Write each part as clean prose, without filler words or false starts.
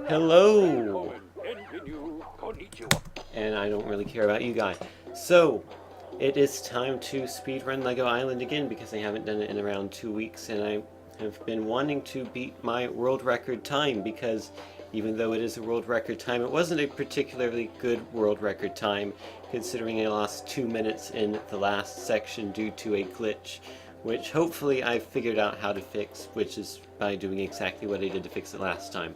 Hello! And I don't really care about you guys. So, it is time to speedrun Lego Island again because I haven't done it in around 2 weeks, and I have been wanting to beat my world record time because even though it is a world record time, it wasn't a particularly good world record time considering I lost 2 minutes in the last section due to a glitch, which hopefully I've figured out how to fix, which is by doing exactly what I did to fix it last time.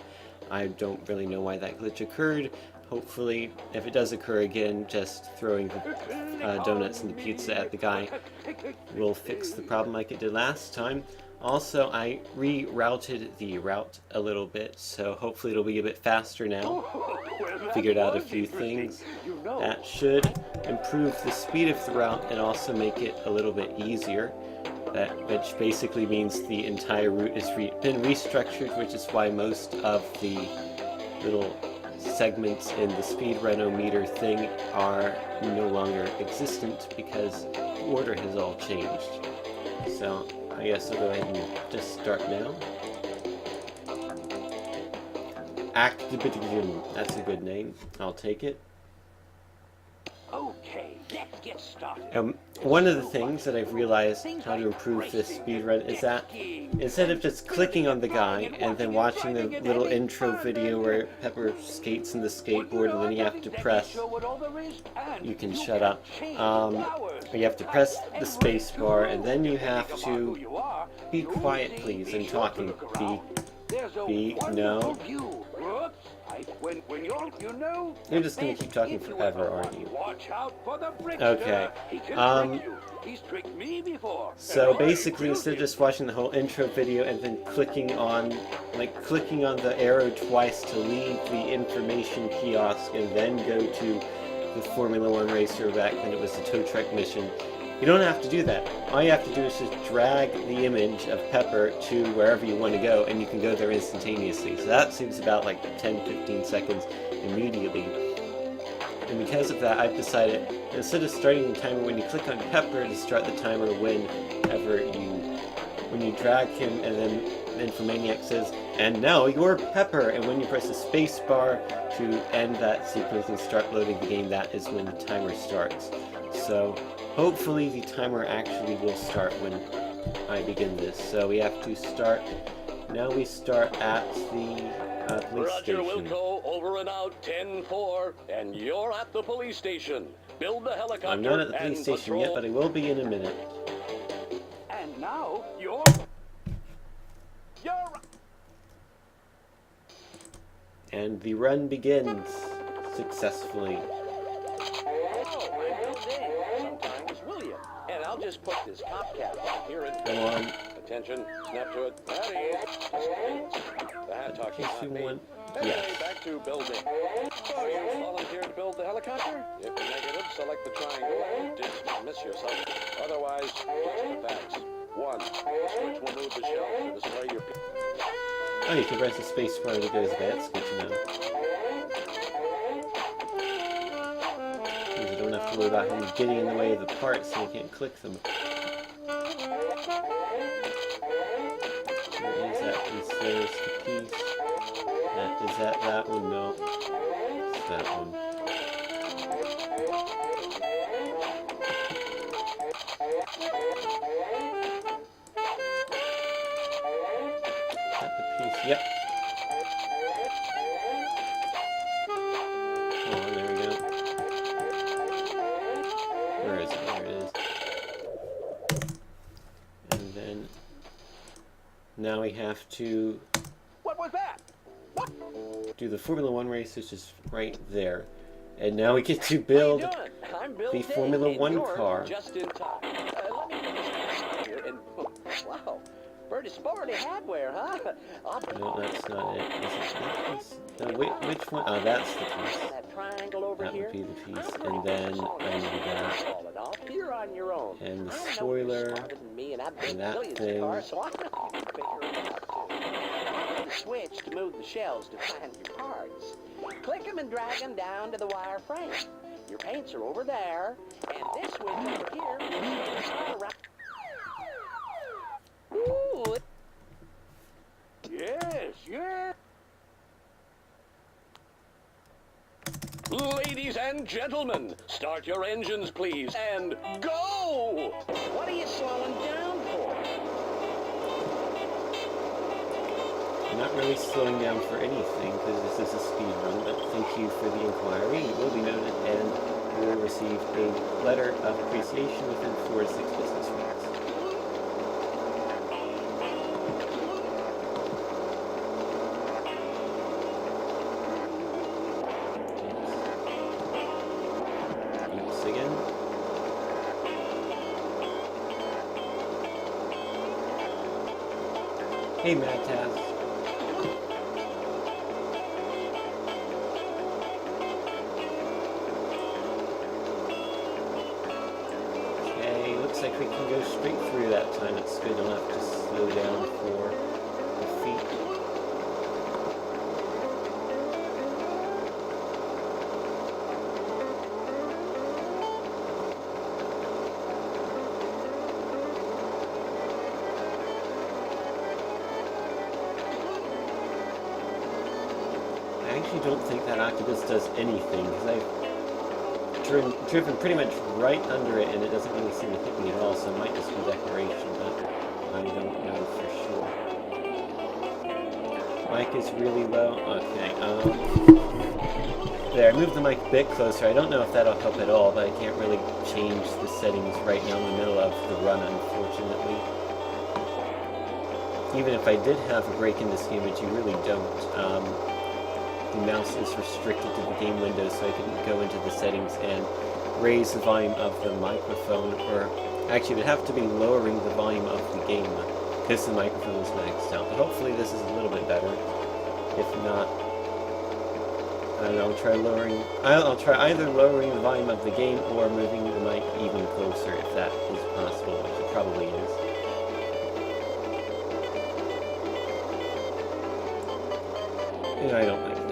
I don't really know why that glitch occurred. Hopefully, if it does occur again, just throwing the donuts and the pizza at the guy will fix the problem like it did last time. Also, I rerouted the route a little bit, so hopefully it'll be a bit faster now. Figured out a few things that should improve the speed of the route and also make it a little bit easier. Which basically means the entire route has been restructured, which is why most of the little segments in the speedrunometer thing are no longer existent because the order has all changed. So I guess I'll go ahead and just start now. Activision, that's a good name. I'll take it. Okay, let's get started. One of the things that I've realized how to improve this speedrun is that instead of just clicking on the guy and then watching the little intro video where Pepper skates in the skateboard and then you have to press, you can shut up, you have to press the space bar and then you have to be quiet please and talking, no. You're just going to keep talking forever, aren't you? Okay. So basically, instead of just watching the whole intro video and then clicking on the arrow twice to leave the information kiosk and then go to the Formula 1 racer back when it was the tow truck mission, you don't have to do that. All you have to do is just drag the image of Pepper to wherever you want to go, and you can go there instantaneously. So that saves about like 10-15 seconds immediately. And because of that, I've decided, instead of starting the timer when you click on Pepper, to start the timer when you drag him, and then Infomaniac says, "And now you're Pepper," and when you press the space bar to end that sequence and start loading the game, that is when the timer starts. So hopefully the timer actually will start when I begin this. So we have to start, now we start at the police station. Roger Wilco, over and out, 10-4, and you're at the police station. Build the helicopter. I'm not at the police station yet, but I will be in a minute. And now you're And the run begins successfully. And I'll just put this top cap on here and Come on. Attention, snap to it. Ready. The hat talking on me. Yes. Back to building. So you volunteered to build the helicopter? If negative, select the triangle. Dismiss yourself. Otherwise, just the facts. 1. Switch will move the shell to display your... Oh, you can press the space bar to go to bed. That's good to know. You don't have to worry about him getting in the way of the parts so you can't click them. Where is that? There's the piece. Is that one? No. It's that one. Is that the piece? Yep. Oh, there we go. Where is it? There it is. And then now we have to What was that? What? do the Formula 1 race, which is right there. And now we get to build the Formula 1 car. Just in time. Let me finish here and... Wow. Bertie Sporty hardware, huh? No, that's not it. Is it that piece? No, which one? Oh, that's the piece. That triangle over That here. would be the piece. And then I need that. You're on your own. And the spoiler. And that thing. switch to move the shells to find your parts. Click them and drag them down to the wire frame. Your paints are over there, and this switch over here is all around. Ooh. Yes, yes. Ladies and gentlemen, start your engines, please, and go! What are you slowing down for? I'm not really slowing down for anything because this is a speed run, but thank you for the inquiry. You will be noted and you will receive a letter of appreciation within 4 to 6 business weeks. Oops again. Hey, Mad Taz. Okay, looks like we can go straight through that time. It's good enough to slow down for the feet. I actually don't think that octopus does anything, because I've driven pretty much right under it and it doesn't really seem to hit me at all, so it might just be decoration, but I don't know for sure. Mic is really low. Okay, there, I moved the mic a bit closer. I don't know if that'll help at all, but I can't really change the settings right now in the middle of the run, unfortunately. Even if I did have a break in this game, which you really don't, the mouse is restricted to the game window, so I couldn't go into the settings and raise the volume of the microphone, or actually it would have to be lowering the volume of the game because the microphone is maxed out. But hopefully this is a little bit better. If not, I don't know, I'll try either lowering the volume of the game or moving the mic even closer if that is possible, which it probably is. And I don't like that.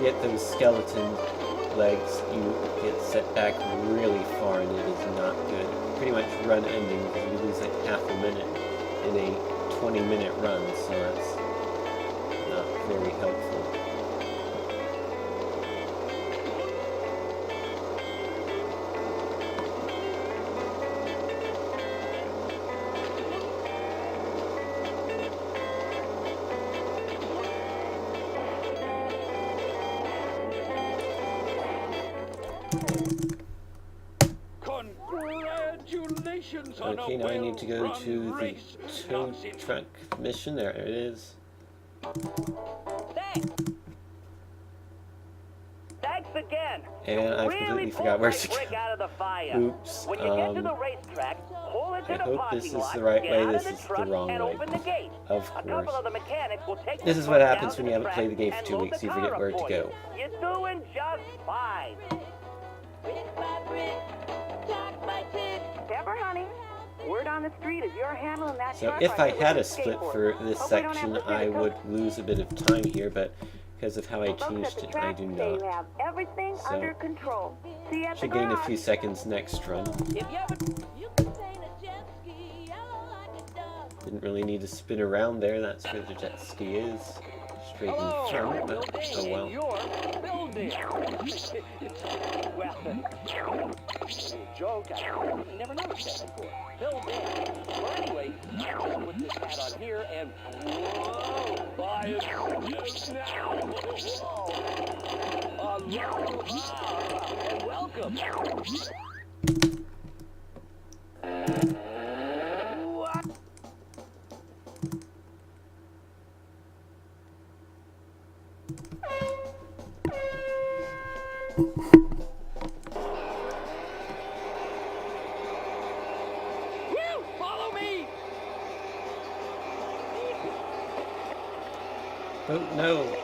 Get those skeleton legs, you get set back really far and it is not good. Pretty much run ending because we lose like half a minute in a 20-minute run, so that's not very helpful. Congratulations on Okay, a now I need to go well-run to the race, tow Nazi. truck mission. There it is. Thanks. Thanks again. And I completely forgot where to go. Out of the fire. Oops. When you get to the racetrack, pull into I the hope parking this is lot, the right get way. out This of is the truck wrong and way. open the gate. Of A couple course. of the mechanics will take This the is what truck happens down when you to haven't played the game for and 2 load weeks. the You car forget up where to for go. you. You're doing just fine. Brick by brick, block by tick. Pepper, honey. Word on the street is you're handling that So truck if I like had a a split skateboard. for this Hope we don't have section, to I sit would lose a bit of time here, but because of how I Folks at changed the it, I track do say you not. have everything So, under control. See you at the Should gain a garage. few seconds next run. If you ever You can sail a jet ski, yellow like a dove. Didn't really need to spin around there. That's where the jet ski is. Straight in Hello, front, building, but oh well. and you're building. Well, joke. I never noticed that before. Building. Well, anyway, I'll put this hat on here and whoa, buy it just now. Whoa. Aloha and welcome. What? Woo! Follow me! Oh no!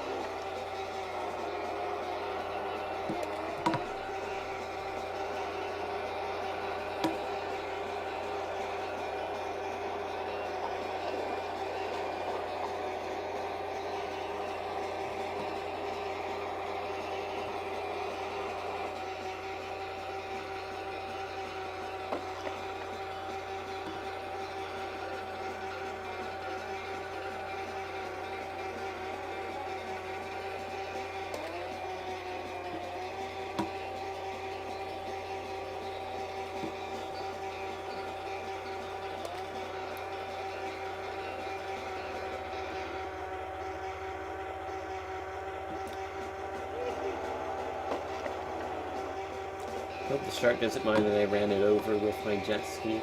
Hope the shark doesn't mind that I ran it over with my jet ski.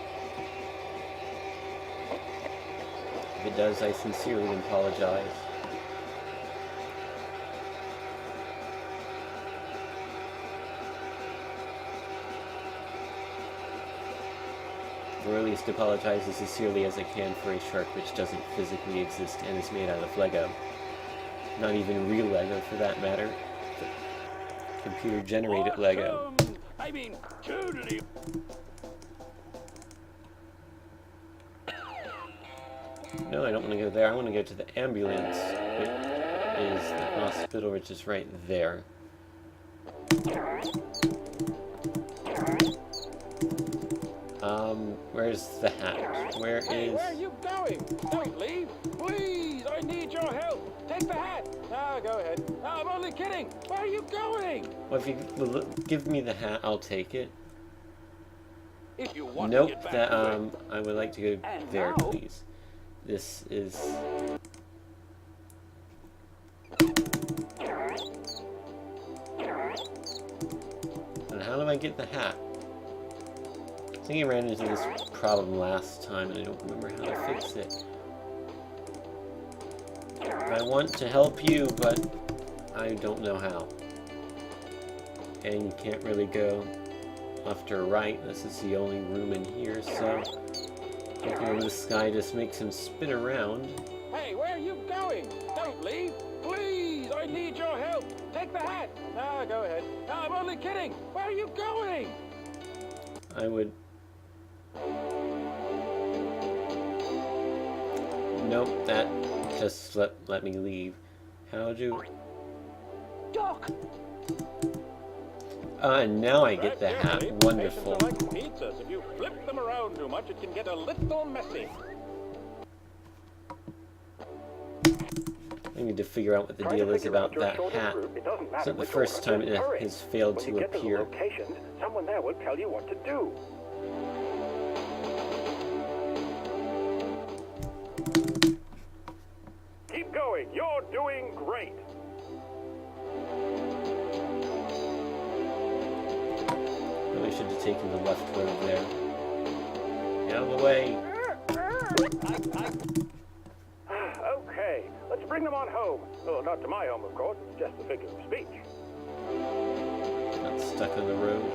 If it does, I sincerely apologize. Or at least apologize as sincerely as I can for a shark which doesn't physically exist and is made out of Lego. Not even real Lego for that matter. Computer-generated Lego. I mean, totally. No, I don't want to go there. I want to go to the ambulance, which is the hospital, which is right there. Where's the hat? Where Hey, is... where are you going? Don't leave. Please, I need your help. Take the hat. No, go ahead. No, I'm only kidding. Where are you going? Well, if you give me the hat, I'll take it. If you want Nope, to get back that, to it. I would like to go And there, now- please. This is... And how do I get the hat? I think I ran into this problem last time and I don't remember how to fix it. I want to help you, but I don't know how. And you can't really go left or right. This is the only room in here, so looking in the sky just makes him spin around. Hey, where are you going? Don't leave. Please, I need your help. Take the hat. No, go ahead. No, I'm only kidding. Where are you going? I would... Nope, that just let me leave. How do... Doc! And now I get the Right, hat. Patients are Wonderful. like pizzas. If you flip them around too much, it can get a little messy. I need to figure out what the deal is about that hat. It's not the first time it has failed to appear. Locations, someone there will tell you what to do. Keep going. You're doing great. Really should have taken the left road there. Get out of the way. Okay, let's bring them on home. Well, not to my home, of course. It's just a figure of speech. Got stuck on the road.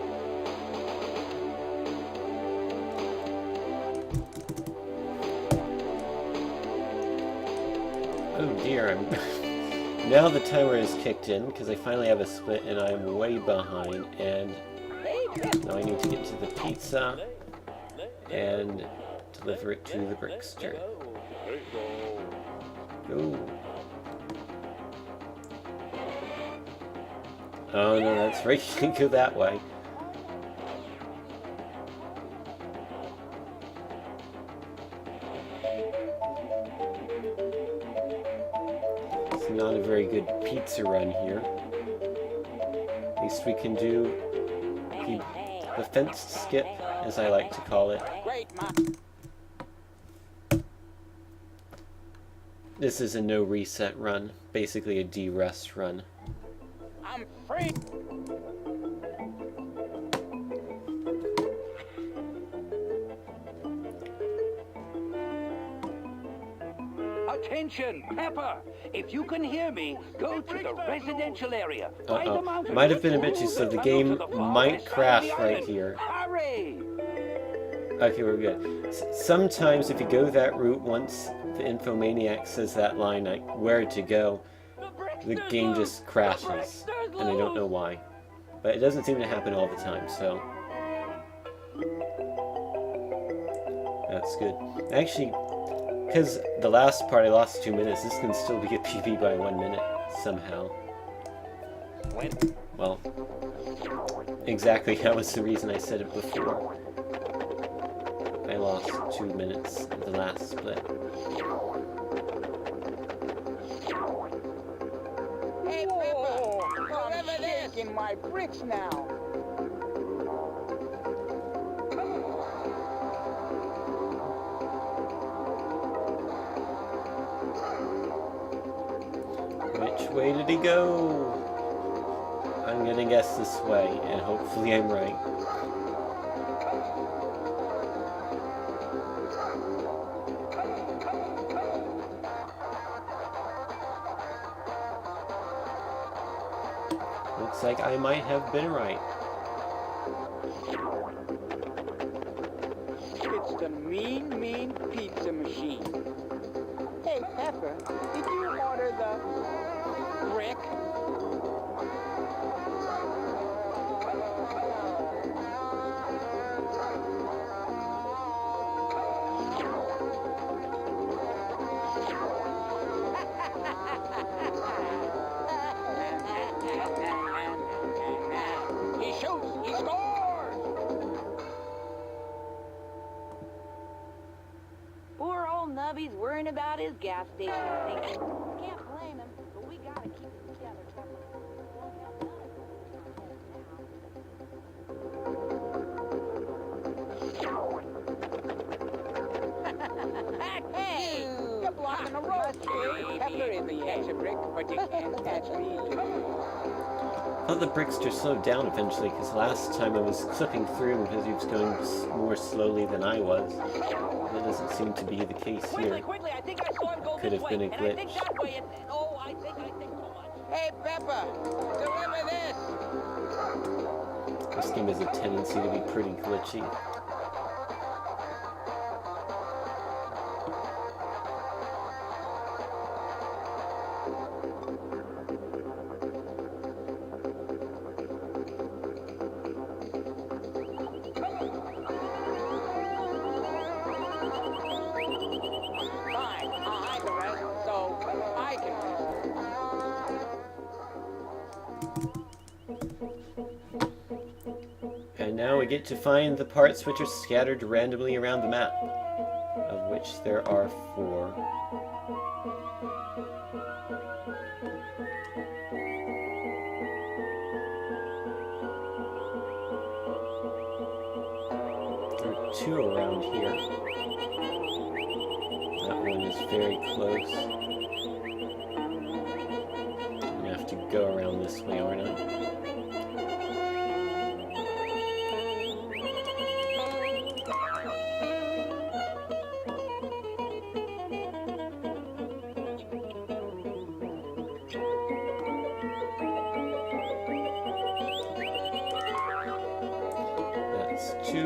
Oh dear, I'm... Now the timer is kicked in, because I finally have a split and I'm way behind, and now I need to get to the pizza and deliver it to the Brickster. Go. Oh no, that's right, you can go that way. It's not a very good pizza run here. At least we can do the fenced skip, as I like to call it. Great, Ma. This is a no reset run, basically a de-rest run. I'm free. Attention, Pepper! If you can hear me, go to the residential area. Find a mountain. Might have been a bit too slow. The game To the might farthest crash side of the right island. here. Hurry! Okay, we're good. Sometimes if you go that route, once the Infomaniac says that line, like where to go, the game just crashes. And I don't know why. But it doesn't seem to happen all the time, so... That's good. Actually, because the last part I lost 2 minutes, this can still be a PB by 1 minute, somehow. Well, exactly, that was the reason I said it before. I lost 2 minutes of the last split. Hey, Pepper, I'm shaking my bricks now. Which way did he go? I'm gonna guess this way, and hopefully I'm right. Looks like I might have been right. It's the mean, mean pizza machine. Hey, Pepper, did you order the brick? He shoots. He scores. Poor old Nubby's worrying about his gas station thinking. Can't blame him, but we gotta keep it together. Hey, you're blocking the road. Pepper is the extra brick, but you can't catch me. I thought the Brickster slowed down eventually, because last time I was clipping through because he was going more slowly than I was. That doesn't seem to be the case here. Quickly, I think I saw him go Could this have way, been a and I think glitch. that way, and oh, I think so much. Hey, Pepper, deliver this. This game has a tendency to be pretty glitchy. Fine, I'll hide the rest so I can rest. And now we get to find the parts which are scattered randomly around the map, of which there are 4. There are 2 around here. That one is very close. I'm gonna have to go around this way, aren't I? That's 2.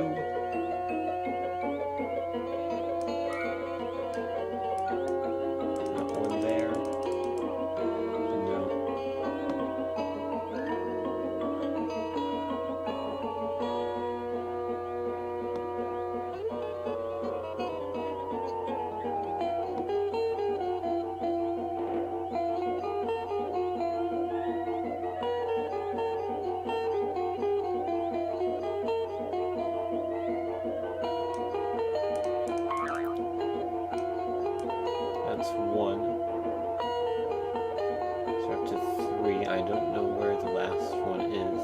That one there. No. That's 1. So up to 3. I don't know where the last one is.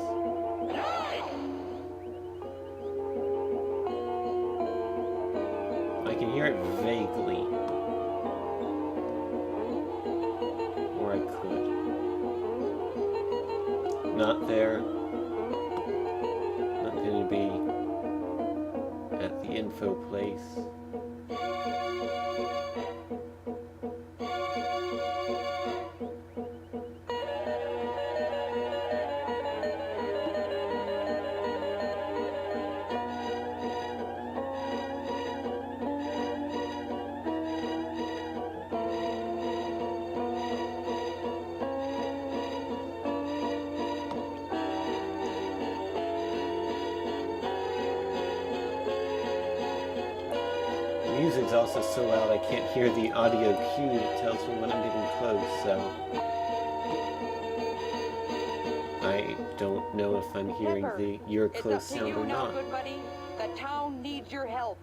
I can hear it vaguely. Or I could. Not there. Not gonna be at the info place. The music's also so loud I can't hear the audio cue that tells me when I'm getting close, so I don't know if I'm hearing Pepper, the "you're it's close" up to sound you or now, not. good buddy. The town needs your help.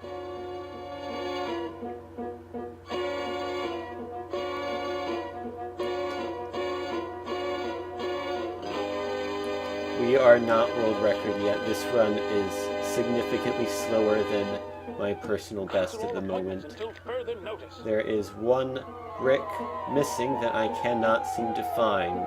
We are not world record yet. This run is significantly slower than my personal best at the moment. Until further notice. There is 1 brick missing that I cannot seem to find.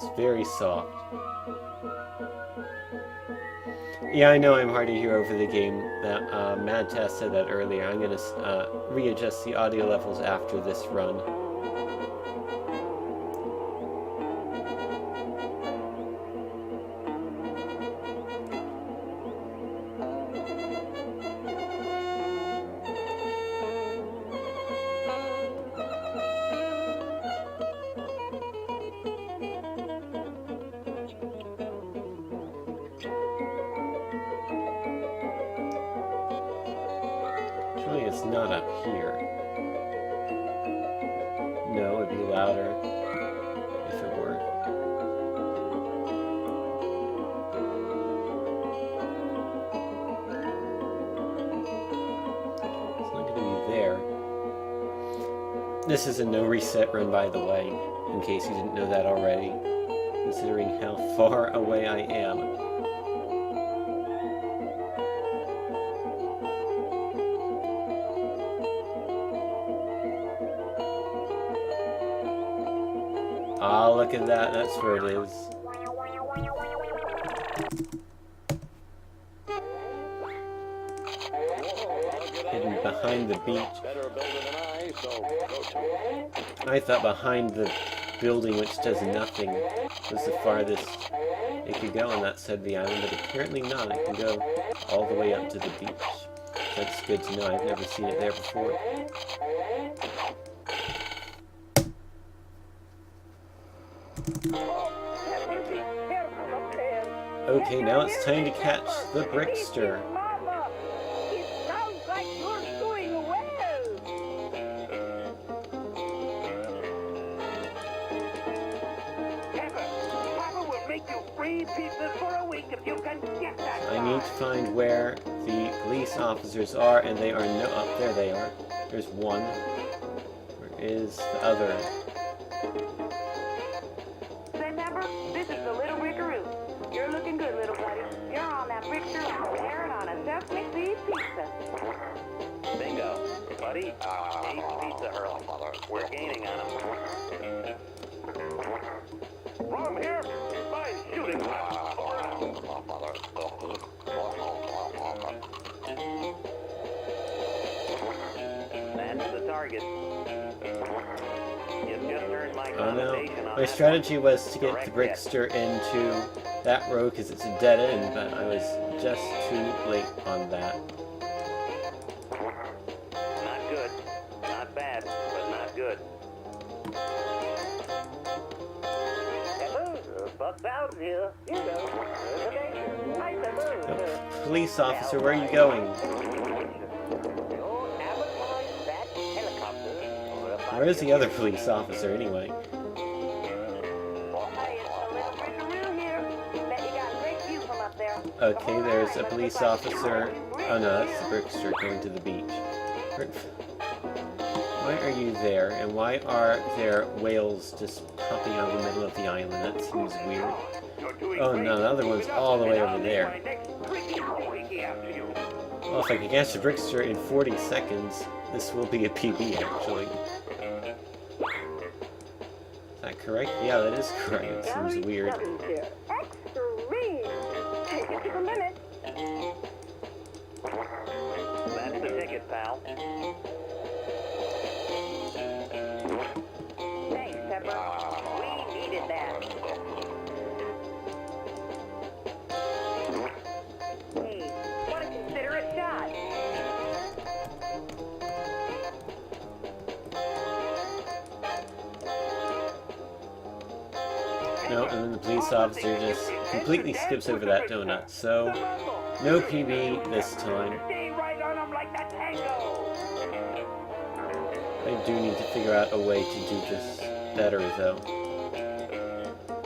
It's very soft. Yeah, I know I'm hard to hear over the game. Mad Test said that earlier. I'm going to readjust the audio levels after this run. Surely it's not up here. No, it'd be louder if it were. It's not going to be there. This is a no reset run, by the way, in case you didn't know that already, considering how far away I am. Ah, look at that. That's where it is. Hidden behind the beach. I thought behind the building, which does nothing, was the farthest it could go on that side of the island, but apparently not. It can go all the way up to the beach. That's good to know. I've never seen it there before. Okay, now it's time to catch the Brickster. Mama, it sounds like you're doing well. Papa will make you free pizzas for a week if you can get that. I need to find where the police officers are, and they are no... Oh, there they are. There's one. Where is the other? Remember, this is the little Rickaroo. You're looking good, little buddy. You're on that Brickster like a carrot on a sesame seed pizza. Bingo. Buddy, ate pizza early. We're gaining on him. Rom here. Fine shooting. That's the target. You've just earned my Oh no. commendation on My that strategy was to get the Correct Brickster into that road because it's a dead end, but I was just too late on that. Not good. Not bad, but not good. Buck's out here. You know. No, police officer, where are you going? Where is the other police officer anyway? Hey, it's the little Rickaroo here. Bet you got a great view from up there. Okay, there's a police officer. Oh no, that's the Brickster going to the beach. Why are you there? And why are there whales just popping out of the middle of the island? That seems weird. Oh no, the other one's all the way over there. Well, if I can catch the Brickster in 40 seconds, this will be a PB actually. Is that correct? Yeah, that is correct. It seems weird. Extreme. Take it to the limit. That's the ticket, pal. Thanks, Pepper. We needed that. Hey, what a considerate shot. No, and then the police officer just completely skips over that donut. So, no PB this time. Stay right on him like that tango. I do need to figure out a way to do this better, though.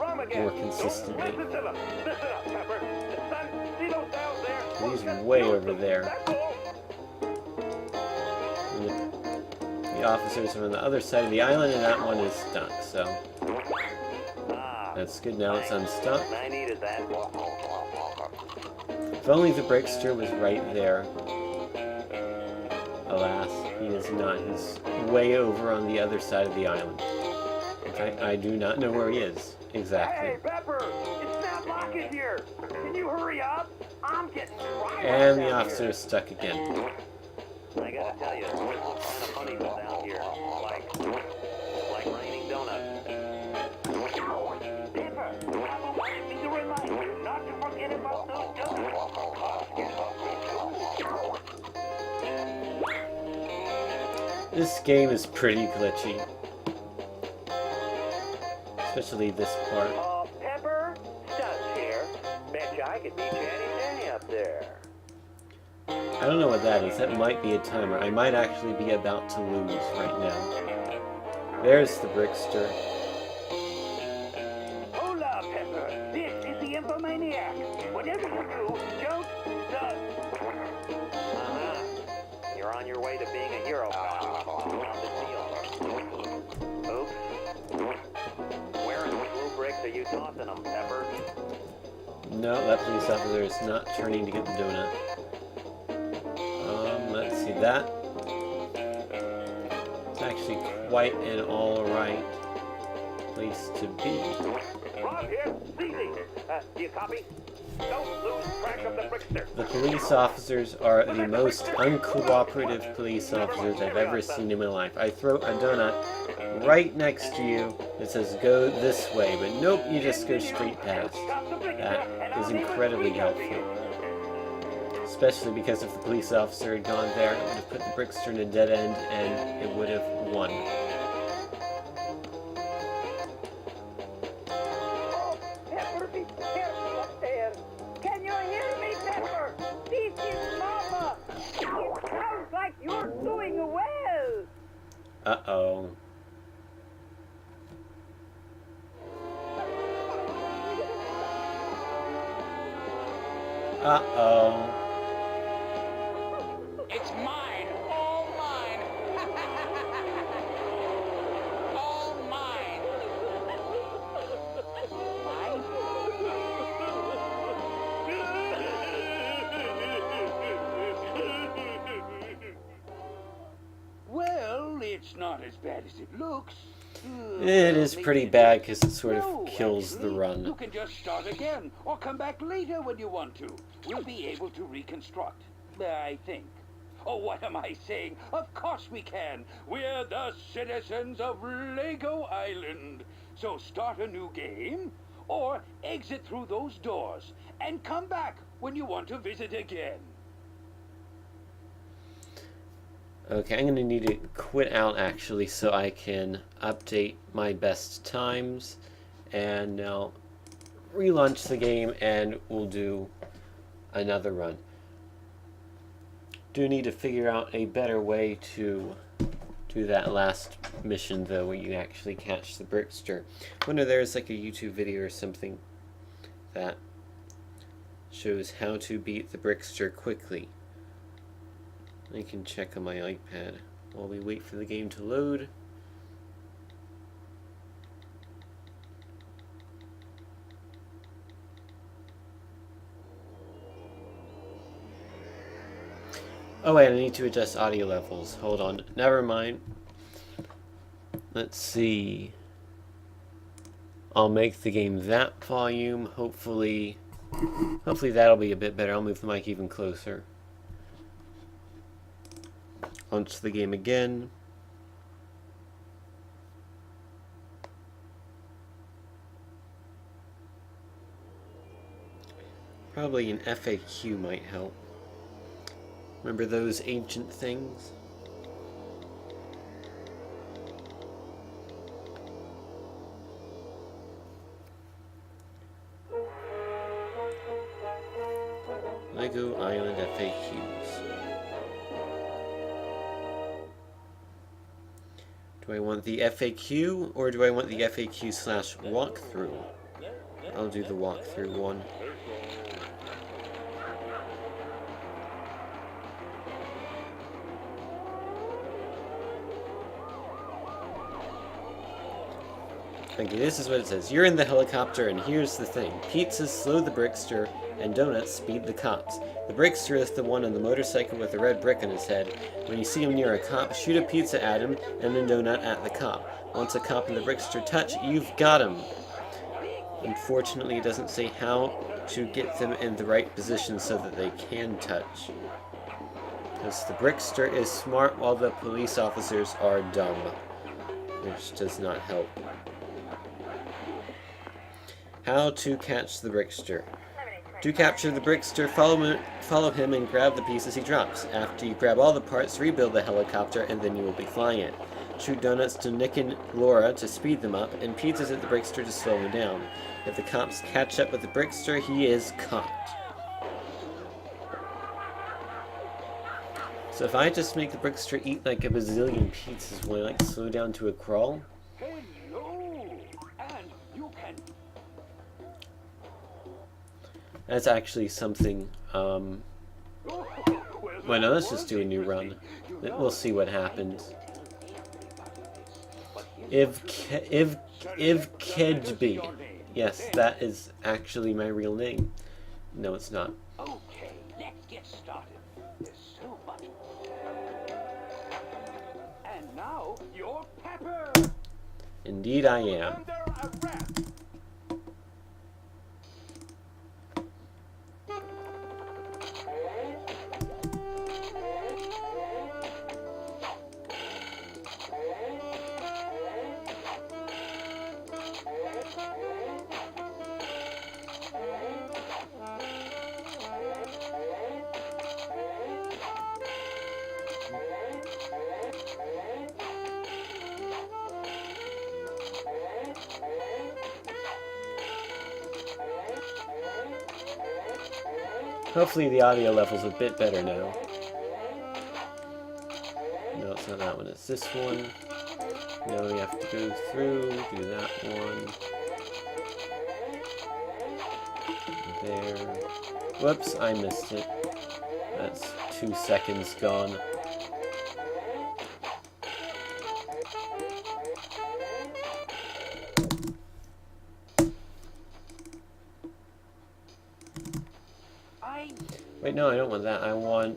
Rom again. More consistently. Listen to them. Listen up, Pepper. Son, see those down there? He's way over there. That's all. And the officers are on the other side of the island, and that one is stuck, so that's good. Now it's unstuck. I needed that. If only the Brickster was right there. Alas, he is not. He's way over on the other side of the island. I do not know where he is exactly. Hey, Pepper! It's Snap Locket here! Can you hurry up? I'm getting dry. And the officer is stuck again. I gotta tell you, it's kind of funny down here. Like raining donuts. Pepper, I've always been to remind you not to forget about those donuts. This game is pretty glitchy. Especially this part. Pepper, Studs here. Betcha I could beat you any day up there. I don't know what that is. That might be a timer. I might actually be about to lose right now. There's the Brickster. Hola, Pepper. This is the Infomaniac. Whatever you do, don't stun. You're on your way to being a hero, pal. On the deal. Oops. Where in the blue bricks are you tossing them, Pepper? No, that police officer is not turning to get the donut. Let's see that. It's actually quite an alright place to be. Bob here, easy. Do you copy? Don't lose track of the Brickster. The police officers are the most uncooperative police officers I've ever seen in my life. I throw a donut right next to you that says go this way, but nope, you just go straight past. That is incredibly helpful. Especially because if the police officer had gone there, it would have put the Brickster in a dead end and it would have won. Pepper, be careful up there. Can you hear me, Pepper? This is Mama. It sounds like you're doing well. Uh-oh. Uh-oh. It's mine, all mine. All mine. Well, it's not as bad as it looks. It is pretty bad because it sort of kills the You run. can just start again, or come back later when you want to. We'll be able to reconstruct, I think. Oh, what am I saying? Of course we can. We're the citizens of Lego Island. So start a new game, or exit through those doors, and come back when you want to visit again. Okay, I'm going to need to quit out actually so I can update my best times, and now relaunch the game and we'll do another run. Do need to figure out a better way to do that last mission though, where you actually catch the Brickster. I wonder if there's like a YouTube video or something that shows how to beat the Brickster quickly. I can check on my iPad while we wait for the game to load. Oh wait, I need to adjust audio levels. Hold on. Never mind. Let's see. I'll make the game that volume. Hopefully that'll be a bit better. I'll move the mic even closer. Launch the game again. Probably an FAQ might help. Remember those ancient things? Lego Island FAQs. Do I want the FAQ or do I want the FAQ / walkthrough? I'll do the walkthrough one. Okay, this is what it says. You're in the helicopter, and here's the thing. Pizzas slow the Brickster, and donuts speed the cops. The Brickster is the one on the motorcycle with the red brick on his head. When you see him near a cop, shoot a pizza at him, and a donut at the cop. Once a cop and the Brickster touch, you've got him. Unfortunately, it doesn't say how to get them in the right position so that they can touch. Because the Brickster is smart while the police officers are dumb. Which does not help. How to catch the Brickster. To capture the Brickster, follow him and grab the pieces he drops. After you grab all the parts, rebuild the helicopter, and then you will be flying it. Shoot donuts to Nick and Laura to speed them up, and pizzas at the Brickster to slow him down. If the cops catch up with the Brickster, he is caught. So if I just make the Brickster eat like a bazillion pizzas, will I like slow down to a crawl? Hello, and you can. That's actually something, well no, let's just do a new run. We'll see what happens. If Kedby. Yes, that is actually my real name. No, it's not. Okay, let's get started. There's so much. And now you're Pepper. Indeed I am. Under arrest. Hopefully the audio level's a bit better now. No, it's not that one, it's this one. Now we have to go through, do that one. There. Whoops, I missed it. That's 2 seconds gone. Wait, no, I don't want that. I want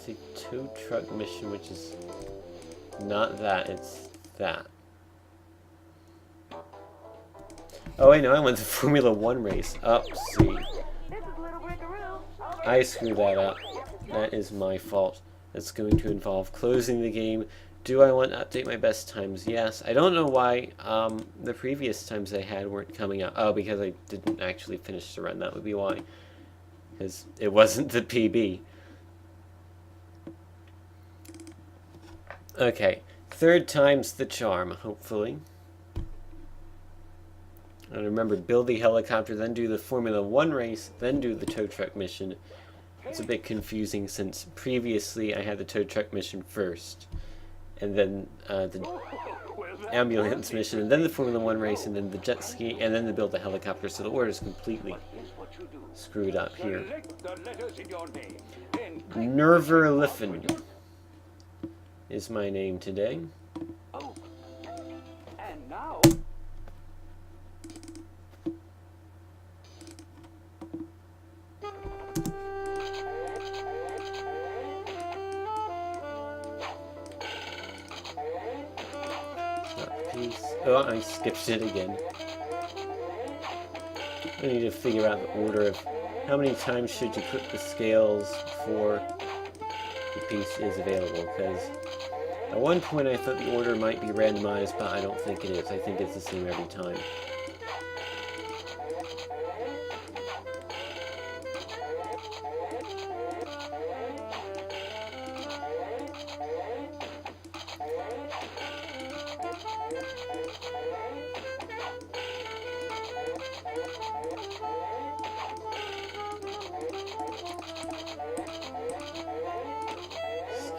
the tow truck mission, which is not that, it's that. Oh wait, no, I want the Formula 1 race. Upsie. I screwed that up. That is my fault. That's going to involve closing the game. Do I want to update my best times? Yes. I don't know why the previous times I had weren't coming up. Oh, because I didn't actually finish the run. That would be why. Because it wasn't the PB. Okay. 3rd time's the charm, hopefully. And remember, build the helicopter, then do the Formula 1 race, then do the tow truck mission. It's a bit confusing since previously I had the tow truck mission first. And then the ambulance mission, and then the Formula 1 race, and then the jet ski, and then the build the helicopter, so the order is completely screwed up here. Nerverliffen is my name today. Oh, and now. Oh, I skipped it again. I need to figure out the order of how many times should you click the scales before the piece is available, because at one point I thought the order might be randomized, but I don't think it is. I think it's the same every time.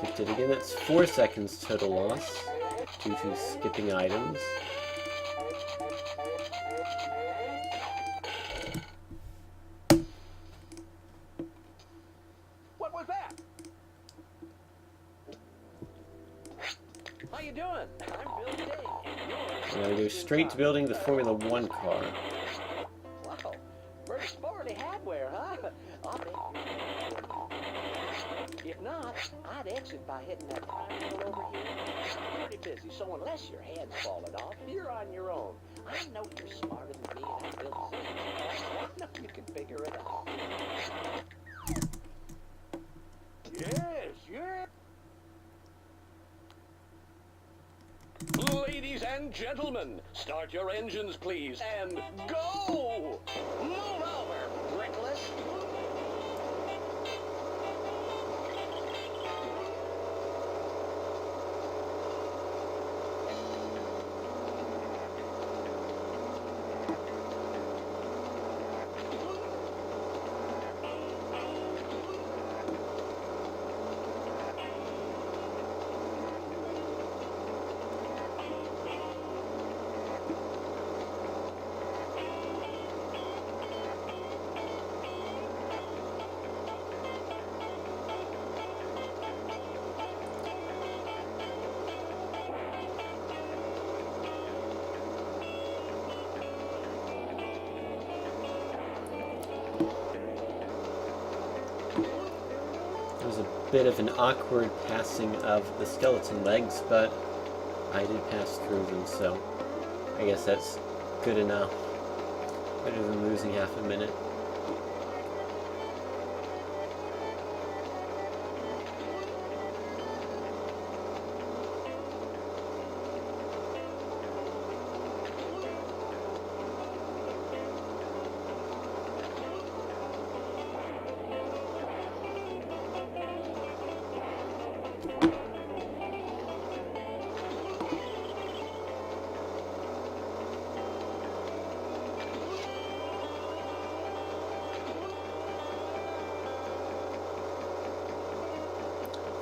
Skipped it again. That's 4 seconds total loss due to skipping items. What was that? How you doing? I'm Bill Day, and you're I'm gonna go straight to building the Formula One car. Wow, pretty sporty hardware, huh? I'll bet you. If not, I'd exit by hitting that car over here. Pretty busy, so unless your head's falling off, you're on your own. I know you're smarter than me, and I built things. I know you can figure it out. Yes, yes. Ladies and gentlemen, start your engines, please, and go! Move over, brickless. It was a bit of an awkward passing of the skeleton legs, but I did pass through them, so I guess that's good enough. Better than losing half a minute.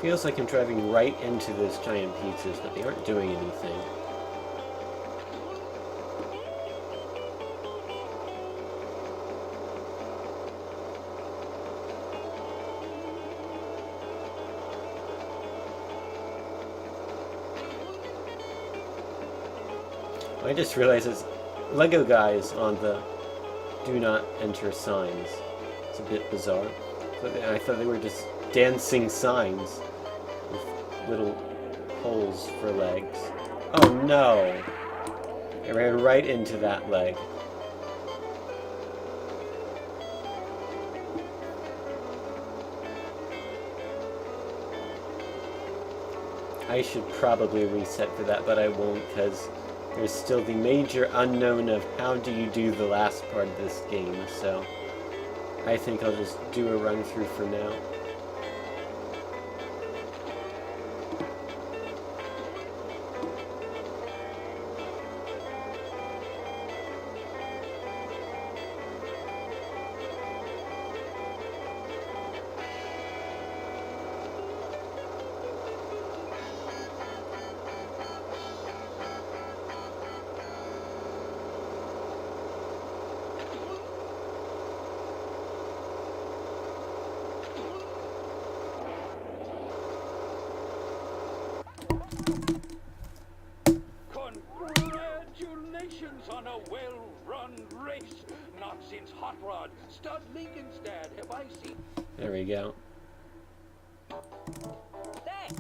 Feels like I'm driving right into those giant pizzas, but they aren't doing anything. I just realized it's Lego guys on the do not enter signs. It's a bit bizarre. But I thought they were just dancing signs with little holes for legs. Oh no! I ran right into that leg. I should probably reset for that, but I won't, because there's still the major unknown of how do you do the last part of this game, so I think I'll just do a run through for now. Congratulations on a well-run race. Not since Hot Rod, Stud Lincolnstad have I seen. There we go. Thanks.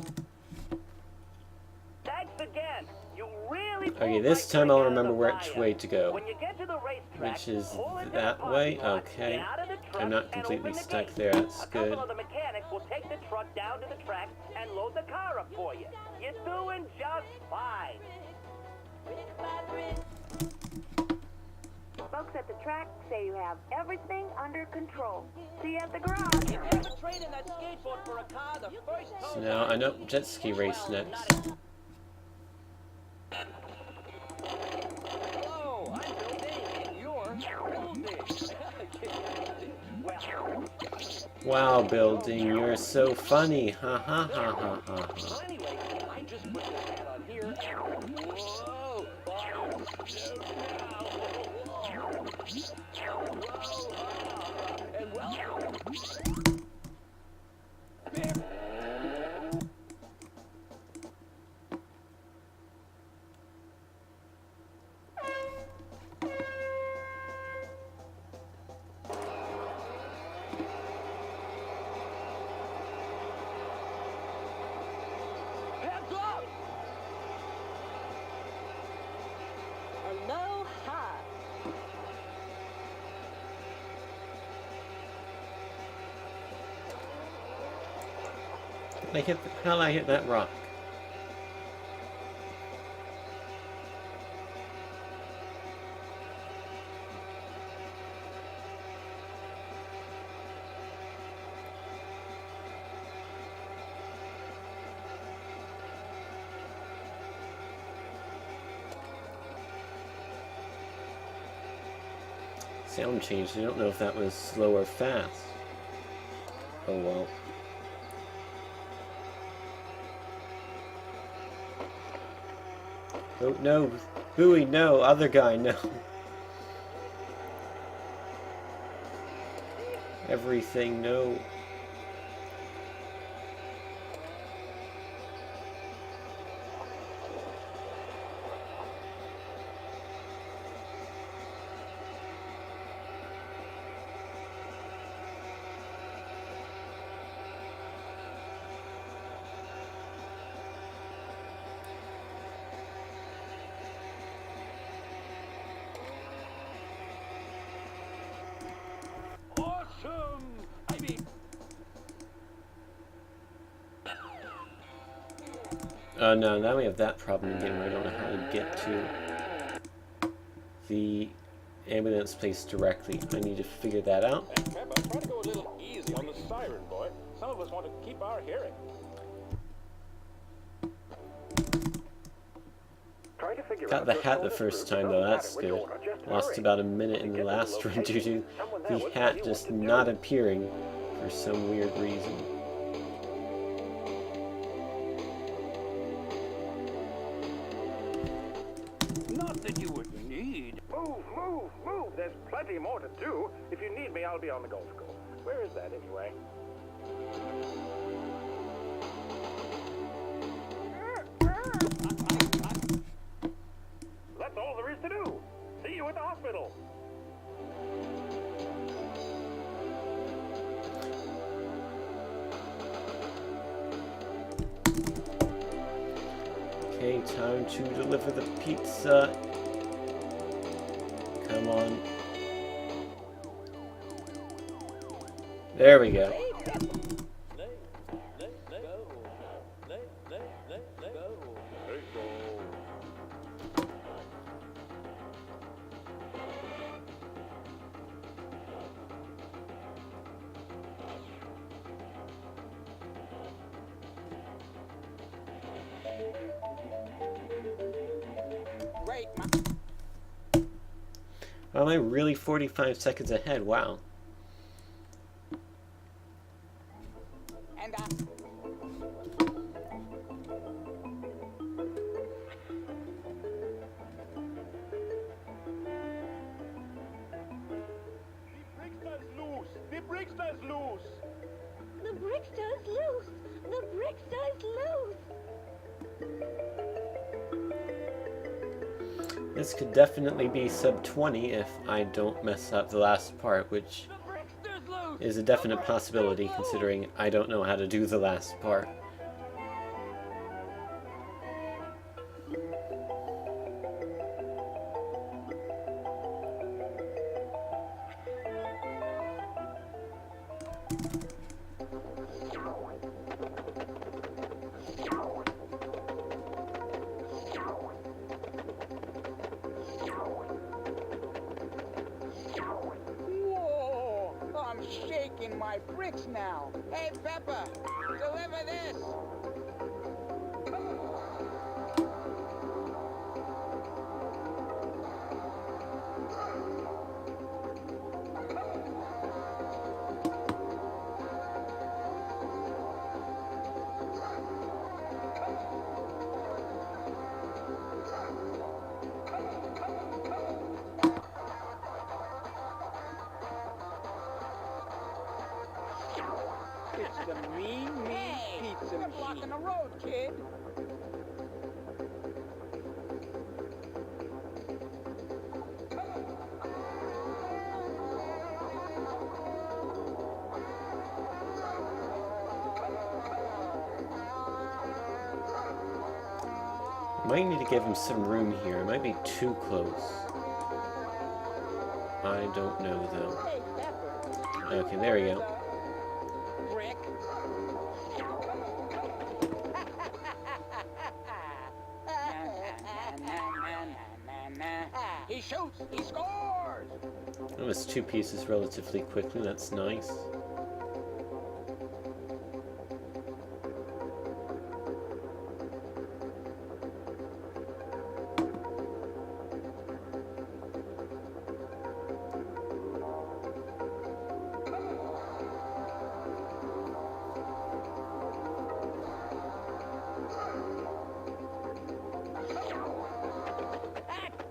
Thanks again. You really Okay, this time I'll remember which way to go. When you get to the racetrack, Which is pull into that the way? parking lot, Okay. get out of the truck, I'm not and completely open the stuck gate. there, that's A couple good. of the mechanics will take the truck down to the track and load the car up for you. You're doing just fine. Folks at the track say you have everything under control. See you at the garage. If you ever traded that skateboard for a car, the first So now I know jet ski race next. Hello, I'm Bill Dave, and you're building. Wow, building, you're so funny. Ha ha ha ha ha So ha. anyway, I just put this hat on here and whoa! And well, How did I hit that rock? Sound changed. I don't know if that was slow or fast. Oh well. Oh no, Bowie, no, other guy, no. Everything, no. Awesome! I mean, Oh no, now we have that problem again where I don't know how to get to the ambulance place directly. I need to figure that out. And Peppa, try to go a little easy on the siren, boy. Some of us want to keep our hearing. Try to figure Got out the your hat the shoulders first through. time It though, doesn't that's matter which good. order, just Lost hurry. about a minute in To the get to the last one due to location, someone there the will tell hat you just what to not do. appearing for some weird reason. not that you would need. Move, move, move. There's plenty more to do. If you need me, I'll be on the golf course. Where is that anyway? That's all there is to do. See you at the hospital. Okay, time to deliver the pizza. Come on. There we go. Great. Am I really 45 seconds ahead? Wow. And The Brickster's loose! The Brickster's loose! The Brickster's loose! This could definitely be sub 20 if I don't mess up the last part, which is a definite possibility considering I don't know how to do the last part. whoa, I'm shaking my bricks now. Hey, Pepper, deliver this. It's the mean pizza machine. Blocking the road, kid. Might need to give him some room here. It might be too close. I don't know though. Hey, Pepper. Okay, there we go. Brick. He shoots. He scores. That was 2 pieces relatively quickly. That's nice.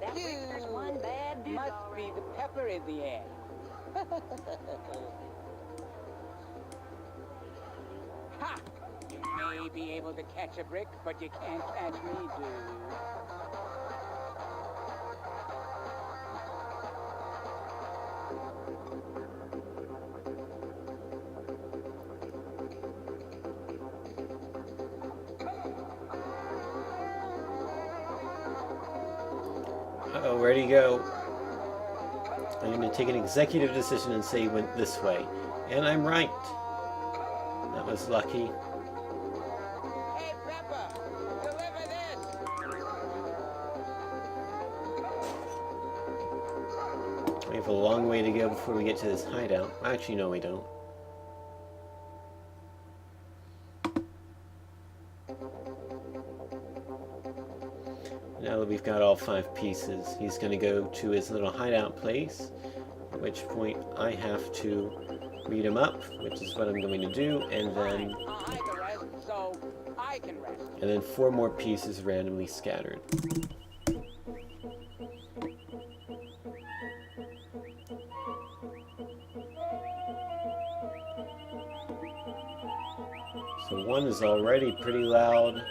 That there's one bad dude Must already. be the pepper in the air. Ha! You may be able to catch a brick, but you can't catch me, dude. Uh-oh, where'd he go? I'm going to take an executive decision and say he went this way. And I'm right. That was lucky. Hey, Pepper! Deliver this! We have a long way to go before we get to this hideout. Actually, no, we don't. Now that we've got all 5 pieces, he's going to go to his little hideout place, at which point I have to beat him up, which is what I'm going to do, and then I'll hide the rest so I can rest. 4 more pieces randomly scattered. So 1 is already pretty loud.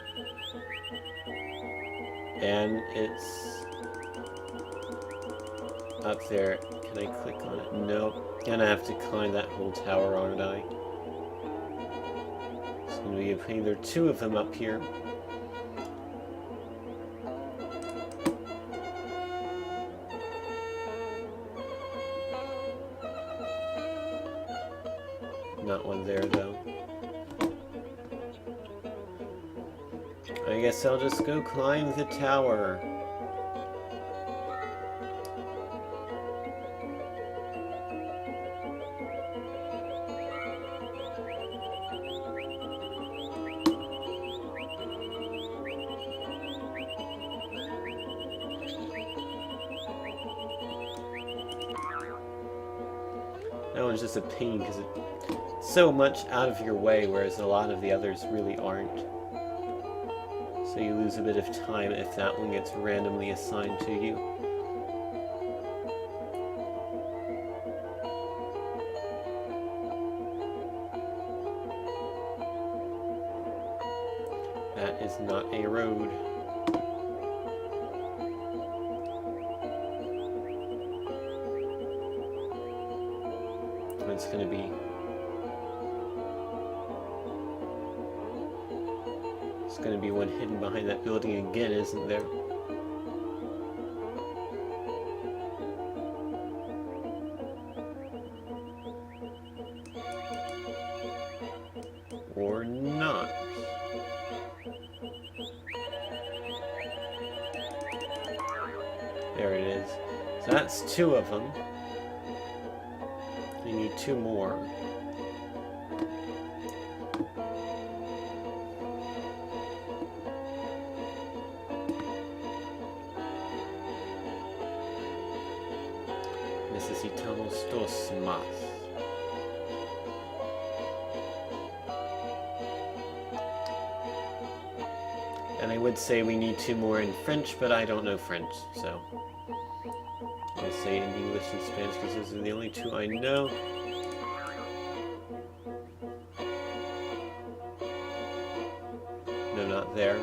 And it's up there. Can I click on it? Nope. Gonna have to climb that whole tower, aren't I? It's gonna be a pain. There are 2 of them up here. Not one there, though. I guess I'll just go climb the tower. That one's just a pain because it's so much out of your way, whereas a lot of the others really aren't. So you lose a bit of time if that one gets randomly assigned to you. That is not a road. It's going to be... There's going to be one hidden behind that building again, isn't there? Or not. There it is. So that's 2 of them. You need 2 more. Necesitamos 2 más. And I would say we need 2 more in French, but I don't know French, so I'll say in English and Spanish because those are the only 2 I know. No, not there.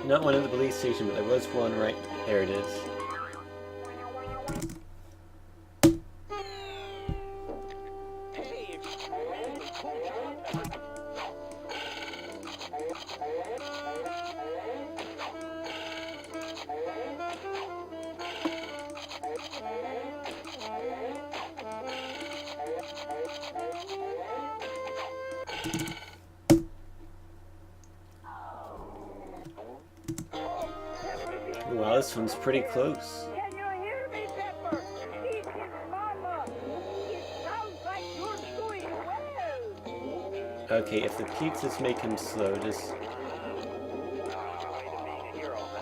Not one at the police station, but there was one right there. It is. Hey, it's really cool job, Pepper. Wow, this one's pretty close. Can you hear me, Pepper? This is Mama. It sounds like you're doing well. Okay, if the pizzas make him slow, just...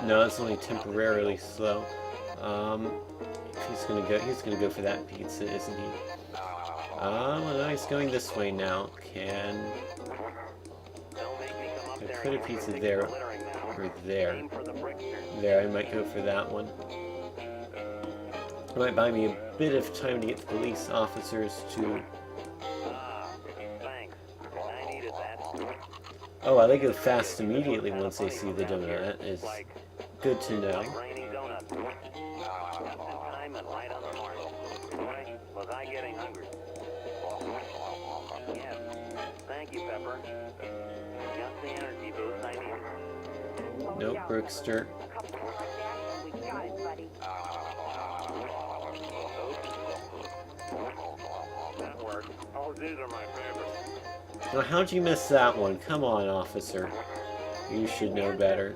No, it's only temporarily slow. He's gonna go for that pizza, isn't he? Oh, no, he's going this way now. I put a pizza there, or there. There, I might go for that one. It might buy me a bit of time to get the police officers to... Oh, well, they go fast immediately once they see the donut. That is good to know. Was I getting hungry? Yes. Thank you, Pepper. Just the energy boost I need. Nope, Brookster. A couple more like that, and we got it, buddy. That worked. Oh, these are my favorites. Now, how'd you miss that one? Come on, officer. You should know better.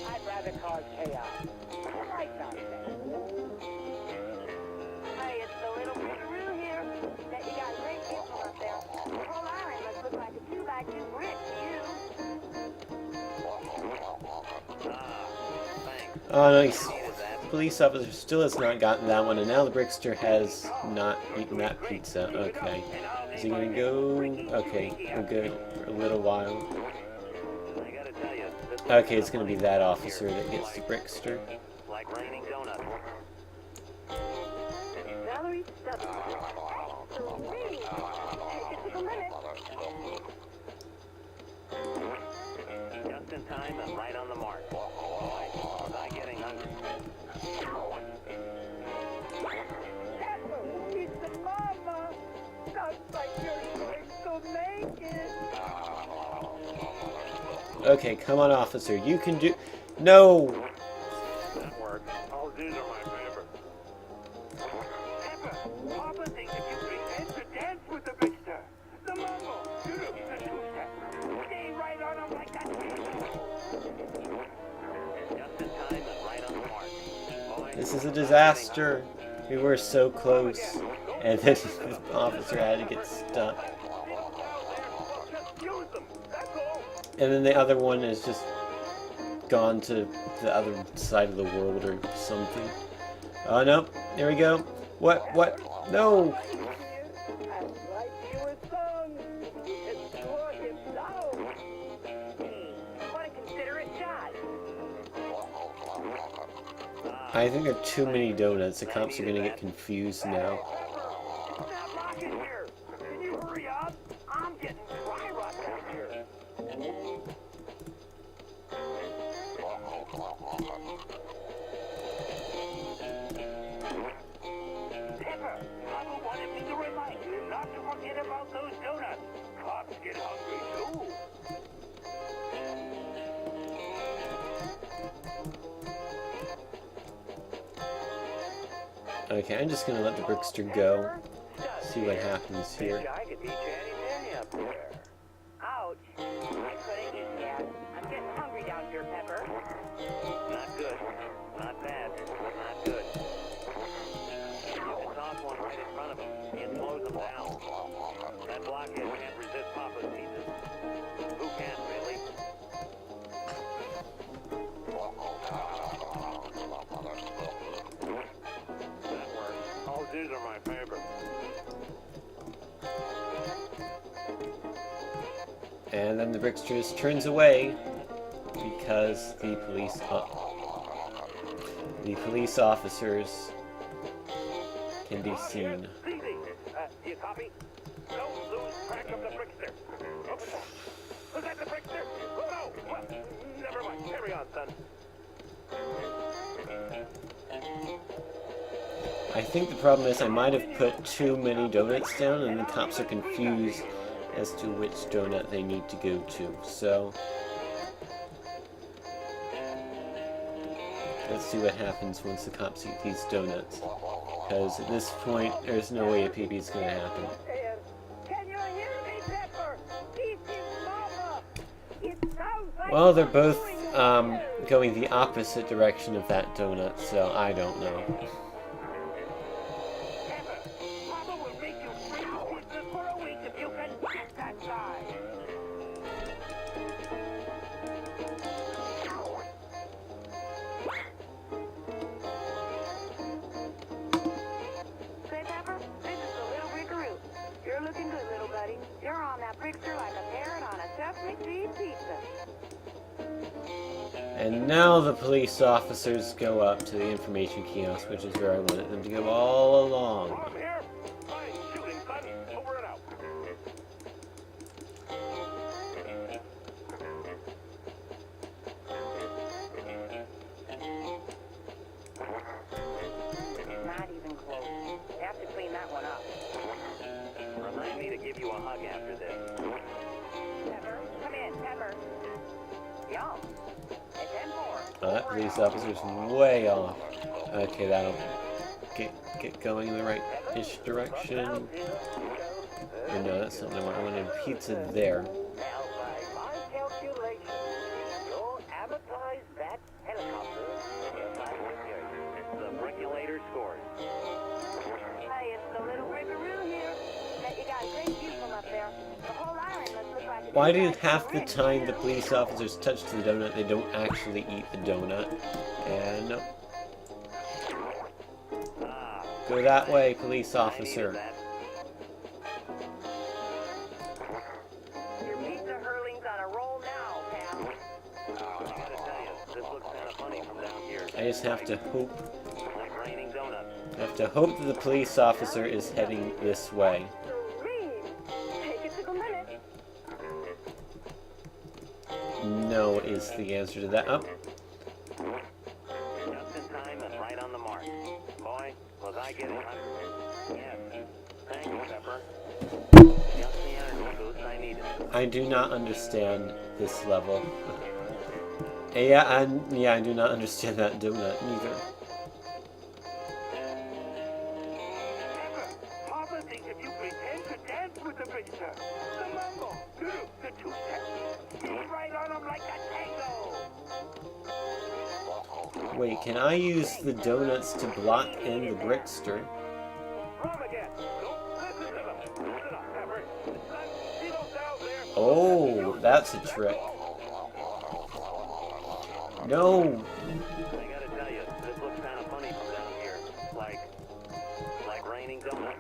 I'd rather cause chaos. I like nonsense. Hey, it's the little kangaroo here. Bet you got great people up there. The whole island must look like a 2x2 brick to you. Oh, nice. Police officer still has not gotten that one, and now the Brickster has not eaten that pizza. Okay. Is he gonna go? Okay, we'll go for a little while. Okay, it's gonna be that officer that gets the Brickster. Like raining donuts. Valerie Stubbs. So me. It took a minute. Just in time and right on the mark. Was I getting hungry? Pepper, it's Mama. Sounds like you're going to make it. Okay, come on, officer. You can do... No! That worked. Oh, these are my favorites. Pepper, Papa thinks if you pretend to dance with the Victor, the Mumbo, you do the two-step. Stay right on him like that. Just in time and right on the mark. This is a disaster. We were so close. And then the officer had to get stuck. Just use them. That's all. And then the other one is just gone to the other side of the world or something. Oh, no. There we go. What? No! I'd write you a song. And score him down. What a considerate shot. I think there are too many donuts. The cops are gonna get confused now. That rocket here. Can you hurry up? I'm getting dry rot down here. Pepper, Papa wanted me to remind you not to forget about those donuts. Cops get hungry too. Okay, I'm just gonna let the Brickster go. See what happens here. I could teach you anything up there. Ouch. I couldn't eat that. I'm getting hungry down here, Pepper. Not good. Not bad. Not good. You can toss one right in front of him. It slows him down. That blockhead can't resist Papa's pieces. Who can, really? That works. Oh, these are my favorites. And then the Brickster just turns away because the police officers can be seen. Easy. You copy? Don't lose track of the Brickster. Open that. Was that the Brickster? Oh, no. What? Never mind. Carry on, son. I think the problem is I might have put too many donuts down and the cops are confused as to which donut they need to go to. So Let's see what happens once the cops eat these donuts. Because at this point, there's no way a PB is going to happen. Can you hear me, Pepper? This is Mama. It sounds like Well, they're you're both doing going the opposite direction of that donut, so I don't know. Pepper, Papa will make you free pizza for a week if you can get that side. Say, Pepper, this is the little Rickaroo. You're looking good, little buddy. You're on that Brickster like a parrot on a sesame seed pizza. And now the police officers go up to the information kiosk, which is where I wanted them to go all along. I'm here. Fine shooting, son. Over and out. Not even close. Have to clean that one up. Remind me to give you a hug after this. Pepper, come in, Pepper. Yum. It's 10-4. That police officer's way off. Okay, that'll get going in the right-ish direction. Or no, that's not what I want. I wanted pizza there. Now, by my calculations, you'll advertise that helicopter if I can hear you. The Brickulator scores. Hey, it's the little Rickaroo here. Bet you got a great view from up there. The whole island must look like a Why big do giant half the brick. time the police officers touch the donut, they don't actually eat the donut? And no. Ah, Go that way, police I needed officer. that. Your pizza hurling's on a roll now, pal. I gotta tell you, this looks kind of funny from down here. I just have to hope. Like raining donuts. I have to hope that the police officer is heading this way. Serene. Take it to the limit. No is the answer to that. Oh, Just in time and right on the mark. Boy, was I getting hungry. Yes. Thank you, Pepper. Just the energy boost I needed. I do not understand this level. Yeah, I do not understand that donut neither. Pepper, Papa thinks if you pretend to dance with the Brickster, the mambo, the two-step, get right on him like a tango. Wait, can I use the donuts to block in the Brickster? Wrong again. Don't listen to them. Listen up, Pepper. Son, see those valves there? Oh, that's a trick. No! I gotta tell you, this looks kind of funny from down here. Like raining donuts.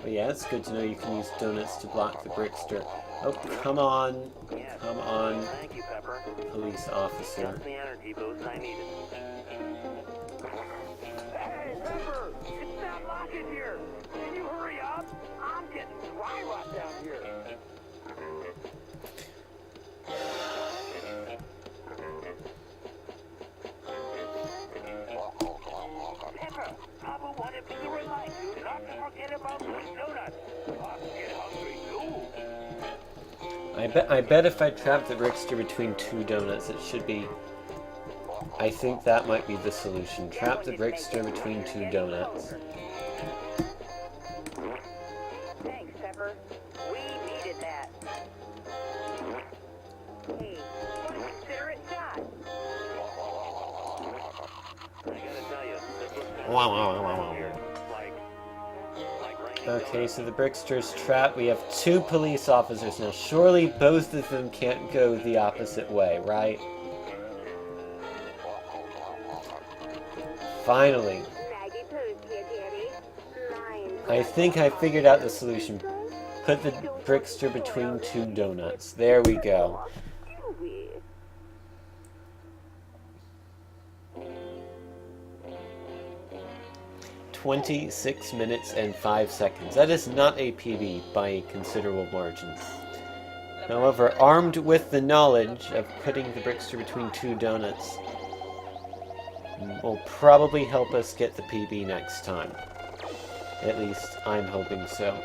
But yeah, it's good to know you can use donuts to block the Brickster. Oh, come on. Yes. Come on, Thank you, Pepper. police officer. Just the energy boost I needed. Hey, Pepper, it's not locking here. Can you hurry up? I'm getting dry rot down here. Pepper, Papa wanted me to remind you not to forget about those donuts. Pops get hungry too. I bet if I trap the Brickster between two donuts, it should be... I think that might be the solution. Trap the Brickster between two donuts. Thanks, Pepper. We needed that. Hey, what a considerate shot. I gotta tell you, this looks kind of Wow, funny wow, from wow, down wow. here. Like raining Okay, donuts. so the Brickster's trapped. We have two police officers now. Surely both of them can't go the opposite way, right? Finally. Maggie Poo's here, dearie. I think I figured out the solution. Put the Brickster between two donuts. There we go. 26 minutes and 5 seconds. That is not a PB by a considerable margin. However, armed with the knowledge of putting the Brickster between two donuts will probably help us get the PB next time. At least, I'm hoping so.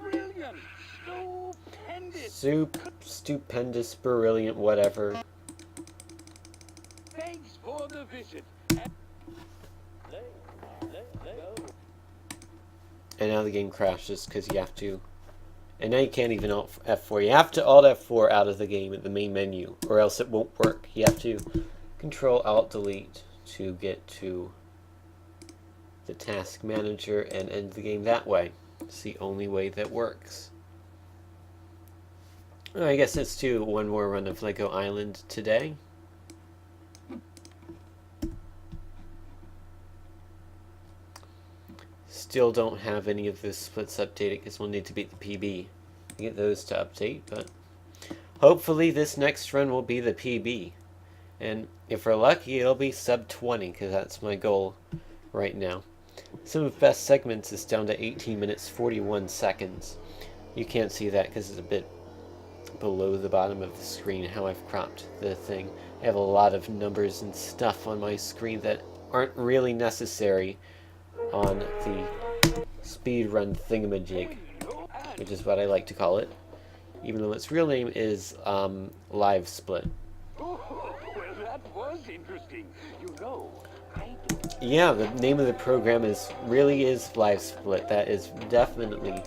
Brilliant! Stupendous! Stupendous, brilliant, whatever. Thanks for the visit. And now the game crashes because you have to. And now you can't even Alt F4. You have to Alt F4 out of the game at the main menu, or else it won't work. You have to Control Alt Delete to get to the task manager and end the game that way. It's the only way that works. I guess let's do one more run of Lego Island today. Still don't have any of the splits updated because we'll need to beat the PB to get those to update, but hopefully this next run will be the PB. And if we're lucky, it'll be sub 20 because that's my goal right now. Some of best segments is down to 18 minutes 41 seconds. You can't see that because it's a bit below the bottom of the screen how I've cropped the thing. I have a lot of numbers and stuff on my screen that aren't really necessary on the speedrun thingamajig, which is what I like to call it, even though its real name is Live Split. Oh, well, that was interesting. You know, I do. Yeah, the name of the program really is Live Split. That is definitely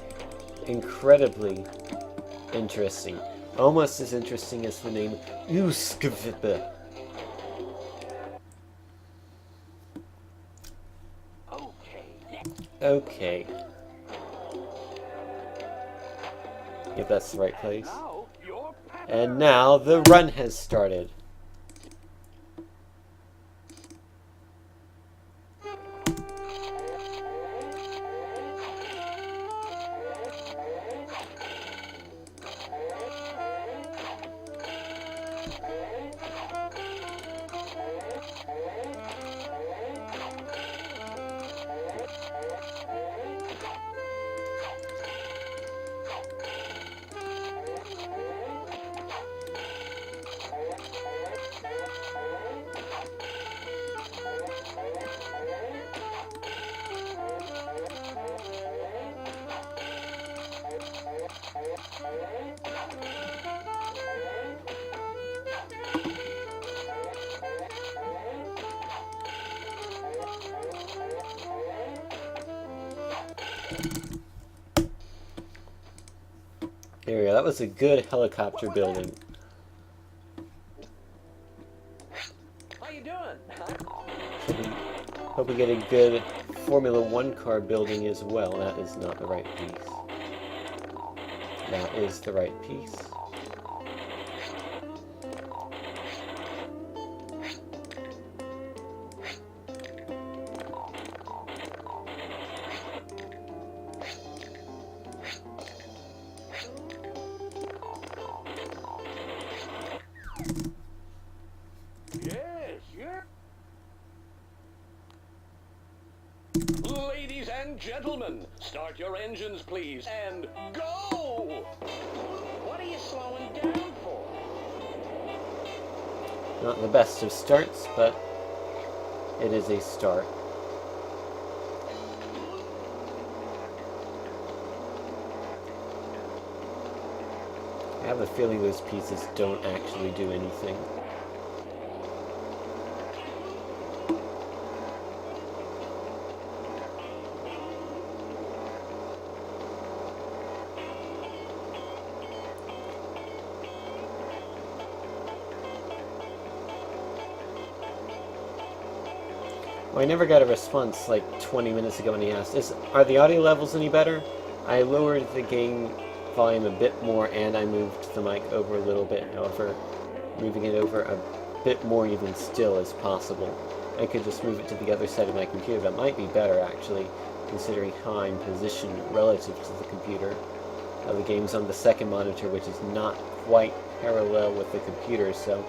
incredibly interesting. Almost as interesting as the name Uskvip. Okay. If that's the right place. And now the run has started. There we go. That was a good helicopter building. How you doing? Hope we get a good Formula 1 car building as well. That is not the right piece. That is the right piece. Ladies and gentlemen, start your engines, please, and go! What are you slowing down for? Not the best of starts, but it is a start. I have a feeling those pieces don't actually do anything. Well, I never got a response like 20 minutes ago when he asked, are the audio levels any better? I lowered the gain volume a bit more and I moved the mic over a little bit, however, moving it over a bit more even still is possible. I could just move it to the other side of my computer. That might be better actually, considering how I'm positioned relative to the computer. The game's on the second monitor, which is not quite parallel with the computer, so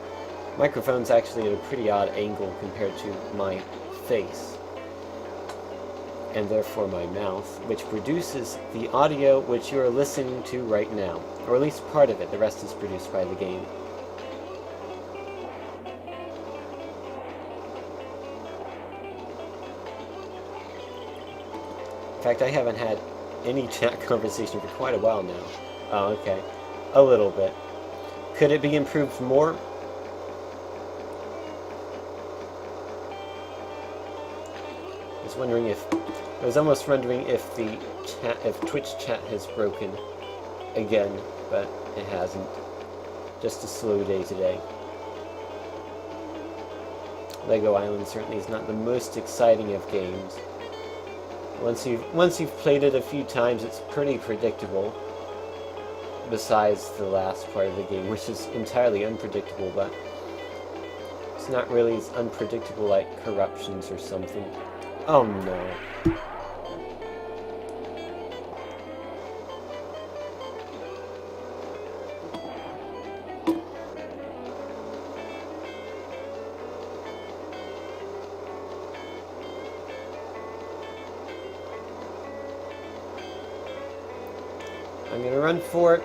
microphone's actually at a pretty odd angle compared to my face, and therefore my mouth, which produces the audio which you are listening to right now, or at least part of it. The rest is produced by the game. In fact, I haven't had any chat conversation for quite a while now. Oh, okay. A little bit. Could it be improved more? I was almost wondering if Twitch chat has broken again, but it hasn't. Just a slow day today. Lego Island certainly is not the most exciting of games. Once you've played it a few times, it's pretty predictable. Besides the last part of the game, which is entirely unpredictable, but it's not really as unpredictable like Corruptions or something. Oh no. I'm gonna run for it.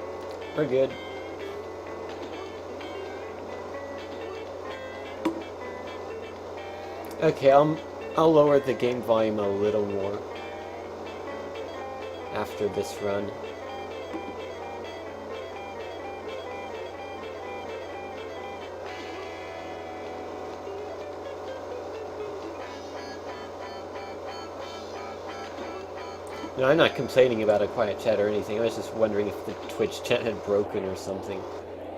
We're good. Okay, I'll lower the game volume a little more after this run. No, I'm not complaining about a quiet chat or anything. I was just wondering if the Twitch chat had broken or something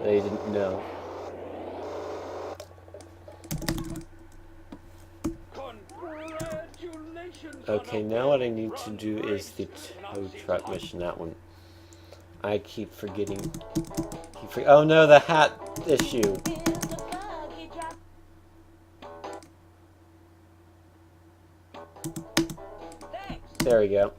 that I didn't know. Okay, now what I need to do is the tow truck mission, that one. I keep forgetting. Oh no, the hat issue! There we go.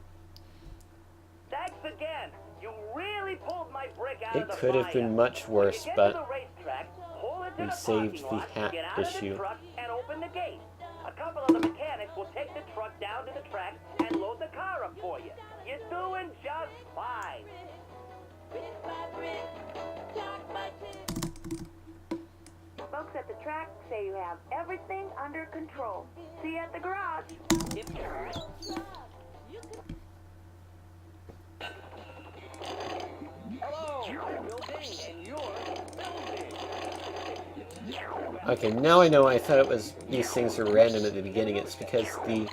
Thanks again. You really pulled my brick out of the It could have been much worse, When you get but to the racetrack, pull into we the saved parking the lot, hat get out of the issue. truck and open the gate. A couple of the mechanics will take the truck down to the track and load the car up for you. You're doing just fine. Folks at the track say you have everything under control. See you at the garage. Hello, I'm building, and you're building. Okay, now I know. I thought it was these things are random at the beginning. It's because the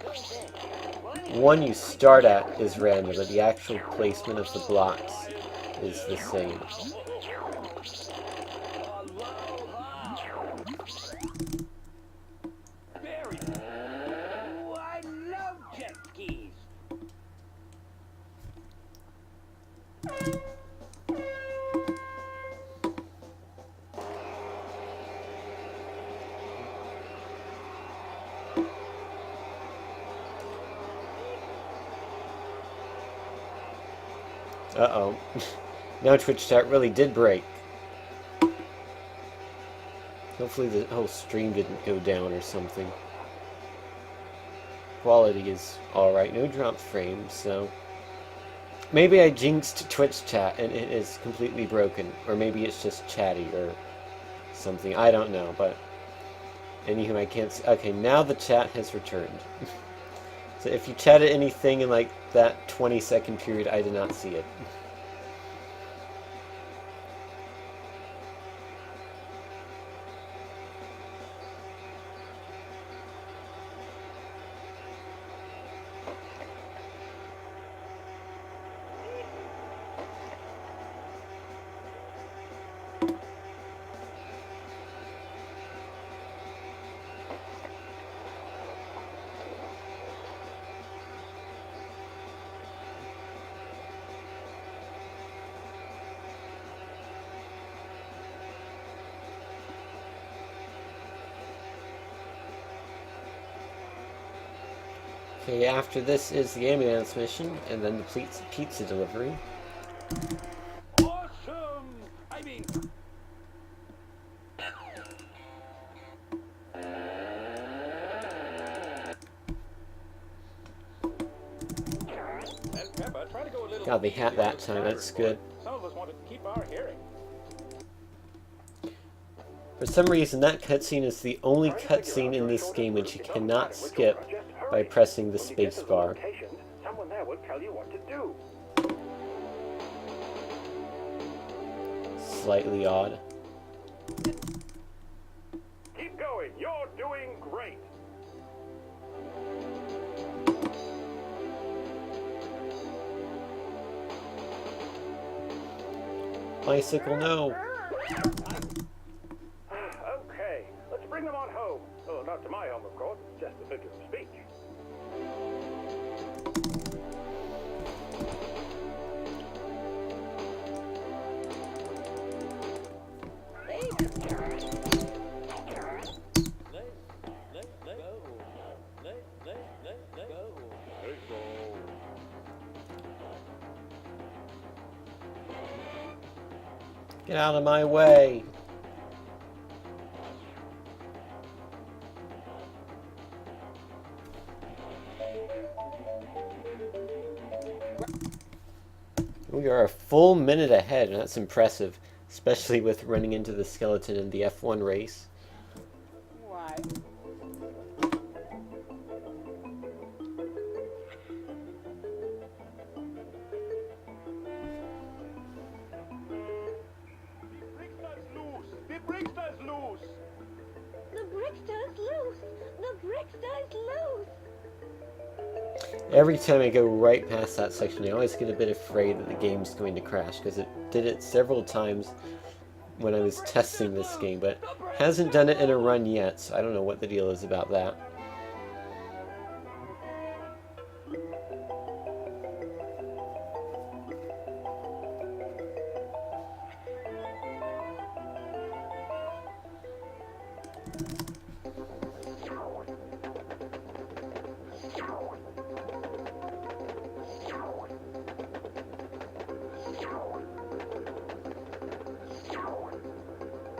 one you start at is random, but the actual placement of the blocks is the same. Very. Oh, I love jet skis. Uh-oh. Now Twitch chat really did break. Hopefully the whole stream didn't go down or something. Quality is alright, no drop frames, so... Maybe I jinxed Twitch chat and it is completely broken. Or maybe it's just chatty or something. I don't know, but... Anywho, I can't see... Okay, now the chat has returned. So if you chatted anything in like that 20-second period, I did not see it. Okay, after this is the ambulance mission, and then the pizza delivery. Awesome! I mean... Got the hat that time, that's good. Some of us want to keep our hearing. For some reason, that cutscene is the only cutscene in this game which you cannot skip by pressing the space bar. Someone there will tell you what to do. slightly odd. Keep going. You're doing great. Bicycle, no! Okay, let's bring them on home. Oh, not to my home, of course. Just a figure of speech. Get out of my way! We are a full minute ahead, and that's impressive, especially with running into the skeleton in the F1 race. Why? The Brickster's loose! The Brickster's loose! The Brickster's loose! Every time I go right past that section, I always get a bit afraid that the game's going to crash, because it did it several times when I was testing this game, but hasn't done it in a run yet, so I don't know what the deal is about that.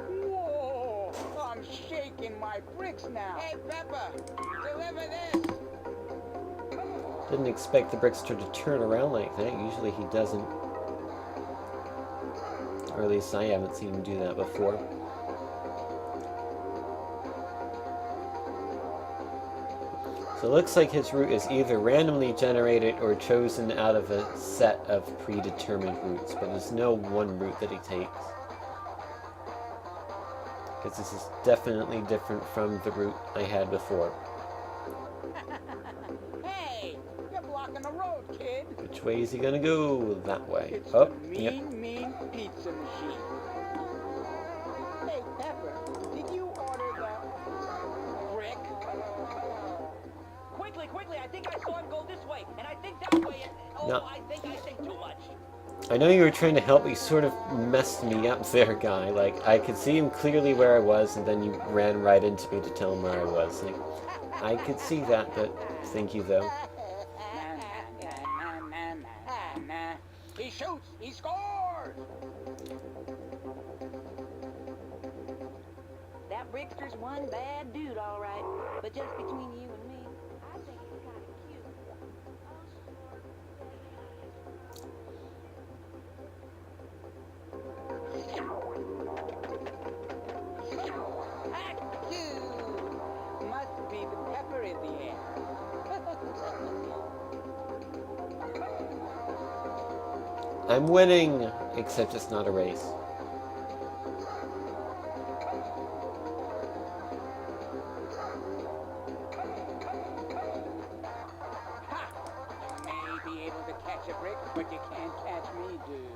Whoa! I'm shaking my bricks now. Hey, Pepper, deliver this. Didn't expect the Brickster to turn around like that. Usually he doesn't. Or at least I haven't seen him do that before. So it looks like his route is either randomly generated or chosen out of a set of predetermined routes, but there's no one route that he takes. Because this is definitely different from the route I had before. Hey, you're blocking the road, kid. Which way is he gonna go? That way. It's Oh, the mean, yep. mean pizza machine. Hey, Pepper, did you order the brick? Quickly, I think I saw him go this way, and I think that way, and oh, No. I think too much. I know you were trying to help, but you sort of messed me up there, guy. Like, I could see him clearly where I was, and then you ran right into me to tell him where I was. Like, I could see that, but thank you, though. He shoots, he scores! That Brickster's one bad dude, all right. But just between you and me, I think he's kind of cute. Achoo! Must be the pepper in the air. I'm winning! Except it's not a race. Ha! You may be able to catch a brick, but you can't catch me, dude.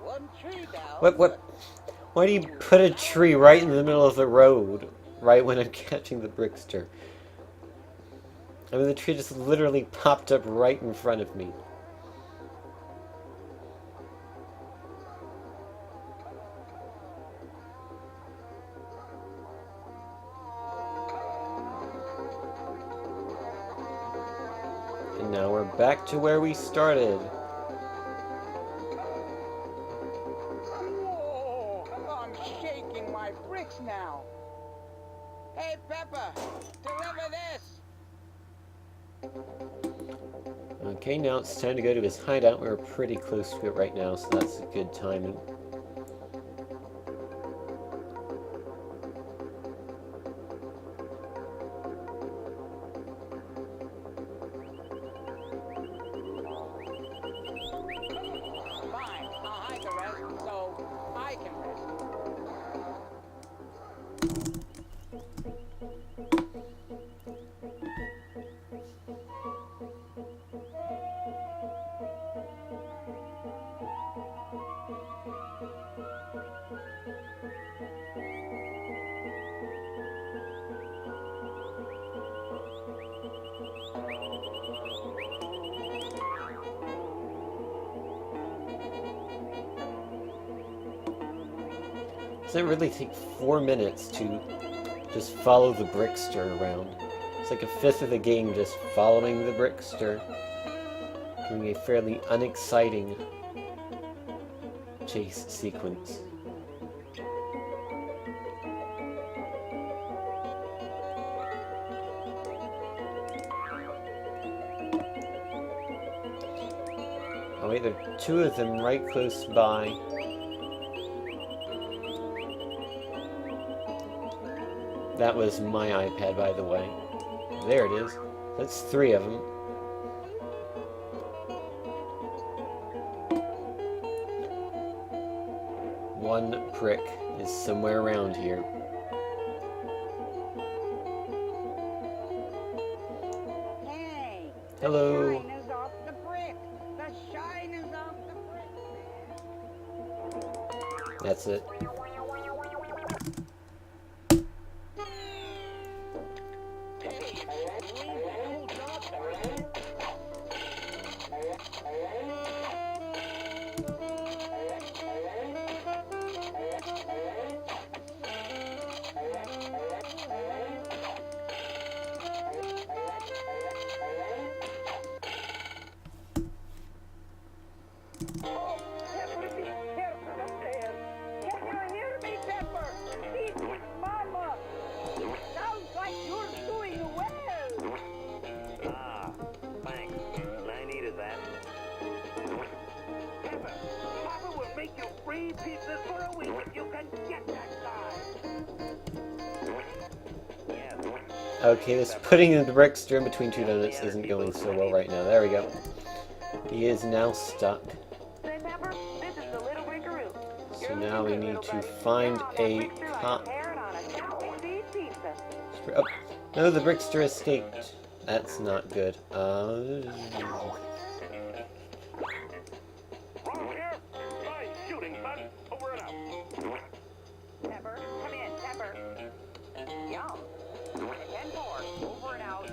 One tree down. What? Why do you put a tree right in the middle of the road? Right when I'm catching the Brickster? I mean, the tree just literally popped up right in front of me. And now we're back to where we started. Whoa! I'm shaking my bricks now. Hey, Pepper, deliver this. Okay, now it's time to go to his hideout. We're pretty close to it right now, so that's a good timing. Fine, I'll hide the rest so I can rest. Doesn't it really take 4 minutes to just follow the Brickster around? It's like a fifth of the game just following the Brickster, doing a fairly unexciting chase sequence. Oh wait, there are 2 of them right close by. That was my iPad, by the way. There it is. That's 3 of them. One prick is somewhere around here. Hey! Hello. The shine is off the brick. The shine is off the brick. That's it. Pepper, be careful up there. Can you hear me, Pepper? This is Mama. Sounds like you're doing well. Ah, thanks. I needed that. Pepper, Papa will make you free pizzas for a week if you can get that guy. Yes. Okay, this putting the Brickster in between 2 donuts isn't going so well right now. There we go. He is now stuck. Say, Pepper, this is the little Brickaroo. So now we need to find a cop. Parrot on a Southern Seed pizza. Oh, no, the Brickster escaped. That's not good. Wrong here. Fine shooting, son. Over and out. Pepper, come in, Pepper. Yum. 10-4, over and out.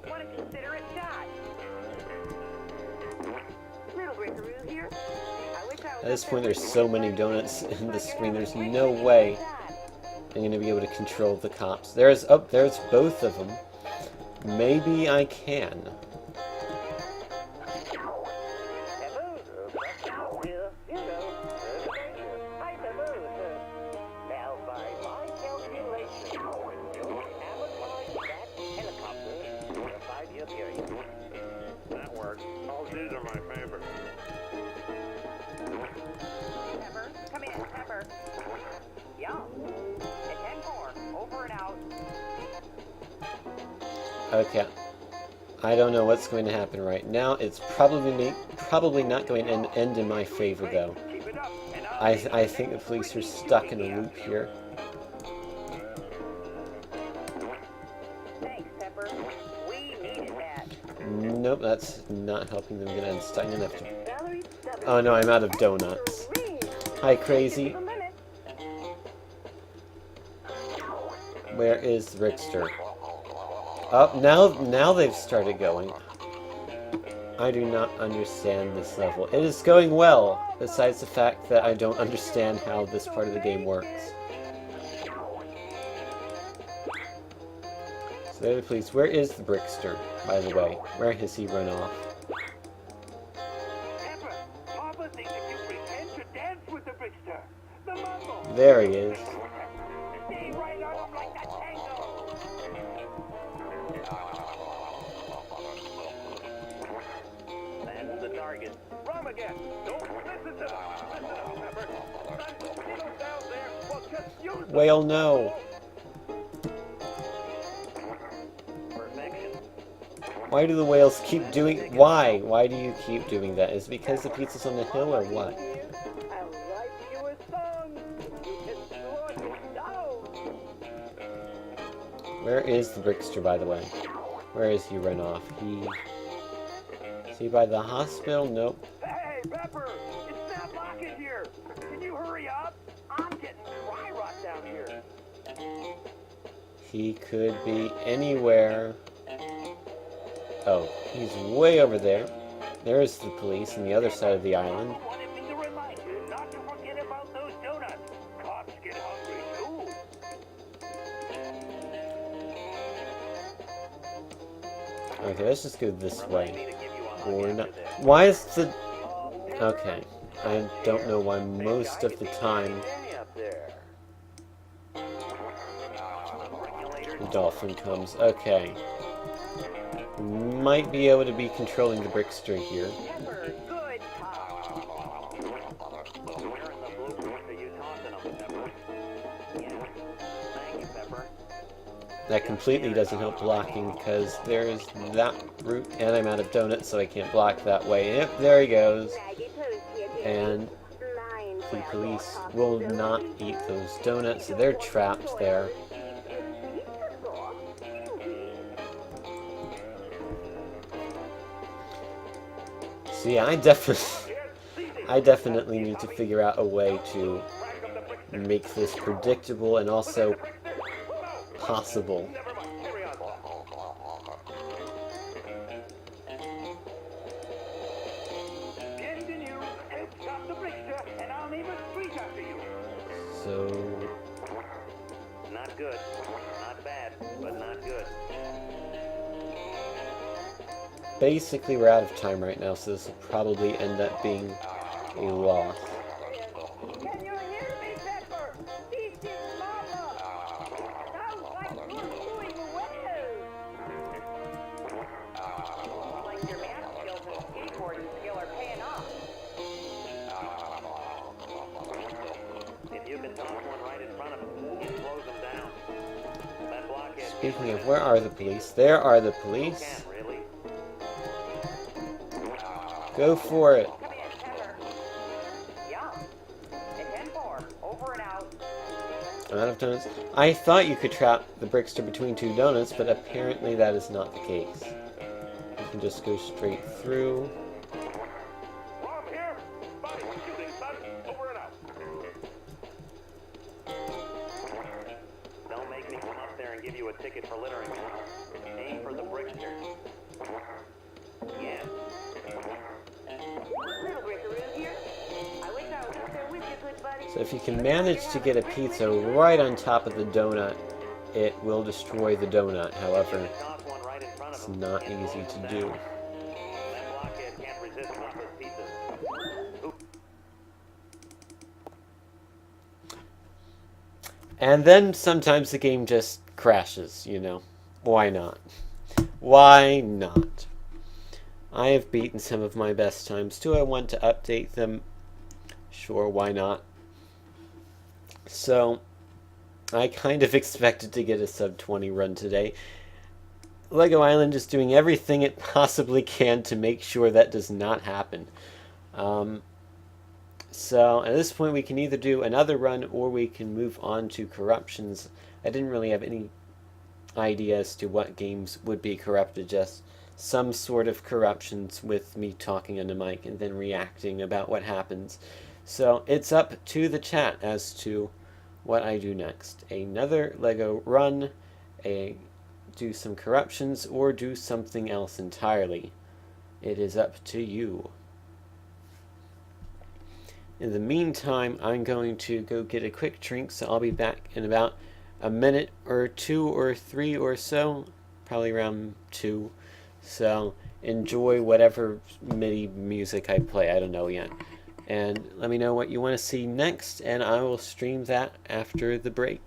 Want to consider it shot? Little Brickaroo here. I wish I was At this point, there's so many donuts in the screen. There's no way I'm going to be able to control the cops. There's both of them. Maybe I can. Hi, Pepper. Now, by my calculation, you'll sabotage that helicopter for a 5-year period. That works. All Z's are my favorite. Pepper, come in, Pepper. Yum. At 10-4, over and out. Okay. I don't know what's going to happen right now. It's probably not going to end in my favor, though. Keep it up, and I think the police are stuck in a loop here. Thanks, Pepper. We needed that. Nope, that's not helping them get unstuck. I'm gonna have to... Valerie, Oh no, I'm out of donuts. Hi, Crazy. a minute. Where is the Brickster? Oh, now they've started going. I do not understand this level. It is going well, besides the fact that I don't understand how this part of the game works. So there, please, where is the Brickster, by the way? Where has he run off? Pepper, Papa thinks if you pretend to dance with the Brickster, the muscle. There he is. Stay right on him like that tango. that's the target. Wrong again. Don't listen to them. Listen up, Pepper. Son, see those down there? Well, just use them. Whale, no. Perfection. Why do the whales keep doing... Why? Why do you keep doing that? Is it because the pizza's on the hill or what? I'll write you a song. You can sort it down. Where is the Brickster, by the way? Where is he run off? Is he by the hospital? Nope. Hey, Pepper, it's Matt Lockett here. Can you hurry up? I'm getting dry rot down here. He could be anywhere. Oh, he's way over there. There's the police on the other side of the island. I wanted me to remind you not to forget about those donuts. Okay, let's just go this Remind way. me to give you a hug Or after not. this. Why is the... Okay. I don't know why most of the time the dolphin comes. Okay. Might be able to be controlling the Brickster here. Pepper, good talk. Where in the blueprint are you tossing them, Pepper? Yeah. Thank you, Pepper. That completely doesn't help blocking because there's that route, and I'm out of donuts, so I can't block that way. Yep, there he goes. Maggie Toast here, dearie. And Lying the well, police your will coffee not doesn't eat those donuts, so they're trapped there. See, I definitely need to figure out a way to make this predictable and also possible. Bienvenue, and stop the Brickster, and I'll name a street after you. So, Not good. Not bad, but not good. basically we're out of time right now, so this will probably end up being a loss. Can you hear me, Pepper? This is Mama. Sounds like you're doing well. Like your math skills and skateboarding skill are paying off. If you can toss one right in front of him, you close him down. That blockhead Speaking of, where are the police? There are the police. can't really. Go for it. Come in, Pepper. Yum. At 10-4, over and out. I'm out of donuts. I thought you could trap the Brickster between two donuts, but apparently that is not the case. You can just go straight through. Rob here. Body shooting, son. Over and out. Don't make me come up there and give you a ticket for littering. Aim for the Brickster. Yeah. Little Brickaroo here. I wish I was up there with you, good buddy. So if you can manage to get a pizza right on top of the donut, it will destroy the donut. However, Toss one right in front of it's him. not and easy close him to down. do. That blockhead can't resist Papa's pizzas. And then sometimes the game just crashes, you know. Why not? Why not? I have beaten some of my best times. Do I want to update them? Sure, why not? So, I kind of expected to get a sub 20 run today. Lego Island is doing everything it possibly can to make sure that does not happen. So at this point we can either do another run or we can move on to corruptions. I didn't really have any idea as to what games would be corrupted, just some sort of corruptions with me talking on the mic and then reacting about what happens. So it's up to the chat as to what I do next. Another Lego run, do some corruptions, or do something else entirely. It is up to you. In the meantime, I'm going to go get a quick drink, so I'll be back in about a minute or two or three or so, probably around 2. So enjoy whatever MIDI music I play, I don't know yet. And let me know what you want to see next, and I will stream that after the break.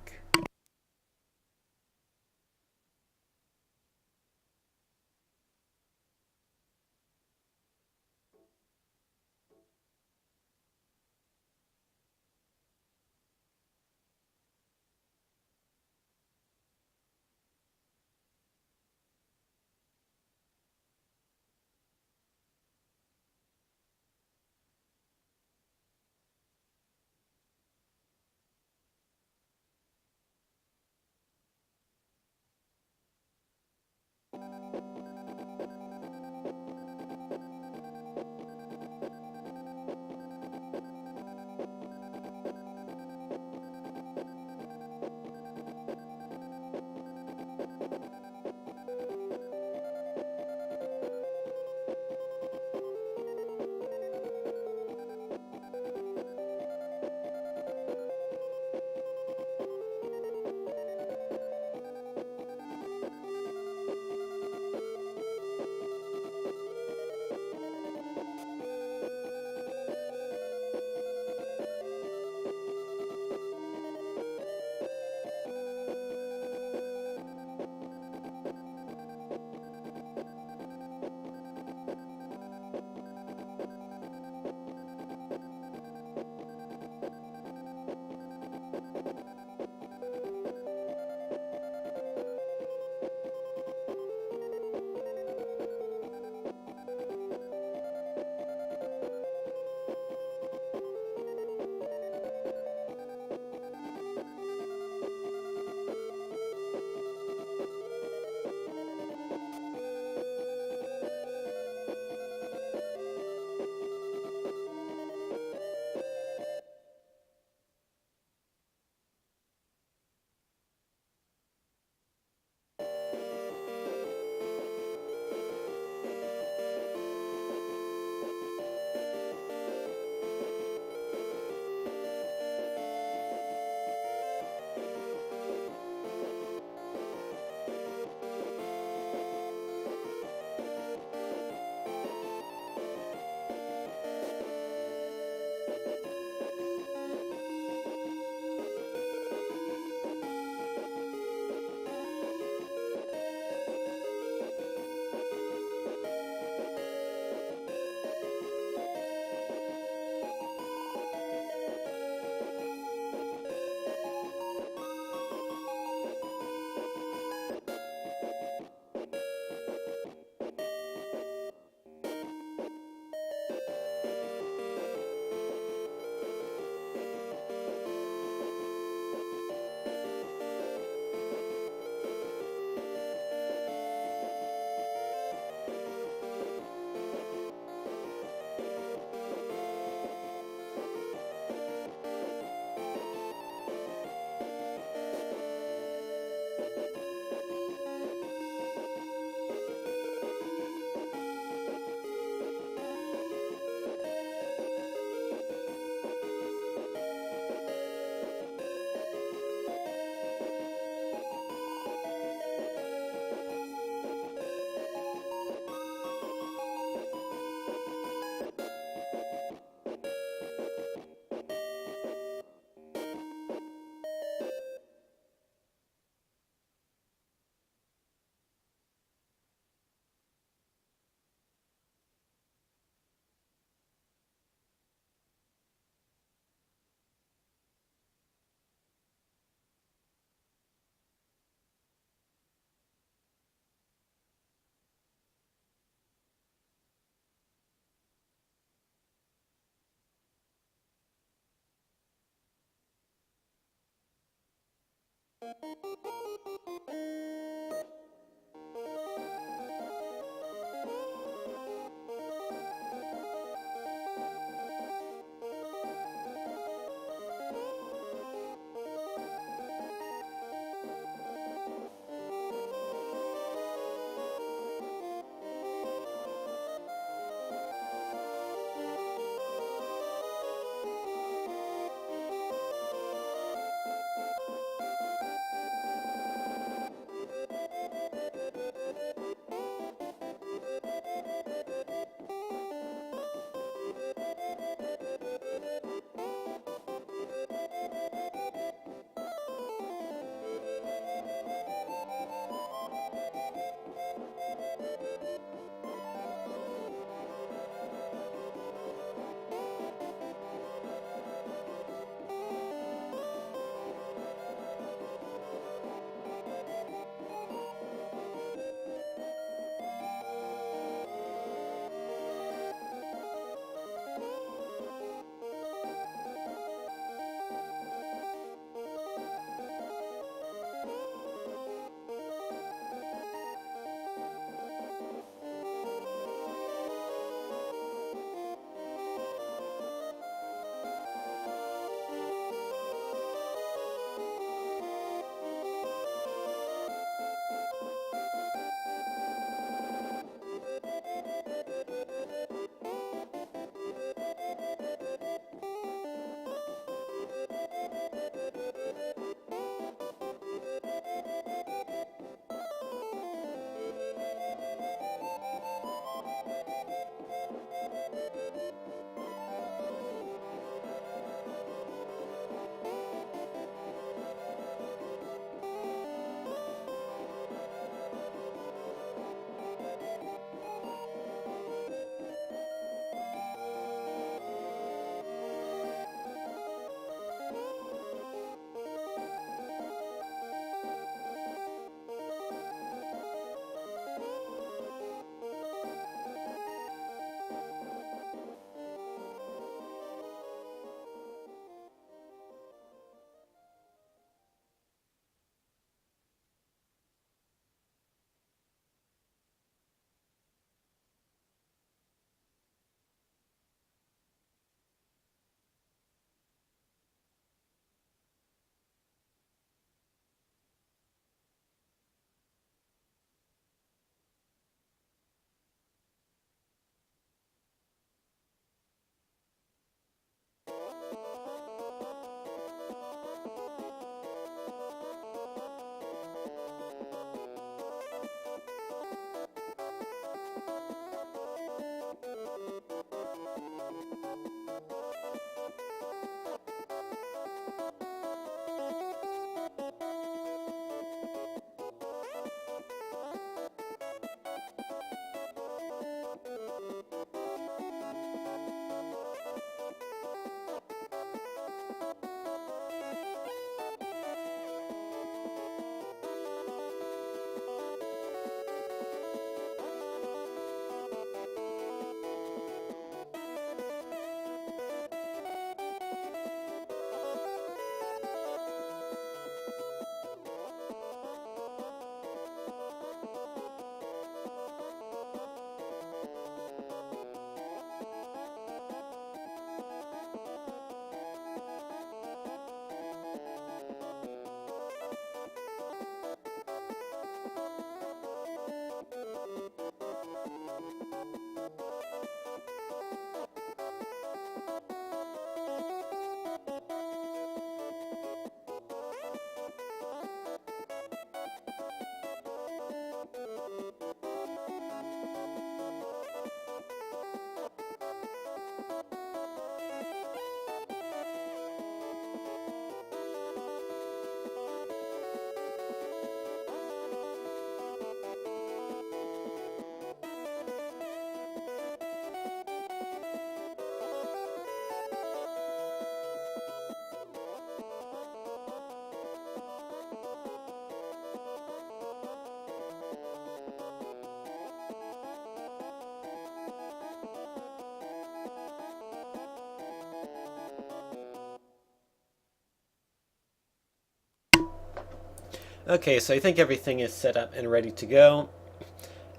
Okay, so I think everything is set up and ready to go,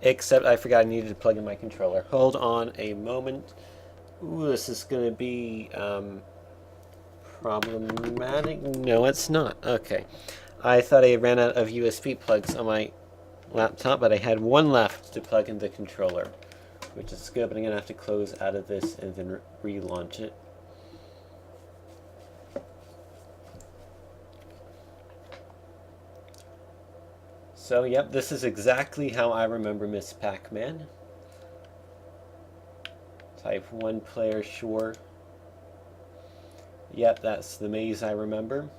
except I forgot I needed to plug in my controller. Hold on a moment. Ooh, this is going to be problematic. No, it's not. Okay. I thought I ran out of USB plugs on my laptop, but I had one left to plug in the controller, which is good, but I'm going to have to close out of this and then relaunch it. So, yep, this is exactly how I remember Miss Pac-Man. Type 1 player, sure. Yep, that's the maze I remember.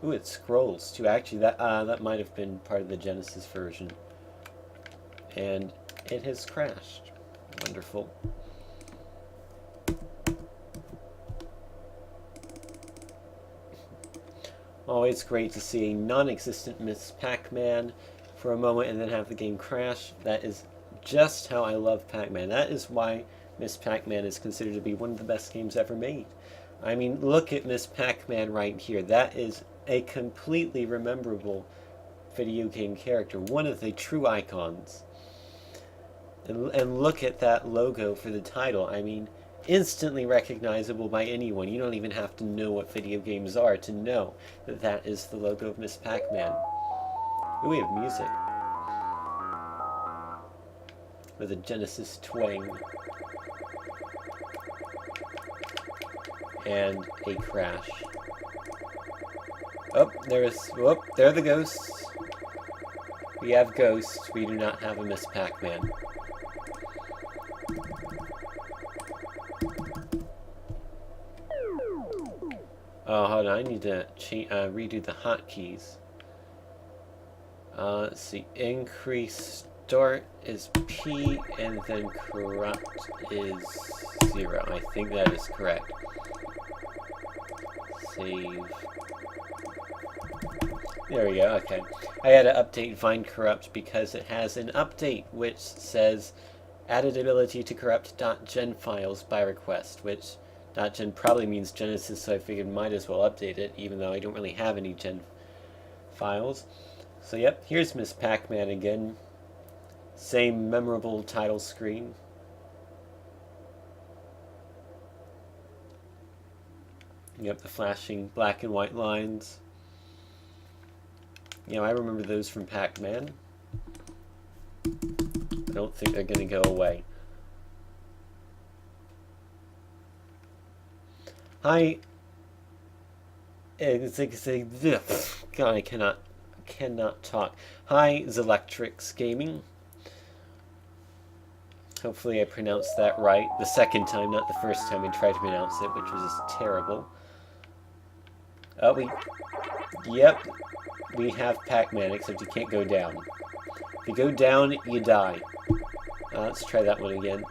Ooh, it scrolls too. Actually, that might have been part of the Genesis version. And it has crashed. Wonderful. Always great to see a non-existent Miss Pac-Man for a moment and then have the game crash. That is just how I love Pac-Man. That is why Miss Pac-Man is considered to be one of the best games ever made. I mean, look at Miss Pac-Man right here. That is a completely rememberable video game character. One of the true icons. And look at that logo for the title. I mean, instantly recognizable by anyone. You don't even have to know what video games are to know that that is the logo of Miss Pac-Man. Ooh, we have music. With a Genesis twang. And a crash. Oh, there are the ghosts. We have ghosts. We do not have a Miss Pac-Man. Oh, hold on. I need to redo the hotkeys. Let's see. Increase start is P, and then corrupt is 0. I think that is correct. Save. There we go, okay. I had to update Vine Corrupt because it has an update which says added ability to corrupt .gen files by request, which .gen probably means Genesis, so I figured might as well update it, even though I don't really have any gen files. So yep, here's Miss Pac-Man again. Same memorable title screen. Yep, the flashing black and white lines. You know, I remember those from Pac-Man. I don't think they're going to go away. Hi. God, I cannot talk. Hi, Zelectrix Gaming. Hopefully I pronounced that right the second time, not the first time I tried to pronounce it, which was just terrible. Oh, yep, we have Pac-Man, except you can't go down. If you go down, you die. Let's try that one again.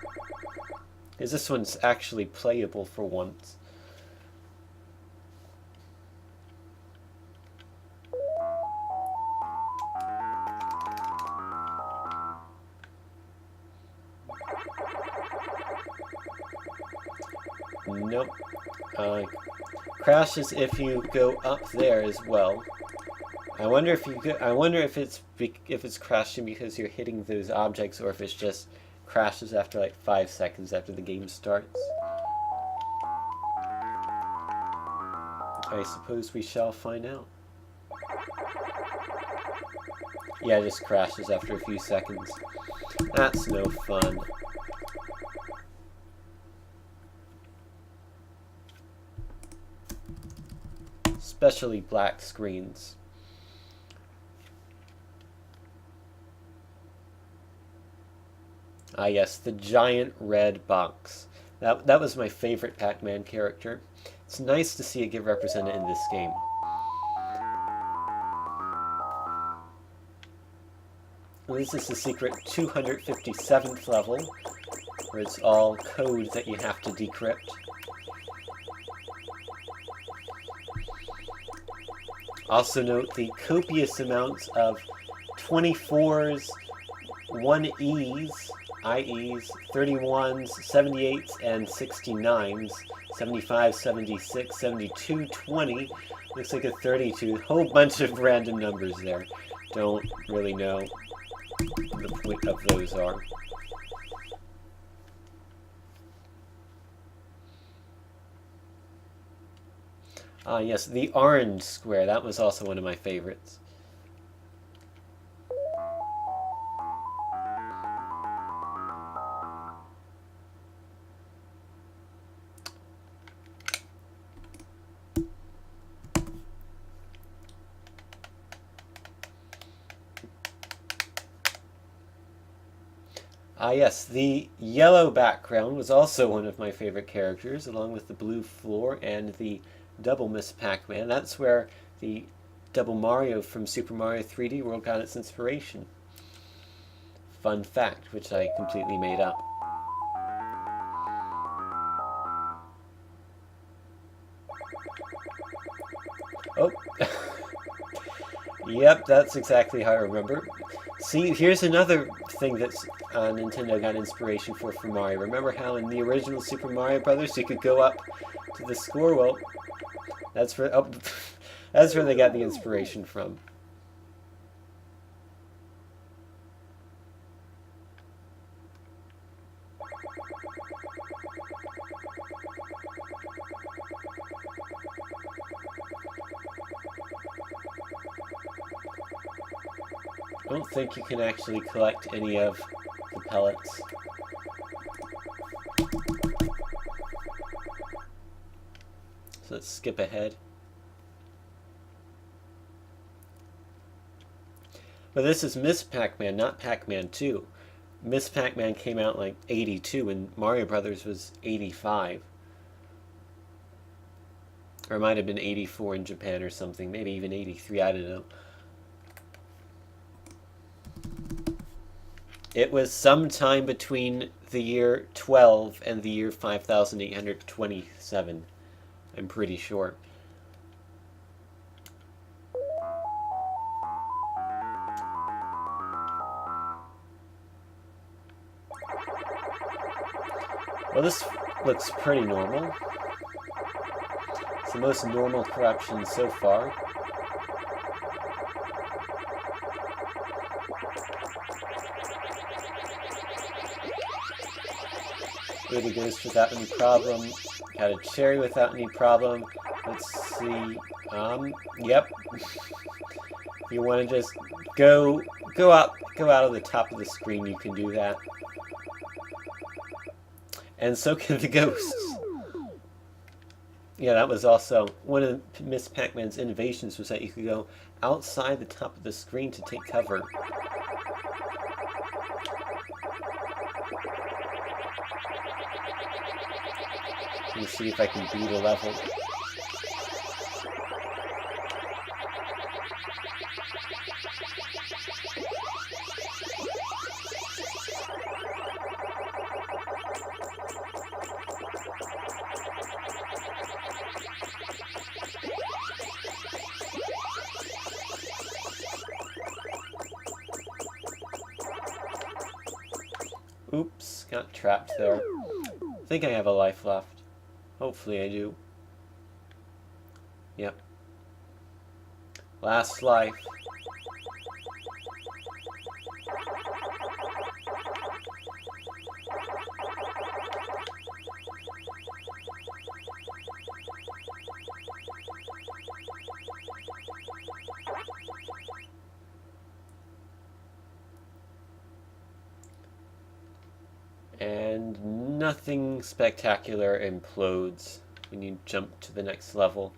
Because this one's actually playable for once. Nope. Crashes if you go up there as well. I wonder if it's crashing because you're hitting those objects, or if it's just crashes after like 5 seconds after the game starts. I suppose we shall find out. Yeah, it just crashes after a few seconds. That's no fun. Especially black screens. Ah yes, the giant red box. That was my favorite Pac-Man character. It's nice to see it get represented in this game. This is the secret 257th level, where it's all code that you have to decrypt. Also note the copious amounts of 24s, 1Es, IEs, 31s, 78s, and 69s, 75, 76, 72, 20, looks like a 32, whole bunch of random numbers there. don't really know the point of those are. Ah, yes, the orange square. That was also one of my favorites. Ah, yes, the yellow background was also one of my favorite characters, along with the blue floor and the double Miss Pac-Man. That's where the double Mario from Super Mario 3D World got its inspiration. Fun fact, which I completely made up. Oh. Yep, that's exactly how I remember. See, here's another thing that Nintendo got inspiration for Mario. Remember how in the original Super Mario Brothers you could go up to the score? Well, that's where that's where they got the inspiration from. I don't think you can actually collect any of the pellets. So let's skip ahead. But this is Miss Pac-Man, not Pac-Man 2. Miss Pac-Man came out like 82 and Mario Brothers was 85. Or it might have been 84 in Japan or something, maybe even 83, I don't know. It was sometime between the year 12 and the year 5827. I'm pretty sure. Well, this looks pretty normal. It's the most normal corruption so far. Baby Ghost without any problem. Got a cherry without any problem. Let's see. Yep. If you want to just go out of the top of the screen, you can do that. And so can the ghosts. Yeah, that was also one of Miss Pac-Man's innovations, was that you could go outside the top of the screen to take cover. Let me see if I can beat a level. Oops, got trapped there. I think I have a life left. Hopefully I do. Yep. Last life. And nothing spectacular implodes when you jump to the next level.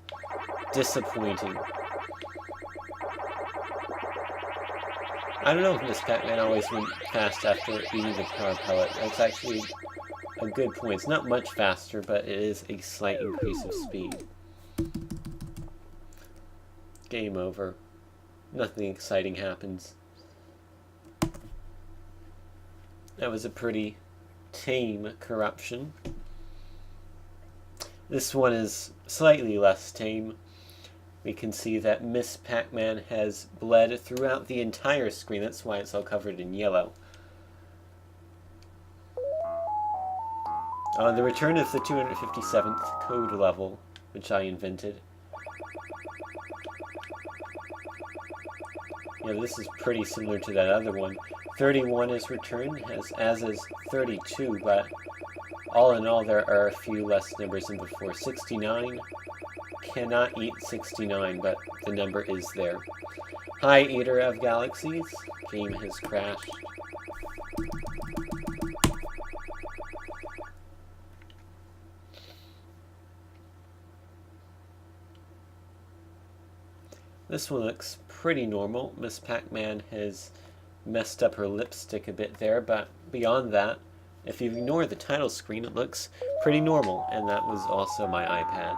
Disappointing. I don't know if Miss Pac-Man always went fast after eating the power pellet. That's actually a good point. It's not much faster, but it is a slight increase of speed. Game over. Nothing exciting happens. That was a pretty tame corruption. This one is slightly less tame. We can see that Miss Pac-Man has bled throughout the entire screen. That's why it's all covered in yellow. The return of the 257th code level, which I invented. Yeah, this is pretty similar to that other one. 31 is returned, as is 32, but all in all there are a few less numbers than before. 69 cannot eat 69, but the number is there. Hi, Eater of Galaxies. Game has crashed. This one looks pretty normal. Miss Pac-Man has messed up her lipstick a bit there, but beyond that, if you ignore the title screen, it looks pretty normal, and that was also my iPad.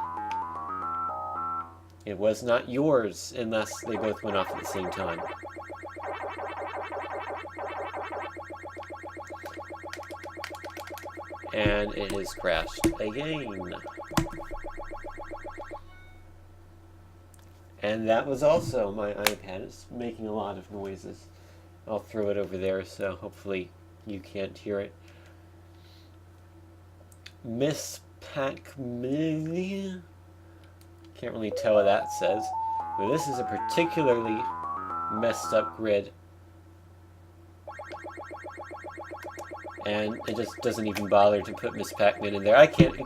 It was not yours, unless they both went off at the same time. And it has crashed again. And that was also my iPad. It's making a lot of noises. I'll throw it over there so hopefully you can't hear it. Miss Pac-Man. Can't really tell what that says. But this is a particularly messed up grid. And it just doesn't even bother to put Miss Pac-Man in there. I can't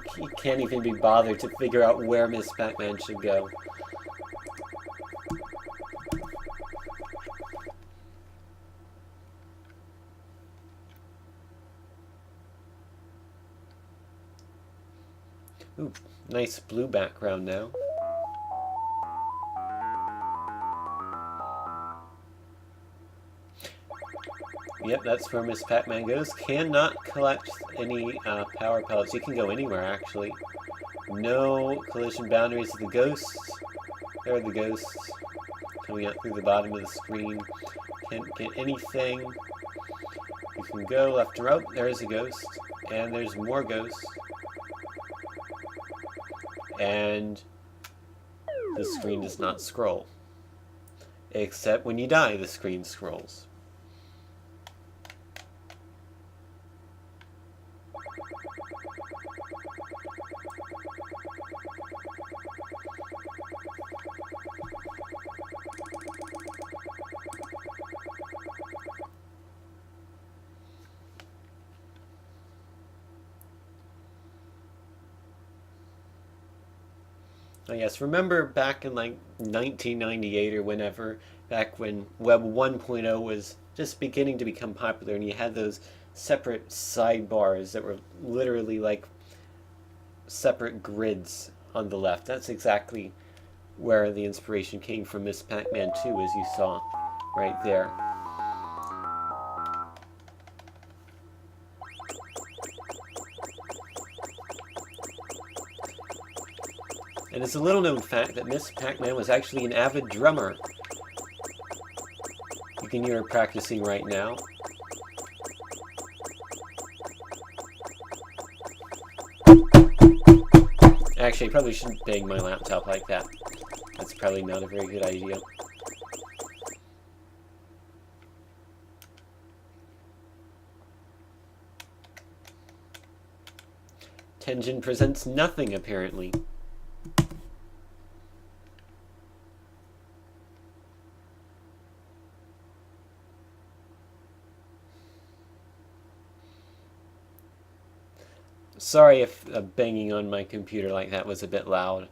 even be bothered to figure out where Miss Pac-Man should go. Ooh, nice blue background now. Yep, that's where Miss Pac-Man goes. Cannot collect any power pellets. You can go anywhere, actually. No collision boundaries of the ghosts. There are the ghosts coming out through the bottom of the screen. Can't get anything. You can go left or right. There's a ghost. And there's more ghosts. And the screen does not scroll. Except when you die, the screen scrolls. Oh yes, remember back in like 1998 or whenever, back when Web 1.0 was just beginning to become popular and you had those separate sidebars that were literally like separate grids on the left. That's exactly where the inspiration came from Miss Pac-Man 2, as you saw right there. And it's a little known fact that Miss Pac-Man was actually an avid drummer. You can hear her practicing right now. Actually, I probably shouldn't bang my laptop like that. That's probably not a very good idea. Tenjin presents nothing, apparently. Sorry if banging on my computer like that was a bit loud.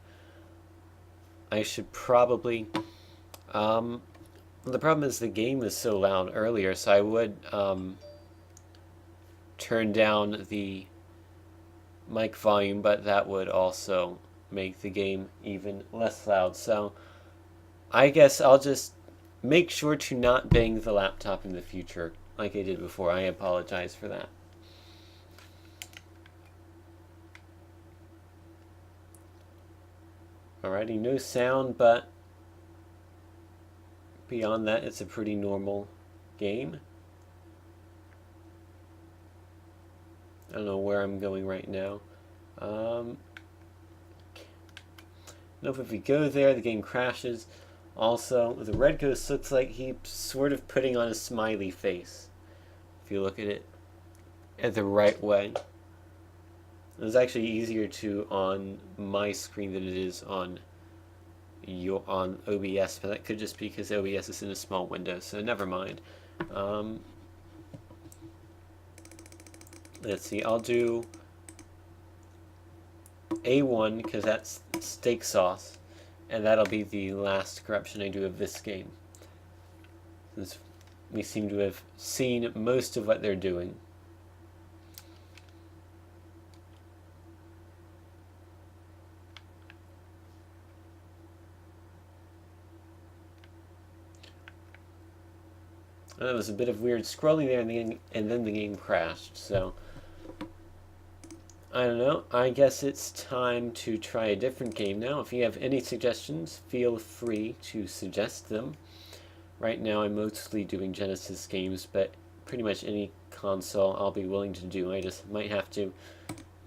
I should probably... the problem is the game was so loud earlier, so I would turn down the mic volume, but that would also make the game even less loud. So I guess I'll just make sure to not bang the laptop in the future like I did before. I apologize for that. Alrighty, no sound, but beyond that, it's a pretty normal game. I don't know where I'm going right now. Nope, if we go there, the game crashes. Also, the red ghost looks like he's sort of putting on a smiley face, if you look at it the right way. It's actually easier to on my screen than it is on on OBS, but that could just be because OBS is in a small window, so never mind. Let's see, I'll do A1 because that's steak sauce, and that'll be the last corruption I do of this game, since we seem to have seen most of what they're doing. That was a bit of weird scrolling there, and then the game crashed, so I don't know. I guess it's time to try a different game now. If you have any suggestions, feel free to suggest them. Right now I'm mostly doing Genesis games, but pretty much any console I'll be willing to do. I just might have to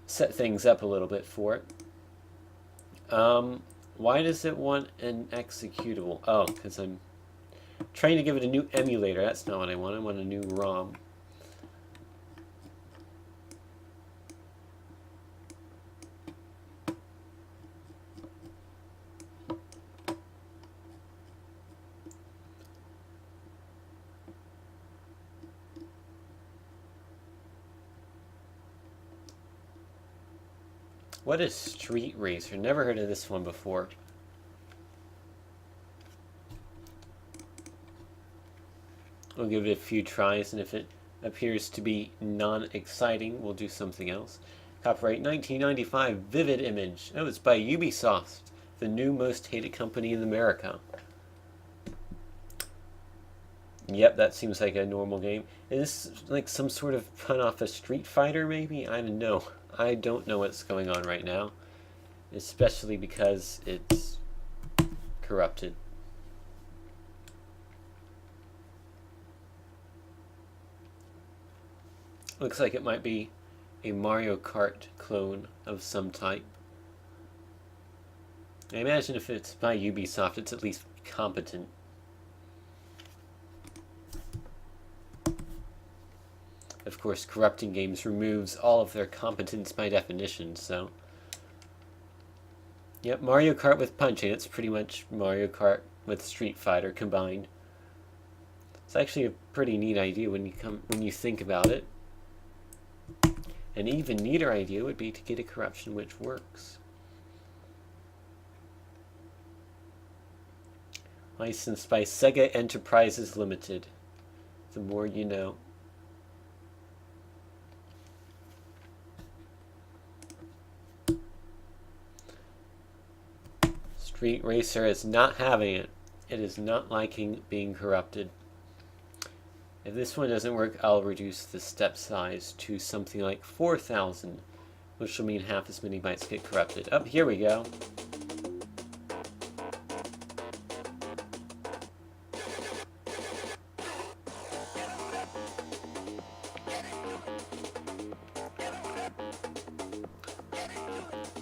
set things up a little bit for it. Why does it want an executable? Oh, because I'm trying to give it a new emulator. That's not what I want. I want a new ROM. What is Street Racer? Never heard of this one before. We'll give it a few tries, and if it appears to be non-exciting, we'll do something else. Copyright 1995, Vivid Image. Oh, it's by Ubisoft, the new most hated company in America. Yep, that seems like a normal game. Is this like some sort of pun off a Street Fighter, maybe? I don't know. I don't know what's going on right now, especially because it's corrupted. Looks like it might be a Mario Kart clone of some type. I imagine if it's by Ubisoft, it's at least competent. Of course, corrupting games removes all of their competence by definition, so... Yep, Mario Kart with punching. It's pretty much Mario Kart with Street Fighter combined. It's actually a pretty neat idea when you think about it. An even neater idea would be to get a corruption which works. Licensed by Sega Enterprises Limited. The more you know. Street Racer is not having it. It is not liking being corrupted. If this one doesn't work, I'll reduce the step size to something like 4,000, which will mean half as many bytes get corrupted. Oh, here we go.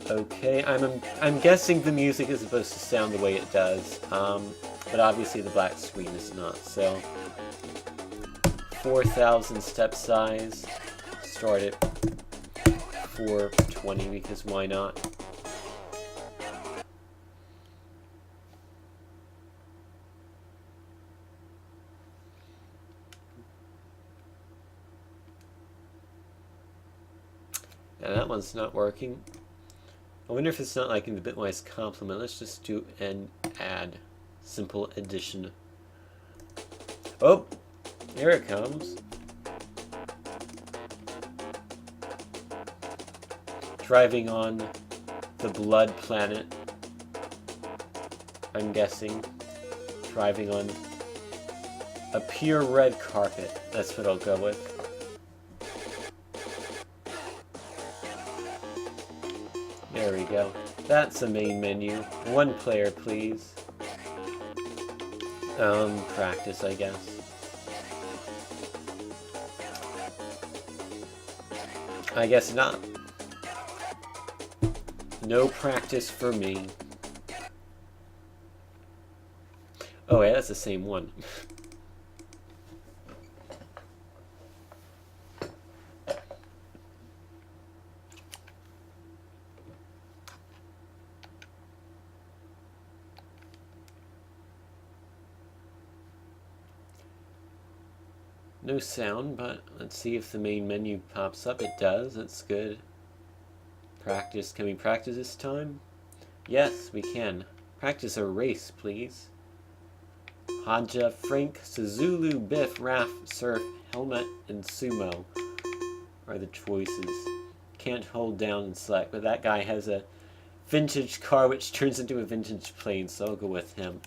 Okay, I'm guessing the music is supposed to sound the way it does, but obviously the black screen is not, so 4,000 step size, start at 420 because why not? Now that one's not working. I wonder if it's not liking the bitwise complement. Let's just do an add. Simple addition. Oh! Here it comes. Driving on the blood planet. I'm guessing. Driving on a pure red carpet. That's what I'll go with. There we go. That's the main menu. One player, please. Practice, I guess. I guess not. No practice for me. Oh, yeah, that's the same one. No sound, but let's see if the main menu pops up. It does. That's good. Practice. Can we practice this time? Yes, we can. Practice a race, please. Haja, Frank, Suzulu, Biff, Raph, Surf, Helmet, and Sumo are the choices. Can't hold down and select, but that guy has a vintage car which turns into a vintage plane, so I'll go with him.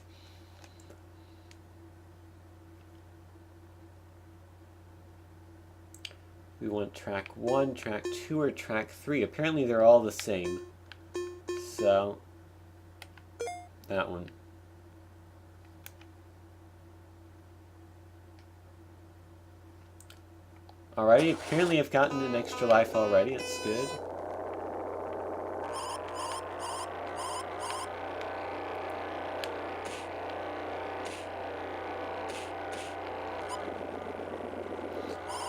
We want track 1, track 2, or track 3. Apparently they're all the same. So, that one. Alrighty, apparently I've gotten an extra life already. That's good.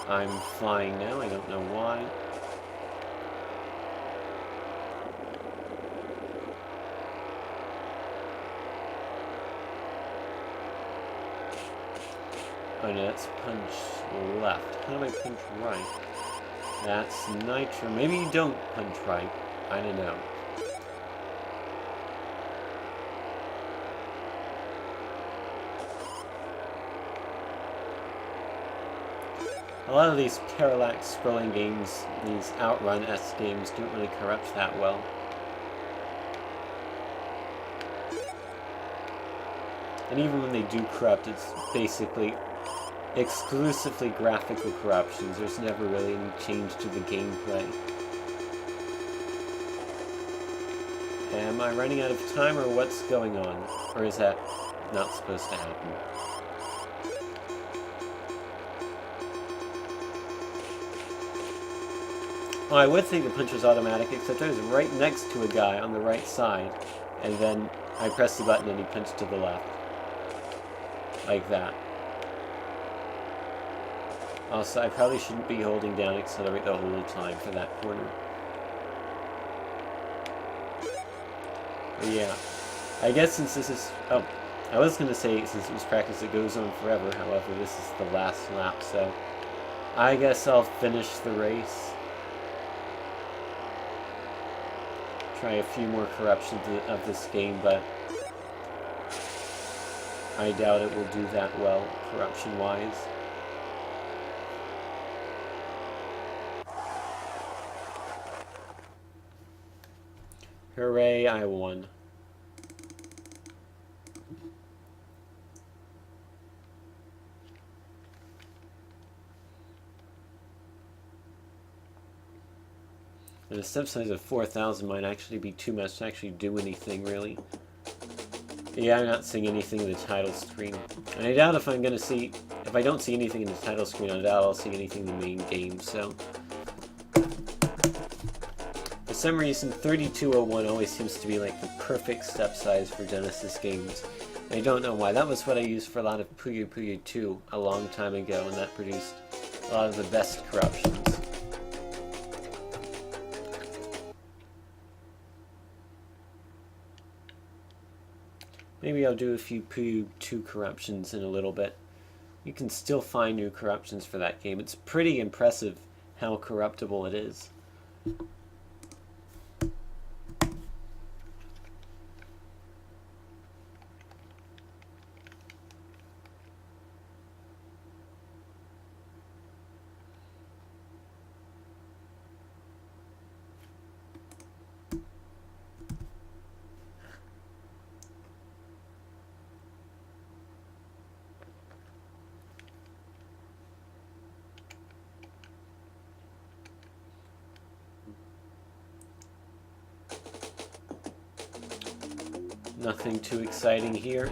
I'm flying now, I don't know why. Oh no, that's punch left. How do I punch right? That's nitro. Maybe you don't punch right. I don't know. A lot of these parallax scrolling games, these Outrun-esque games, don't really corrupt that well. And even when they do corrupt, it's basically exclusively graphical corruptions. There's never really any change to the gameplay. Am I running out of time, or what's going on? Or is that not supposed to happen? Well, I would think the punch was automatic, except I was right next to a guy on the right side, and then I pressed the button and he punched to the left. Like that. Also, I probably shouldn't be holding down accelerate the whole time for that corner. But yeah. I guess since this is... Oh, I was going to say since it was practice it goes on forever, however this is the last lap, so... I guess I'll finish the race. Try a few more corruptions of this game, but I doubt it will do that well, corruption-wise. Hooray, I won. And a step size of 4,000 might actually be too much to actually do anything, really. Yeah, I'm not seeing anything in the title screen. And I doubt if I'm going to see... If I don't see anything in the title screen, I doubt I'll see anything in the main game, so... For some reason, 3201 always seems to be like the perfect step size for Genesis games. I don't know why. That was what I used for a lot of Puyo Puyo 2 a long time ago, and that produced a lot of the best corruptions. Maybe I'll do a few Puyo 2 corruptions in a little bit. You can still find new corruptions for that game. It's pretty impressive how corruptible it is. Nothing too exciting here.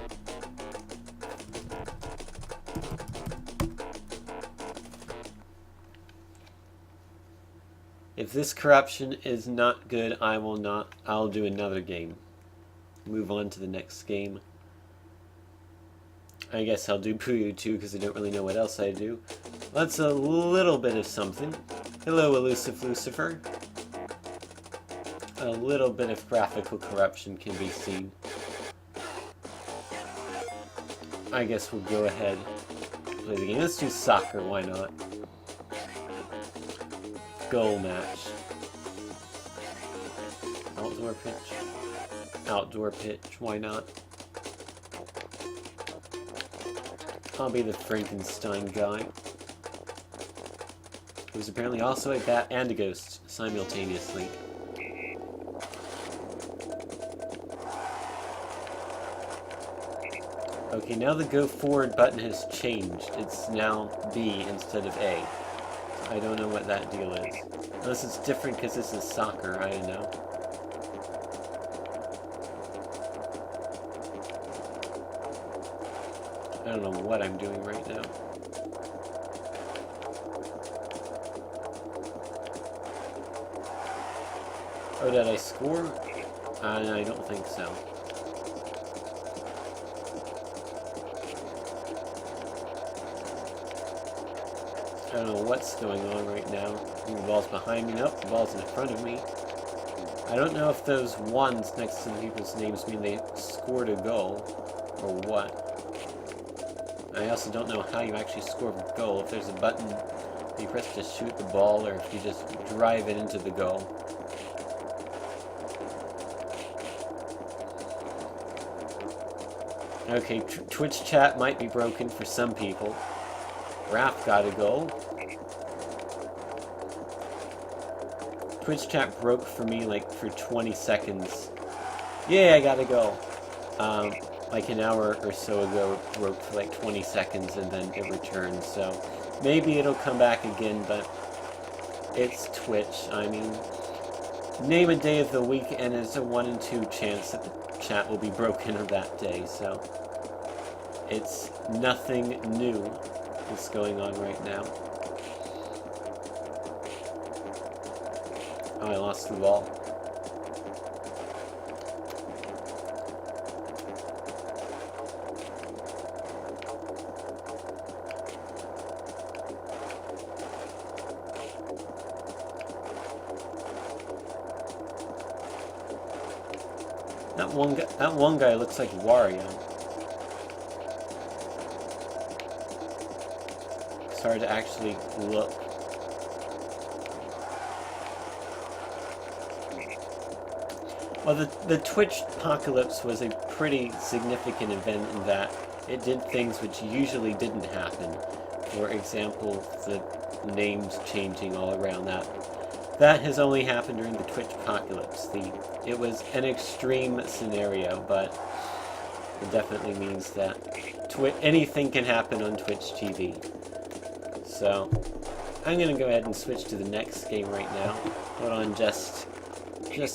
If this corruption is not good, I'll do another game. Move on to the next game. I guess I'll do Puyo 2 because I don't really know what else I do. That's a little bit of something. Hello, Elusive Lucifer. A little bit of graphical corruption can be seen. I guess we'll go ahead play the game. Let's do soccer, why not? Goal match. Outdoor pitch. Outdoor pitch, why not? I'll be the Frankenstein guy. Who's apparently also a bat and a ghost simultaneously. Okay, now the go forward button has changed. It's now B instead of A. I don't know what that deal is. Unless it's different because this is soccer, I don't know. I don't know what I'm doing right now. Oh, did I score? I don't think so. I don't know what's going on right now. The ball's behind me. Nope, the ball's in front of me. I don't know if those ones next to the people's names mean they scored a goal, or what. I also don't know how you actually score a goal. If there's a button you press to shoot the ball, or if you just drive it into the goal. Okay, Twitch chat might be broken for some people. Raph got a goal. Twitch chat broke for me like for 20 seconds. Yeah, I got a goal. Like an hour or so ago, it broke for like 20 seconds and then it returned. So maybe it'll come back again, but it's Twitch. I mean, name a day of the week and it's a 1 in 2 chance that the chat will be broken on that day. So it's nothing new that's going on right now. Oh, I lost the ball. That one guy looks like Wario. It's hard to actually look. Well, the Twitch apocalypse was a pretty significant event in that it did things which usually didn't happen. For example, the names changing all around that. That has only happened during the Twitch apocalypse. It was an extreme scenario, but it definitely means that anything can happen on Twitch TV. So, I'm going to go ahead and switch to the next game right now. Hold on just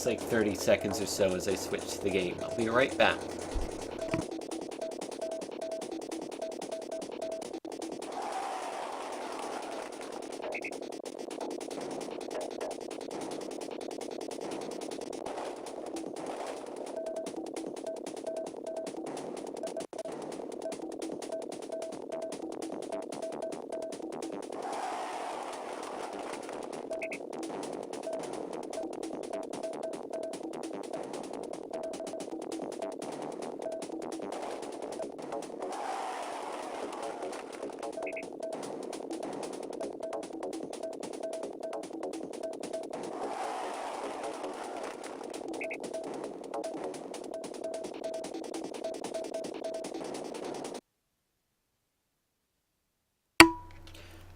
like 30 seconds or so as I switch to the game. I'll be right back.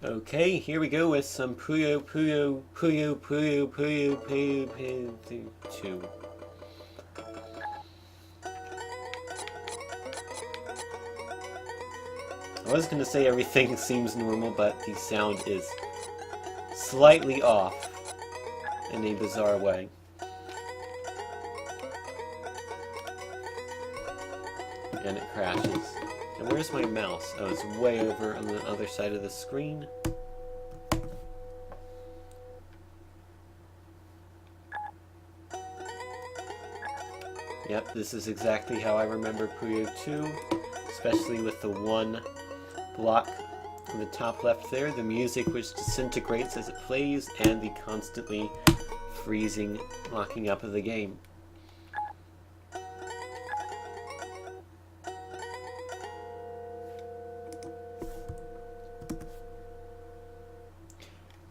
Okay, here we go with some Puyo 2. I was going to say everything seems normal, but the sound is slightly off in a bizarre way. And it crashes. And where's my mouse? Oh, it's way over on the other side of the screen. Yep, this is exactly how I remember Puyo 2, especially with the one block in the top left there, the music which disintegrates as it plays, and the constantly freezing locking up of the game.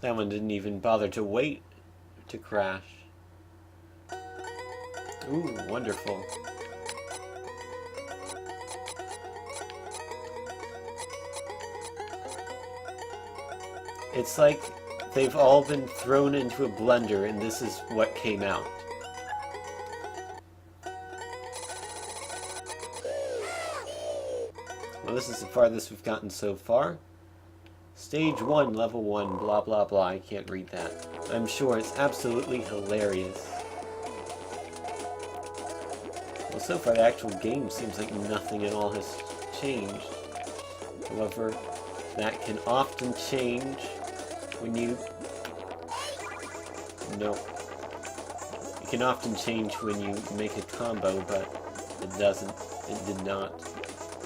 That one didn't even bother to wait to crash. Ooh, wonderful. It's like they've all been thrown into a blender and this is what came out. Well, this is the farthest we've gotten so far. Stage 1, level 1, blah blah blah. I can't read that. I'm sure it's absolutely hilarious. Well, so far the actual game seems like nothing at all has changed. However, that can often change when you... No. It can often change when you make a combo, but it doesn't. It did not.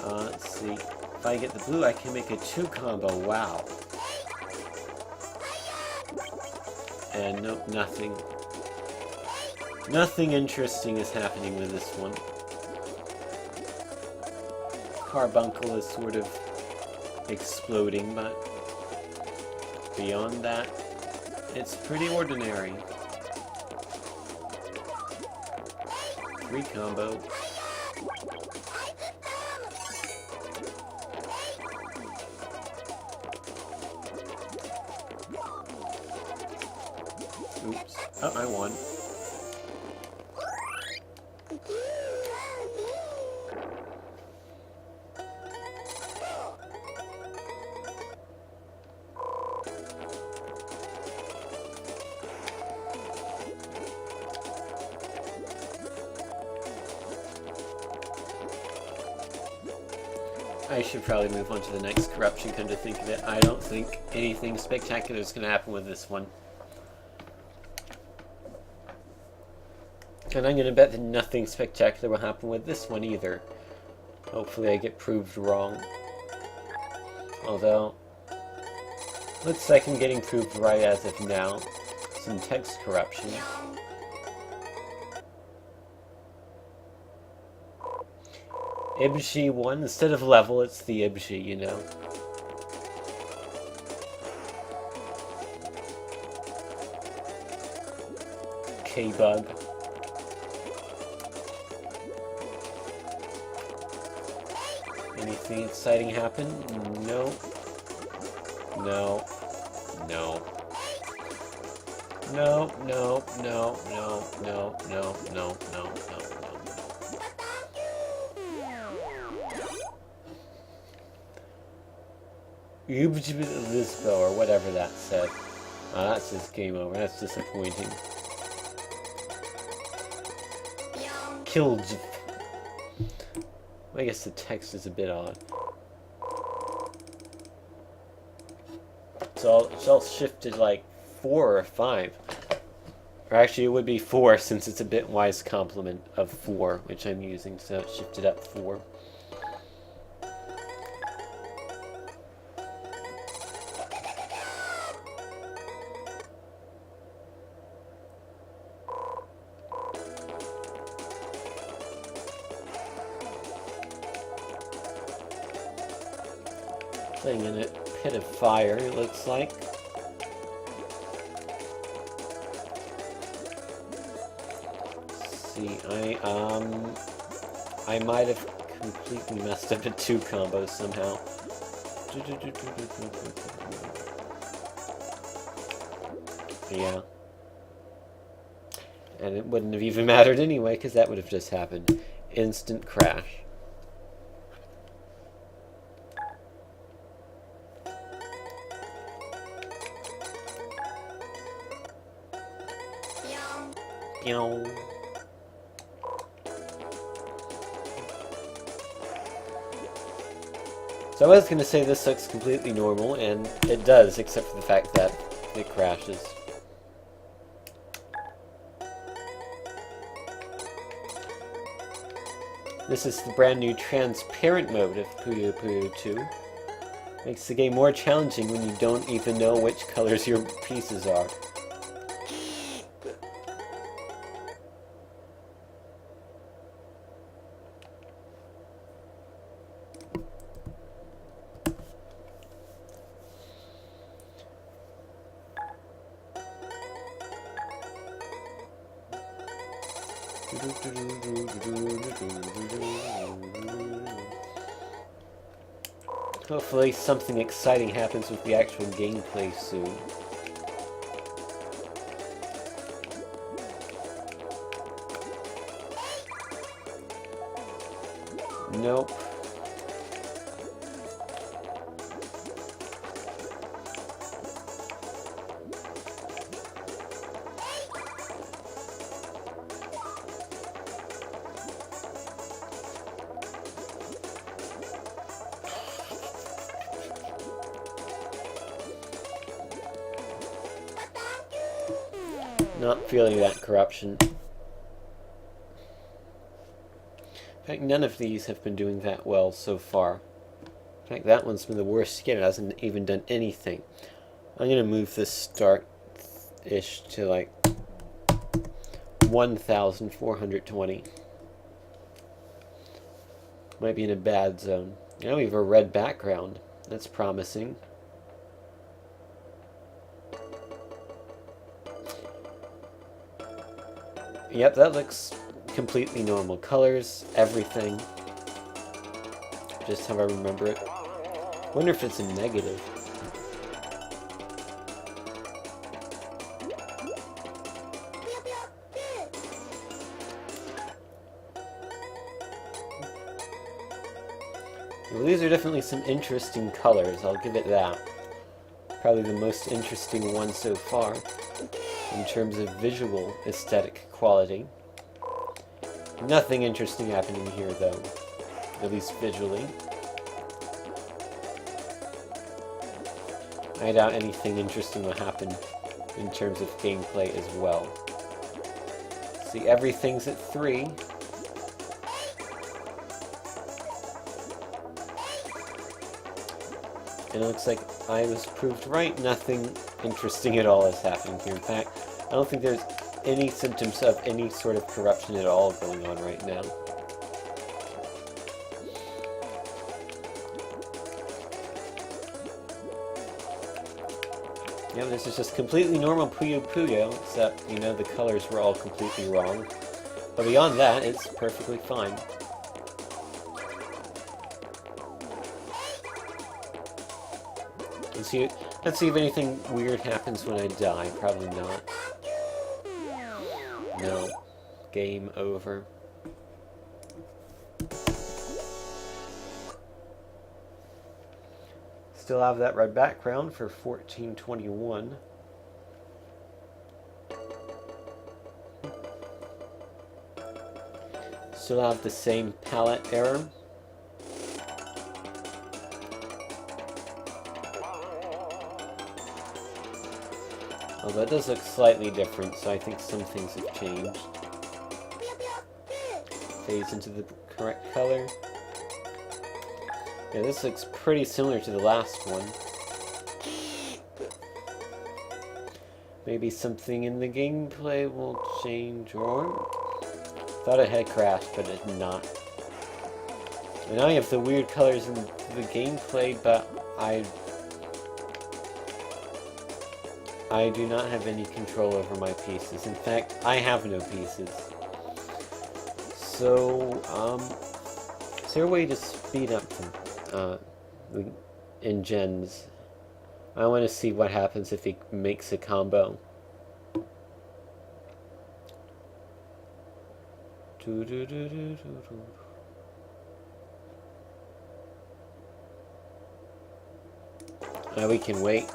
Let's see. If I get the blue, I can make a 2 combo. Wow. And nope, nothing. Nothing interesting is happening with this one. Carbuncle is sort of exploding, but beyond that, it's pretty ordinary. 3 combo. Oops. Oh, I won. I should probably move on to the next corruption, come to think of it. I don't think anything spectacular is going to happen with this one. And I'm going to bet that nothing spectacular will happen with this one either. Hopefully I get proved wrong. Although, looks like I'm getting proved right as of now. Some text corruption. Ibshi 1, instead of level, it's the Ibshi, you know. K-Bug. Anything exciting happen? No. No. No. No, no, no, no, no, no, no, no, no, no. Lisbo, or whatever that said. That's just game over. That's disappointing. Killed. I guess the text is a bit odd. So it's all shifted like 4 or 5. Or actually it would be 4 since it's a bitwise complement of 4, which I'm using, so it's shifted up 4. Playing in a pit of fire, it looks like. Let's see, I might have completely messed up a 2 combo somehow. Yeah. And it wouldn't have even mattered anyway, because that would have just happened. Instant crash. So I was going to say this looks completely normal, and it does, except for the fact that it crashes. This is the brand new transparent mode of Puyo Puyo 2. Makes the game more challenging when you don't even know which colors your pieces are. Hopefully something exciting happens with the actual gameplay soon. Nope. Not feeling that corruption. In fact, none of these have been doing that well so far. In fact, that one's been the worst yet. It hasn't even done anything. I'm going to move this start-ish to like 1,420. Might be in a bad zone. Now we have a red background. That's promising. Yep, that looks completely normal. Colors, everything. Just how I remember it. Wonder if it's a negative. Well, these are definitely some interesting colors, I'll give it that. Probably the most interesting one so far, in terms of visual aesthetic quality. Nothing interesting happening here, though, at least visually. I doubt anything interesting will happen in terms of gameplay as well. See, everything's at 3. And it looks like I was proved right. Nothing interesting at all is happening here. In fact, I don't think there's any symptoms of any sort of corruption at all going on right now. Yeah, this is just completely normal Puyo Puyo, except, you know, the colors were all completely wrong. But beyond that, it's perfectly fine. Let's see if anything weird happens when I die. Probably not. No. Game over. Still have that red background for 1421. Still have the same palette error. Although it does look slightly different, so I think some things have changed. Fades into the correct color. Yeah, this looks pretty similar to the last one. Maybe something in the gameplay will change, or... Thought it had crashed, but it did not. And now you have the weird colors in the gameplay, but I do not have any control over my pieces. In fact, I have no pieces. So, is there a way to speed up in gens? I want to see what happens if he makes a combo. We can wait.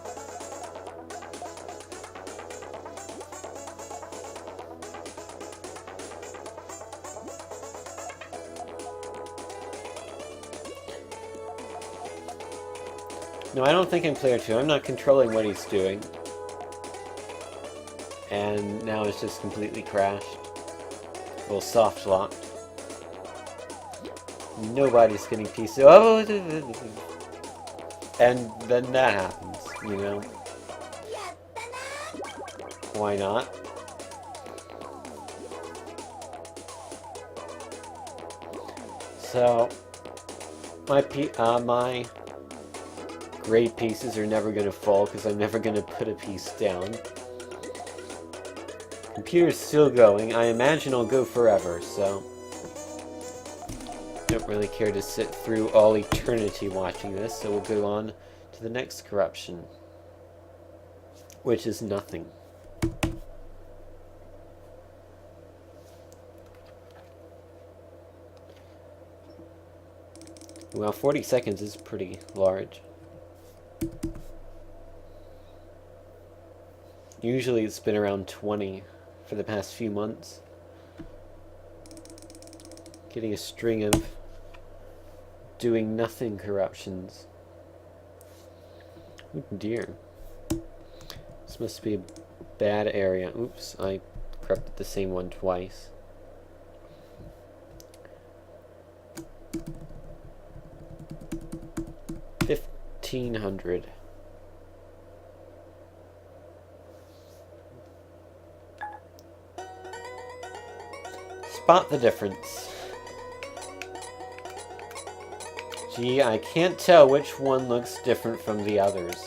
No, I don't think I'm player 2. I'm not controlling what he's doing. And now it's just completely crashed. Well, soft locked. Nobody's getting pieces. Oh! And then that happens, you know? Why not? So, my gray pieces are never going to fall because I'm never going to put a piece down. Computer's still going. I imagine I'll go forever, so don't really care to sit through all eternity watching this, so we'll go on to the next corruption, which is nothing. Well, 40 seconds is pretty large. Usually it's been around 20 for the past few months. Getting a string of doing nothing corruptions. Oh dear. This must be a bad area. Oops, I corrupted the same one twice. $1,500. Spot the difference. Gee, I can't tell which one looks different from the others.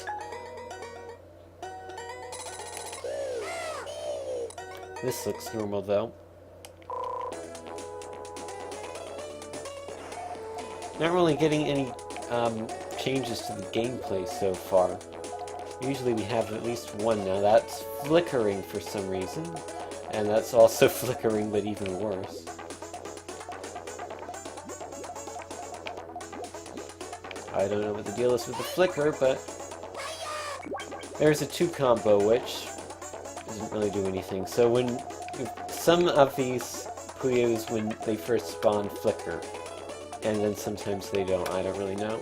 This looks normal though. Not really getting any changes to the gameplay so far. Usually we have at least one now. That's flickering for some reason. And that's also flickering, but even worse. I don't know what the deal is with the flicker, but there's a 2 combo, which doesn't really do anything. So when some of these Puyos, when they first spawn, flicker, and then sometimes they don't. I don't really know.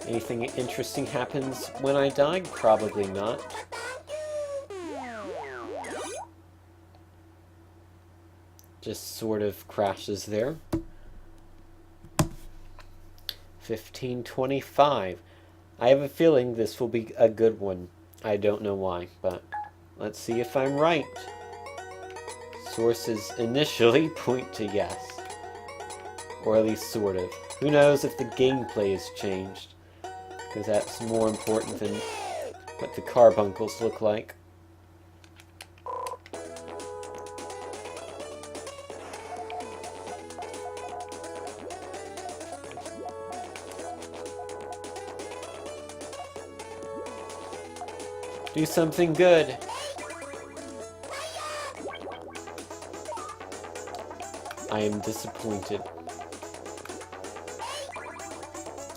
Anything interesting happens when I die? Probably not. Just sort of crashes there. 1525. I have a feeling this will be a good one. I don't know why, but let's see if I'm right. Sources initially point to yes. Or at least sort of. Who knows if the gameplay has changed? Because that's more important than what the carbuncles look like. Do something good. I am disappointed.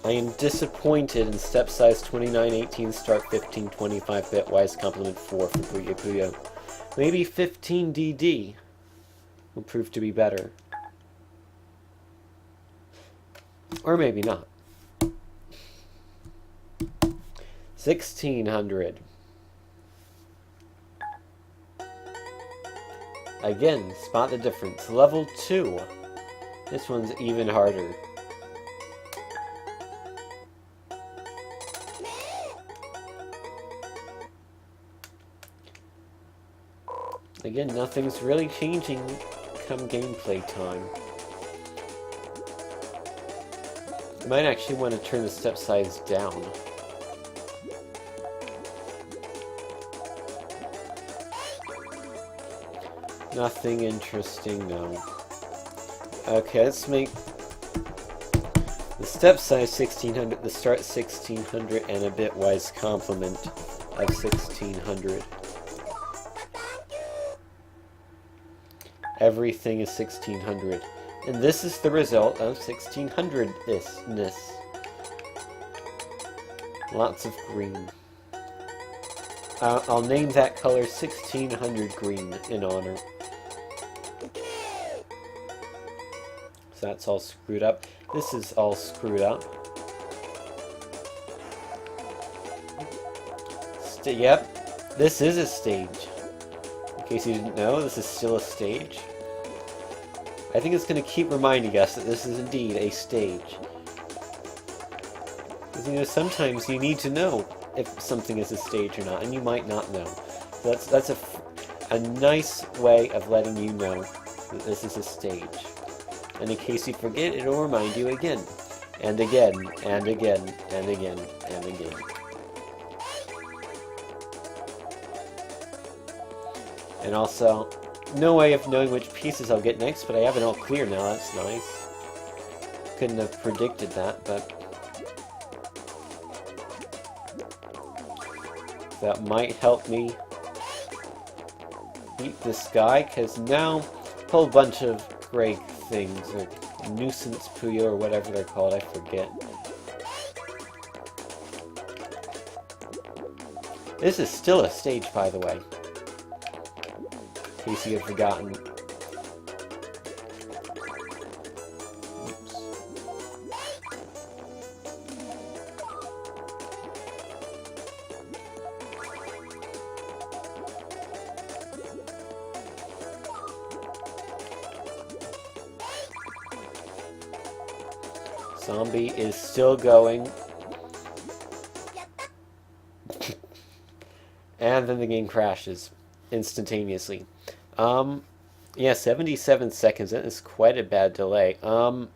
I am disappointed in step size 2918 start 1525 bitwise complement 4 for Puyo Puyo. Maybe 15DD will prove to be better. Or maybe not. 1600. Again, spot the difference. Level 2. This one's even harder. Again, nothing's really changing come gameplay time. I might actually want to turn the step size down. Nothing interesting, no. Okay, let's make the step size 1600, the start 1600, and a bitwise complement of 1600. Everything is 1600. And this is the result of 1600-ness. Lots of green. I'll name that color 1600 green in honor. So that's all screwed up. This is all screwed up. Yep, this is a stage. In case you didn't know, this is still a stage. I think it's going to keep reminding us that this is indeed a stage. Because, you know, sometimes you need to know if something is a stage or not, and you might not know. So that's a nice way of letting you know that this is a stage. And in case you forget, it'll remind you again. And again, and again, and again, and again. And also, no way of knowing which pieces I'll get next, but I have it all clear now, that's nice. Couldn't have predicted that, but that might help me beat this guy, because now a whole bunch of gray things, like nuisance Puyo or whatever they're called, I forget. This is still a stage, by the way, in case you had forgotten. Zombie is still going. And then the game crashes instantaneously. Yeah, 77 seconds. That is quite a bad delay. I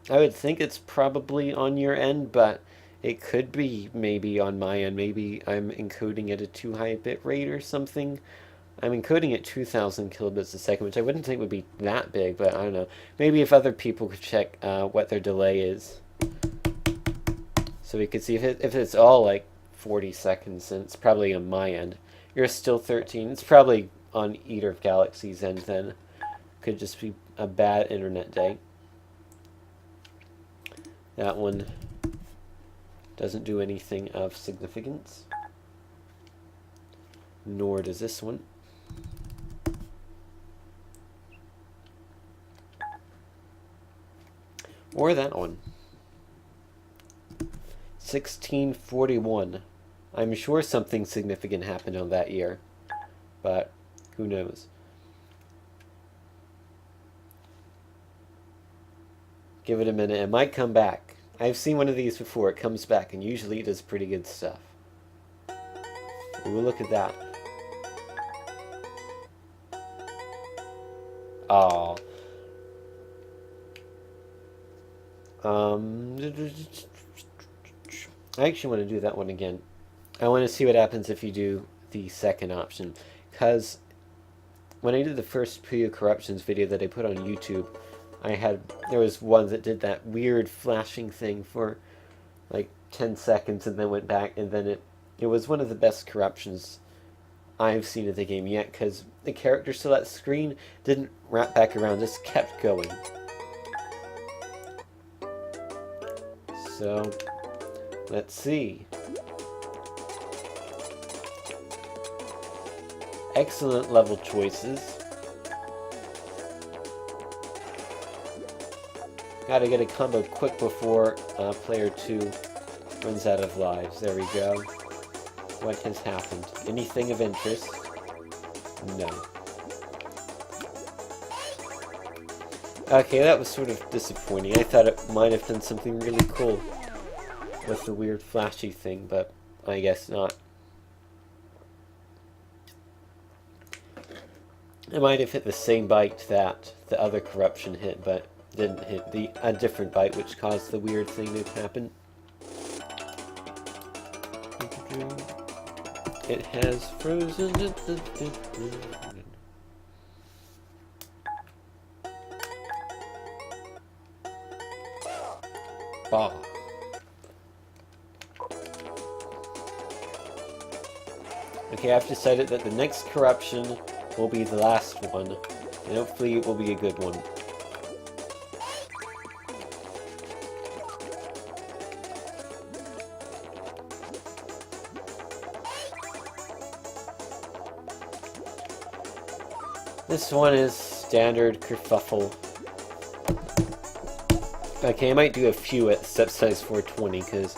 would think it's probably on your end, but it could be maybe on my end. Maybe I'm encoding at a too high a bit rate or something. I'm encoding at 2,000 kilobits a second, which I wouldn't think would be that big, but I don't know. Maybe if other people could check what their delay is, so we could see if it's all like 40 seconds, then it's probably on my end. You're still 13. It's probably on Eater of Galaxy's end then. Could just be a bad internet day. That one doesn't do anything of significance. Nor does this one. Or that one. 1641. I'm sure something significant happened on that year, but who knows? Give it a minute. It might come back. I've seen one of these before. It comes back, and usually it does pretty good stuff. Ooh, look at that. Oh. I actually want to do that one again. I want to see what happens if you do the second option, because when I did the first Puyo Corruptions video that I put on YouTube, there was one that did that weird flashing thing for like 10 seconds and then went back, and then it was one of the best corruptions I've seen of the game yet, because the character select screen didn't wrap back around, just kept going. So, let's see. Excellent level choices. Gotta get a combo quick before player 2 runs out of lives. There we go. What has happened? Anything of interest? No. Okay, that was sort of disappointing. I thought it might have done something really cool with the weird flashy thing, but I guess not. It might have hit the same byte that the other corruption hit, but didn't hit a different byte, which caused the weird thing to happen. It has frozen. Bah. Okay, I've decided that the next corruption will be the last one, and hopefully it will be a good one. This one is standard kerfuffle. Okay, I might do a few at step size 420, because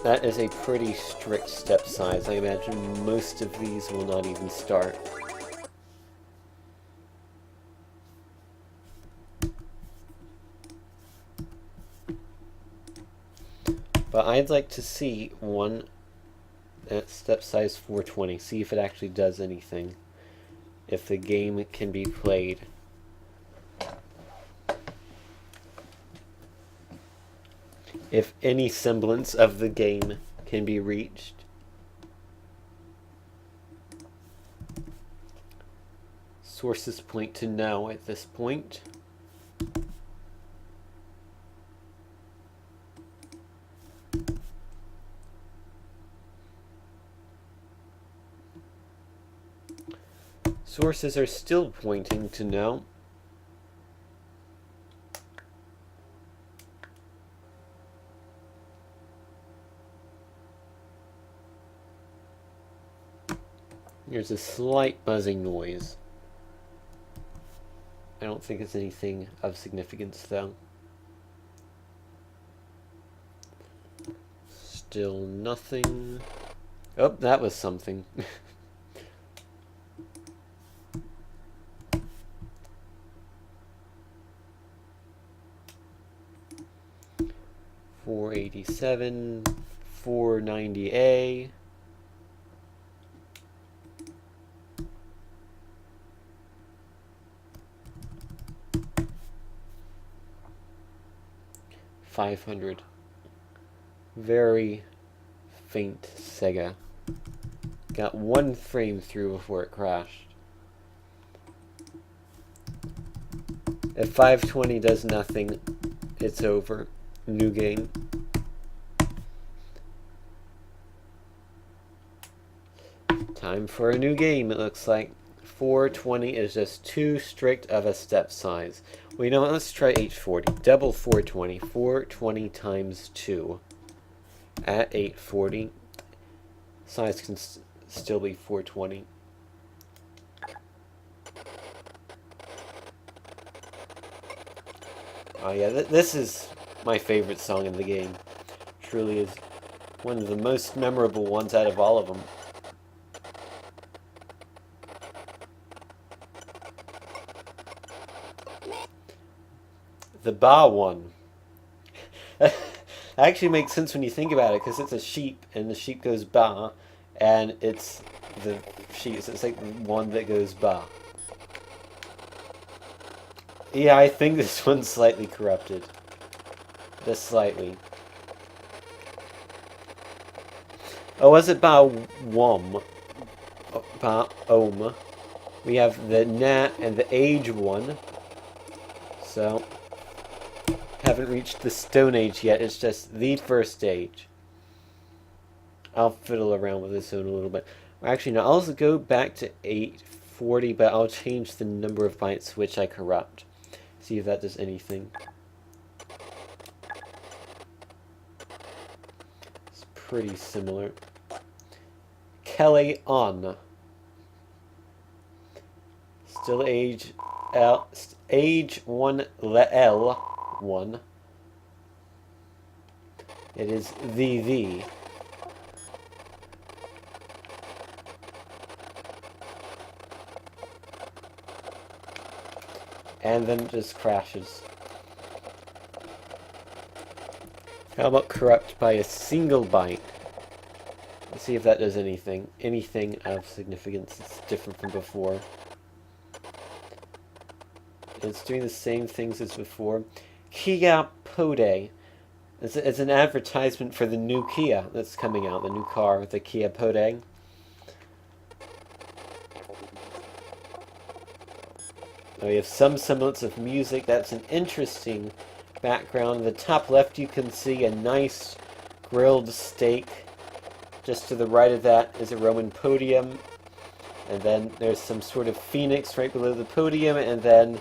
that is a pretty strict step size. I imagine most of these will not even start. But I'd like to see one at step size 420, see if it actually does anything. If the game can be played. if any semblance of the game can be reached. Sources point to no at this point. Sources are still pointing to no. There's a slight buzzing noise. I don't think it's anything of significance, though. Still nothing. Oh, that was something. $487, $490A. $500. Very faint Sega. Got one frame through before it crashed. If 520 does nothing, it's over. New game. Time for a new game, it looks like. 420 is just too strict of a step size. Well, you know what? Let's try 840. Double 420. 420 times 2 at 840. Size can still be 420. Oh yeah, this is my favorite song in the game. Truly is one of the most memorable ones out of all of them. The ba one. That actually makes sense when you think about it, because it's a sheep, and the sheep goes ba, and it's the sheep, so it's like the one that goes ba. Yeah, I think this one's slightly corrupted. Just slightly. Oh, was it ba wom? Ba om. We have the na and the age one. So, haven't reached the Stone Age yet, it's just the first age. I'll fiddle around with this one a little bit. Actually, no, I'll also go back to 840, but I'll change the number of bytes which I corrupt. See if that does anything. It's pretty similar. Kelly on. Still age L, age 1 L1. It is the. And then it just crashes. How about corrupt by a single byte? Let's see if that does anything. Anything of significance that's different from before. It's doing the same things as before. Kia Pode. It's an advertisement for the new Kia that's coming out, the new car, the Kia Pode. Now we have some semblance of music. That's an interesting background. In the top left you can see a nice grilled steak. Just to the right of that is a Roman podium. And then there's some sort of phoenix right below the podium, and then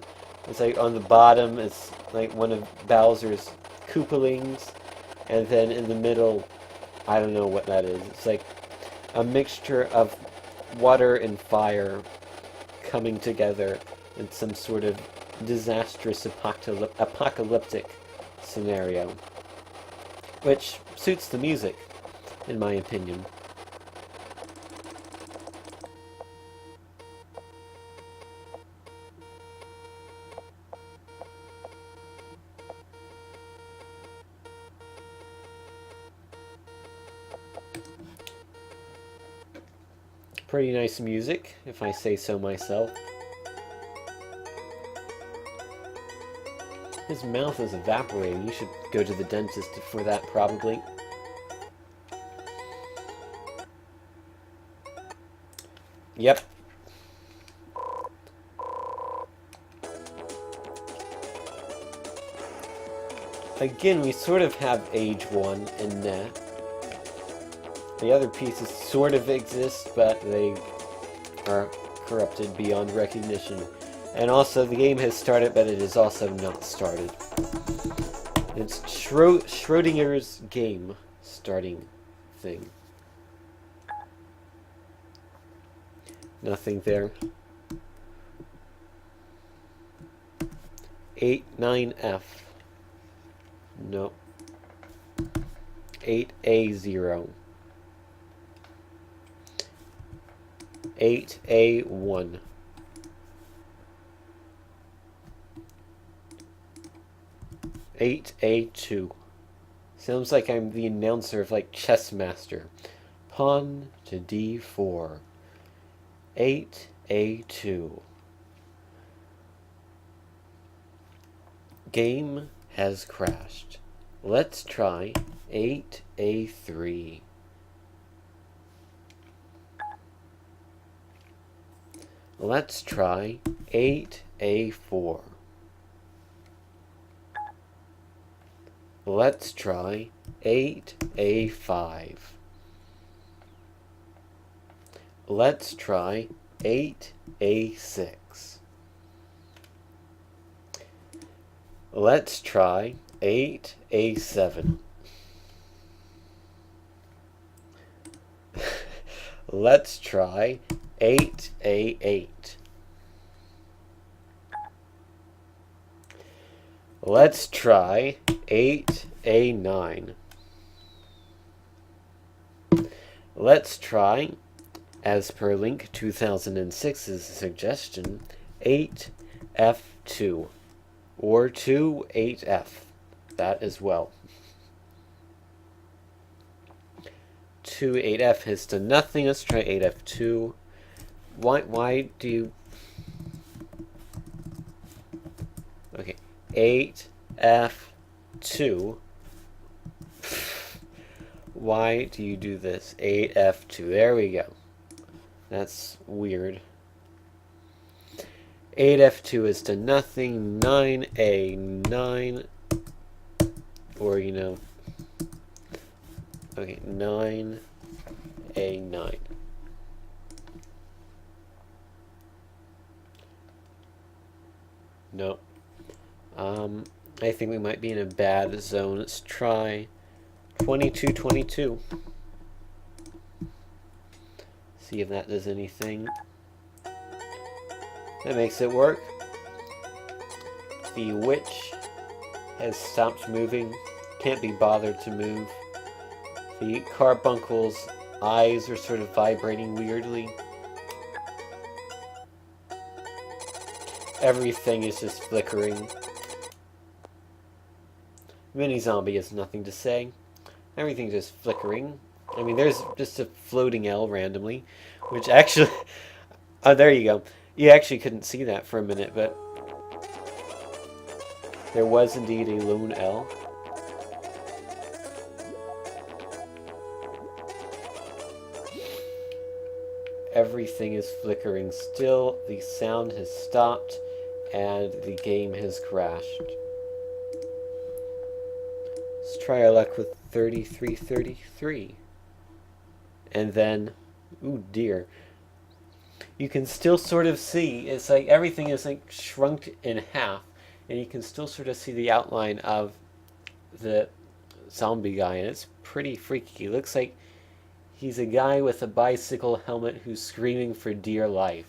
it's like on the bottom, it's like one of Bowser's Koopalings, and then in the middle, I don't know what that is. It's like a mixture of water and fire coming together in some sort of disastrous apocalyptic scenario, which suits the music, in my opinion. Pretty nice music, if I say so myself. His mouth is evaporating. You should go to the dentist for that, probably. Yep. Again, we sort of have age 1 in that. The other pieces sort of exist, but they are corrupted beyond recognition. And also, the game has started, but it is also not started. It's Schrodinger's game starting thing. Nothing there. 89F. No. 8A0. 8A1. 8A2. Sounds like I'm the announcer of like Chessmaster. Pawn to D4. 8A2. Game has crashed. Let's try 8A3. Let's try 8A4. Let's try 8A5. Let's try 8A6. Let's try 8A7. Let's try 8A8. Let's try 8A9. Let's try, as per Link 2006's suggestion, 8F2. Or 2-8F. That as well. 2-8F has done nothing. Let's try 8F2. Why do you... Okay. 8F2. Why do you do this? 8F2. There we go. That's weird. 8F2 is to nothing. 9A9. Or, you know. Okay, 9A9. No. I think we might be in a bad zone. Let's try 2222. See if that does anything. That makes it work. The witch has stopped moving. Can't be bothered to move. The carbuncle's eyes are sort of vibrating weirdly. Everything is just flickering. Mini Zombie has nothing to say. Everything's just flickering. I mean, there's just a floating L randomly, which actually... oh, there you go. You actually couldn't see that for a minute, but... there was indeed a lone L. Everything is flickering still, the sound has stopped, and the game has crashed. Let's try our luck with 3333. And then, ooh dear. You can still sort of see, it's like everything is like shrunk in half, and you can still sort of see the outline of the zombie guy, and it's pretty freaky. It looks like he's a guy with a bicycle helmet who's screaming for dear life.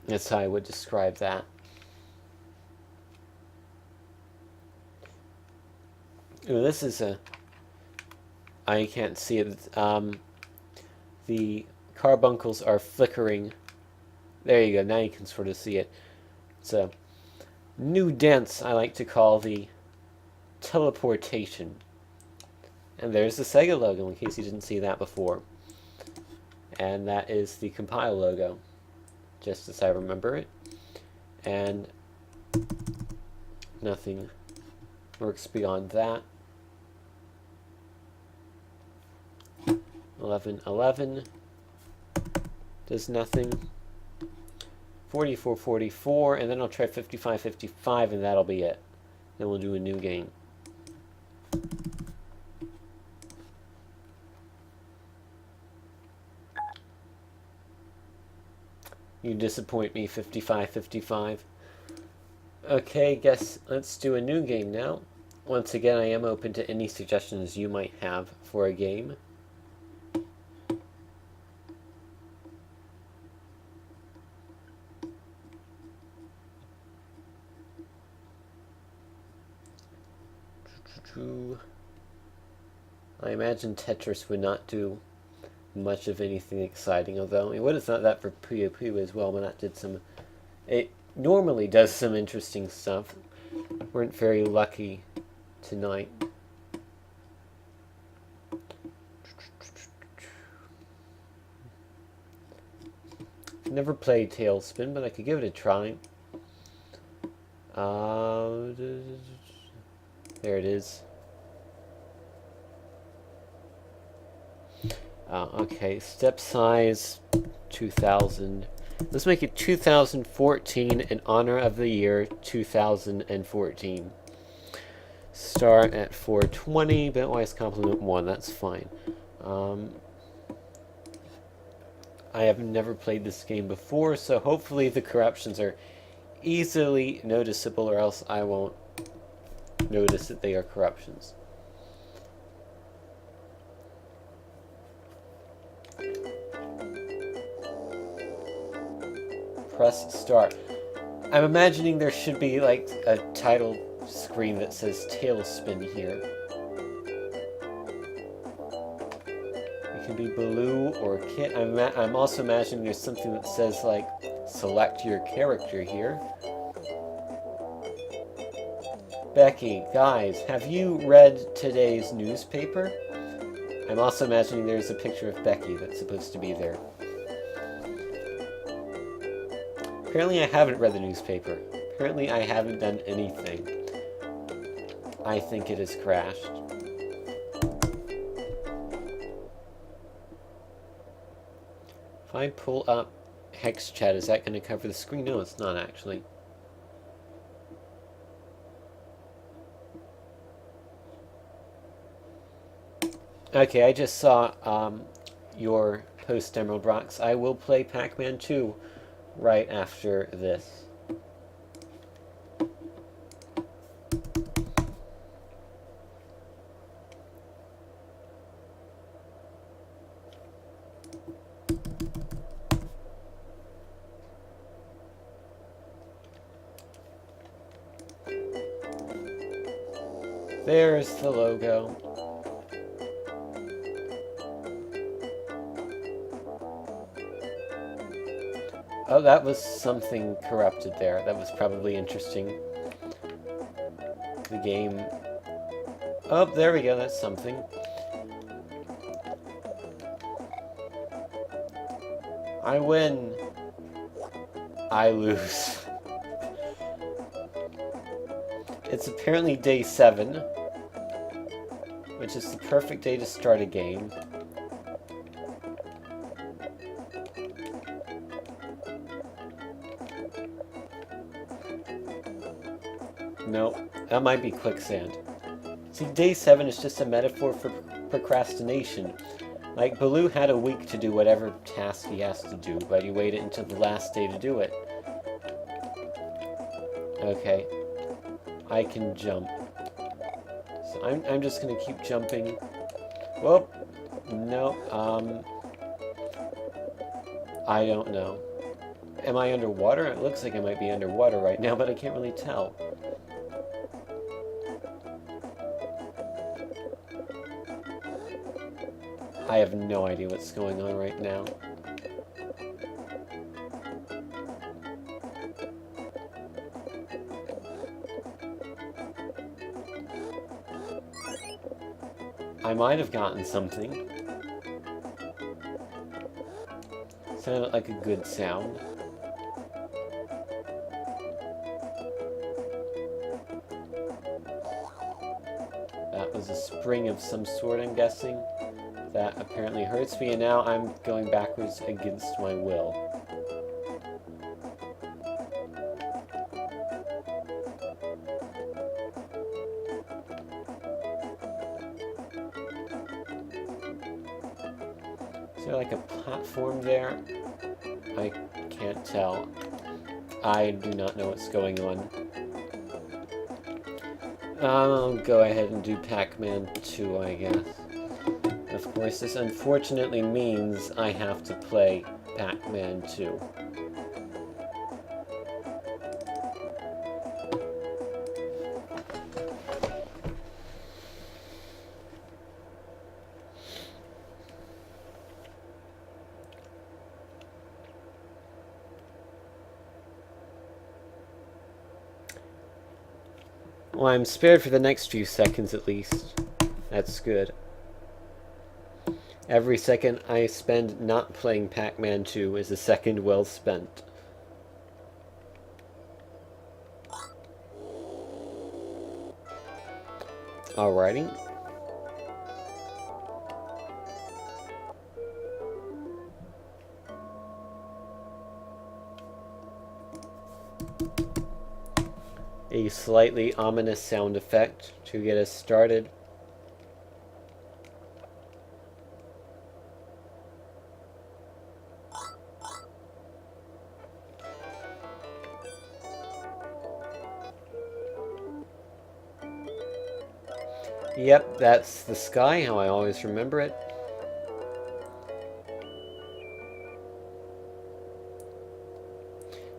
That's how I would describe that. Ooh, this is a... I can't see it. The carbuncles are flickering. There you go. Now you can sort of see it. It's a new dance I like to call the teleportation. And there's the Sega logo, in case you didn't see that before. And that is the Compile logo, just as I remember it. And Nothing works beyond that. 1111 does nothing. 4444, and then I'll try 5555, and that'll be it. Then we'll do a new game. You disappoint me, 5555. Okay, guess let's do a new game now. Once again, I am open to any suggestions you might have for a game. I imagine Tetris would not do much of anything exciting, although what is not that for Puyo Puyo as well, but that did some. It normally does some interesting stuff. Weren't very lucky tonight. Never played Tailspin, but I could give it a try. There it is. Okay, step size 2000. Let's make it 2014 in honor of the year 2014. Start at 420, bitwise complement 1, that's fine. I have never played this game before, so hopefully the corruptions are easily noticeable, or else I won't notice that they are corruptions. Press start. I'm imagining there should be like a title screen that says Tailspin here. It can be Baloo or Kit. I'm also imagining there's something that says like select your character here. Becky, guys, have you read today's newspaper? I'm also imagining there's a picture of Becky that's supposed to be there. Apparently I haven't read the newspaper. Apparently I haven't done anything. I think it has crashed. If I pull up Hex Chat, is that going to cover the screen? No, it's not actually. Okay, I just saw your post, Emerald Rocks. I will play Pac-Man 2 right after this. There's the logo. Oh, that was something corrupted there. That was probably interesting. The game... Oh, there we go, that's something. I win. I lose. It's apparently day 7, which is the perfect day to start a game. Nope, that might be quicksand. See, day 7 is just a metaphor for procrastination. Like, Baloo had a week to do whatever task he has to do, but he waited until the last day to do it. Okay. I can jump. So I'm just gonna keep jumping. Whoop! No, I don't know. Am I underwater? It looks like I might be underwater right now, but I can't really tell. I have no idea what's going on right now. I might have gotten something. Sounded like a good sound. That was a spring of some sort, I'm guessing. That apparently hurts me, and now I'm going backwards against my will. Is there like a platform there? I can't tell. I do not know what's going on. I'll go ahead and do Pac-Man 2, I guess. Of course, this unfortunately means I have to play Pac-Man 2. Well, I'm spared for the next few seconds at least. That's good. Every second I spend not playing Pac-Man 2 is a second well spent. Alrighty. A slightly ominous sound effect to get us started. Yep, that's the sky, how I always remember it.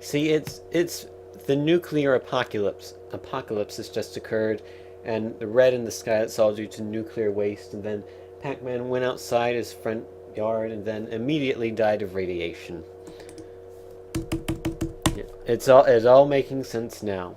See, it's the nuclear apocalypse. Apocalypse has just occurred, and the red in the sky, it's all due to nuclear waste, and then Pac-Man went outside his front yard and then immediately died of radiation. It's all making sense now.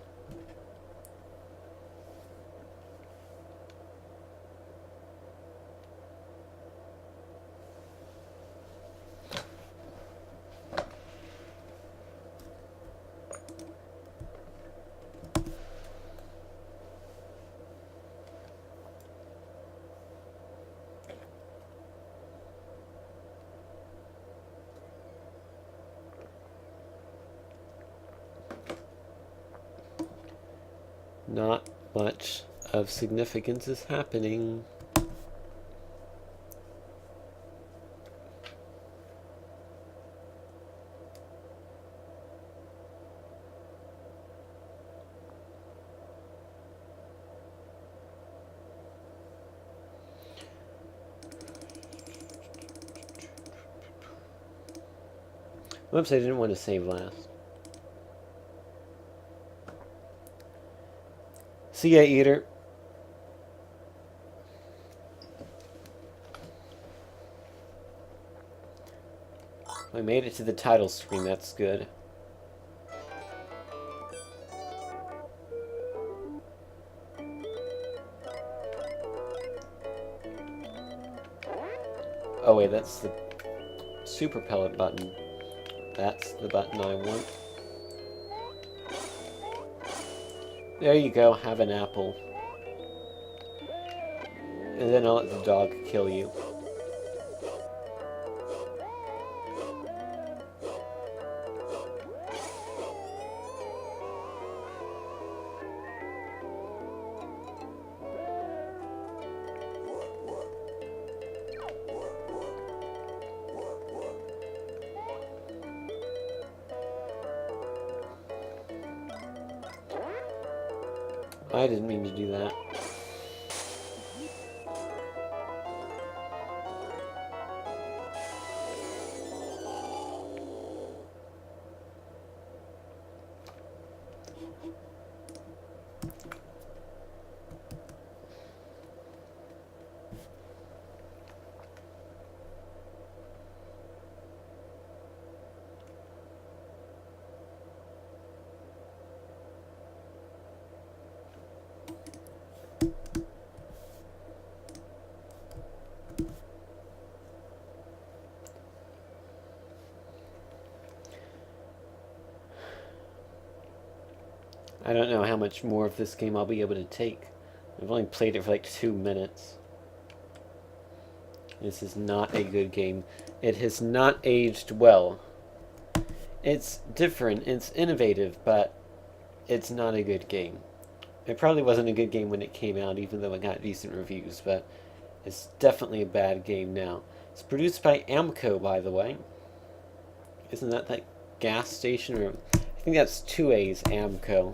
Not much of significance is happening. Whoops, I didn't want to save last. See ya, Eater. I made it to the title screen, that's good. Oh wait, that's the super pellet button. That's the button I want. There you go, have an apple. And then I'll let the dog kill you. I didn't mean to do that. I don't know how much more of this game I'll be able to take. I've only played it for like 2 minutes. This is not a good game. It has not aged well. It's different, it's innovative, but it's not a good game. It probably wasn't a good game when it came out, even though it got decent reviews, but it's definitely a bad game now. It's produced by Amco, by the way. Isn't that gas station? Or I think that's 2A's Amco.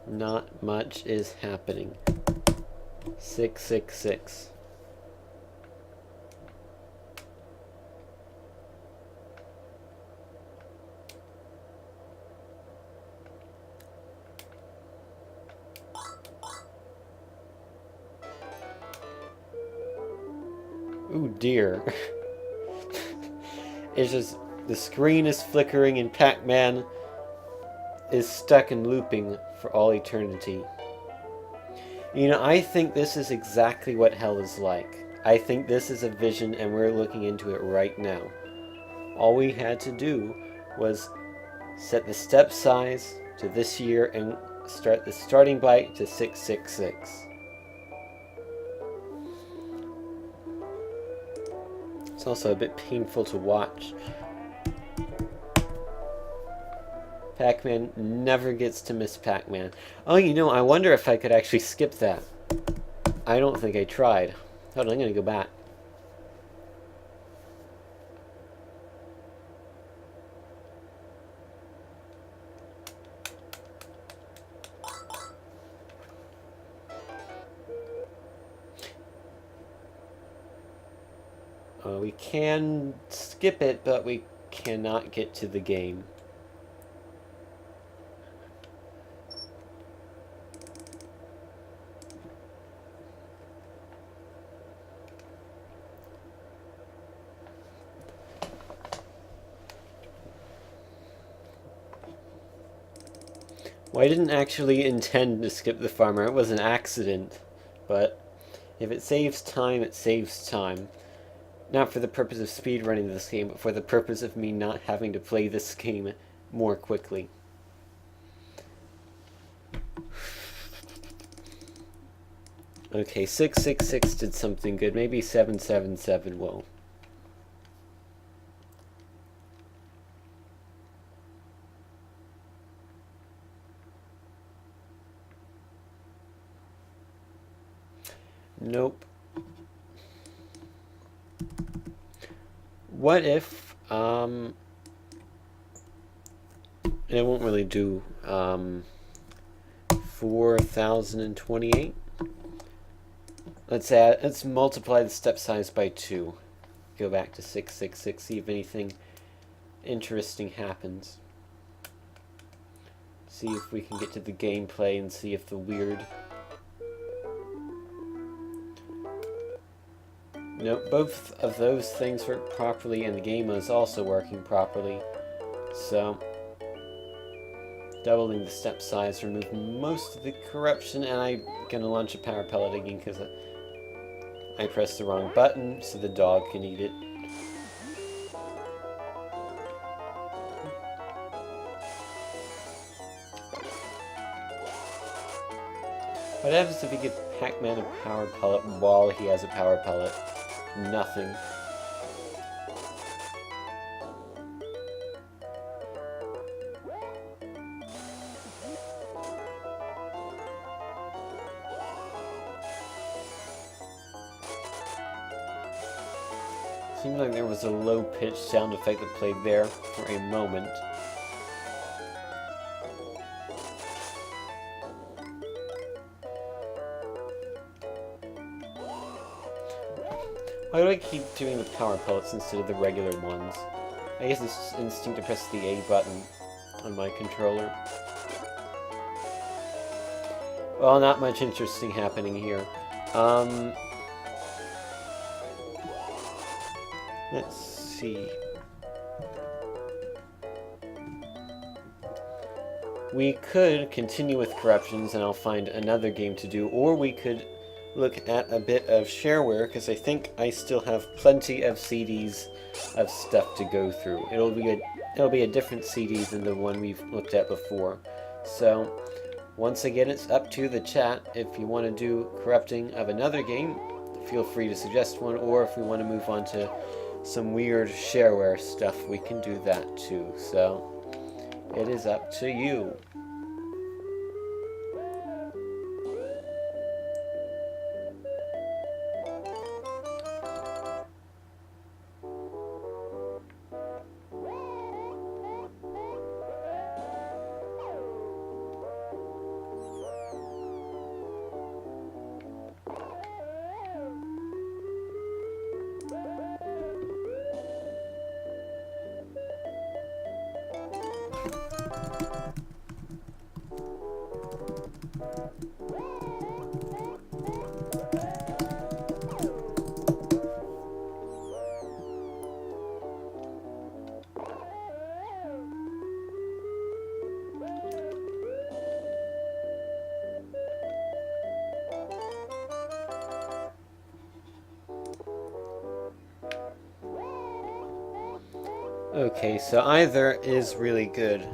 Not much is happening. 666. Ooh dear. It's just the screen is flickering and Pac-Man is stuck in looping for all eternity. You know, I think this is exactly what hell is like. I think this is a vision and we're looking into it right now. All we had to do was set the step size to this year and start the starting byte to 666. It's also a bit painful to watch. Pac-Man never gets to miss Pac-Man. Oh, you know, I wonder if I could actually skip that. I don't think I tried. Hold on, I'm gonna go back. We can skip it, but we cannot get to the game. Well, I didn't actually intend to skip the farmer. It was an accident. But if it saves time, it saves time. Not for the purpose of speedrunning this game, but for the purpose of me not having to play this game more quickly. Okay, 666 did something good. Maybe 777 will. Nope. What if, it won't really do, 4028? Let's multiply the step size by 2. Go back to 666, see if anything interesting happens. See if we can get to the gameplay and see if the weird... Nope, both of those things work properly and the game is also working properly. So, doubling the step size removed most of the corruption, and I'm gonna launch a power pellet again because I pressed the wrong button so the dog can eat it. What happens if we give Pac-Man a power pellet while he has a power pellet? Nothing. Seemed like there was a low-pitched sound effect that played there for a moment. Why do I keep doing the power pellets instead of the regular ones? I guess it's just instinct to press the A button on my controller. Well, not much interesting happening here. Let's see. We could continue with corruptions and I'll find another game to do, or we could look at a bit of shareware because I think I still have plenty of CDs of stuff to go through. It'll be a different CD than the one we've looked at before. So once again, it's up to the chat. If you want to do corrupting of another game, feel free to suggest one, or if we want to move on to some weird shareware stuff, we can do that too. So it is up to you. Okay, so either is really good,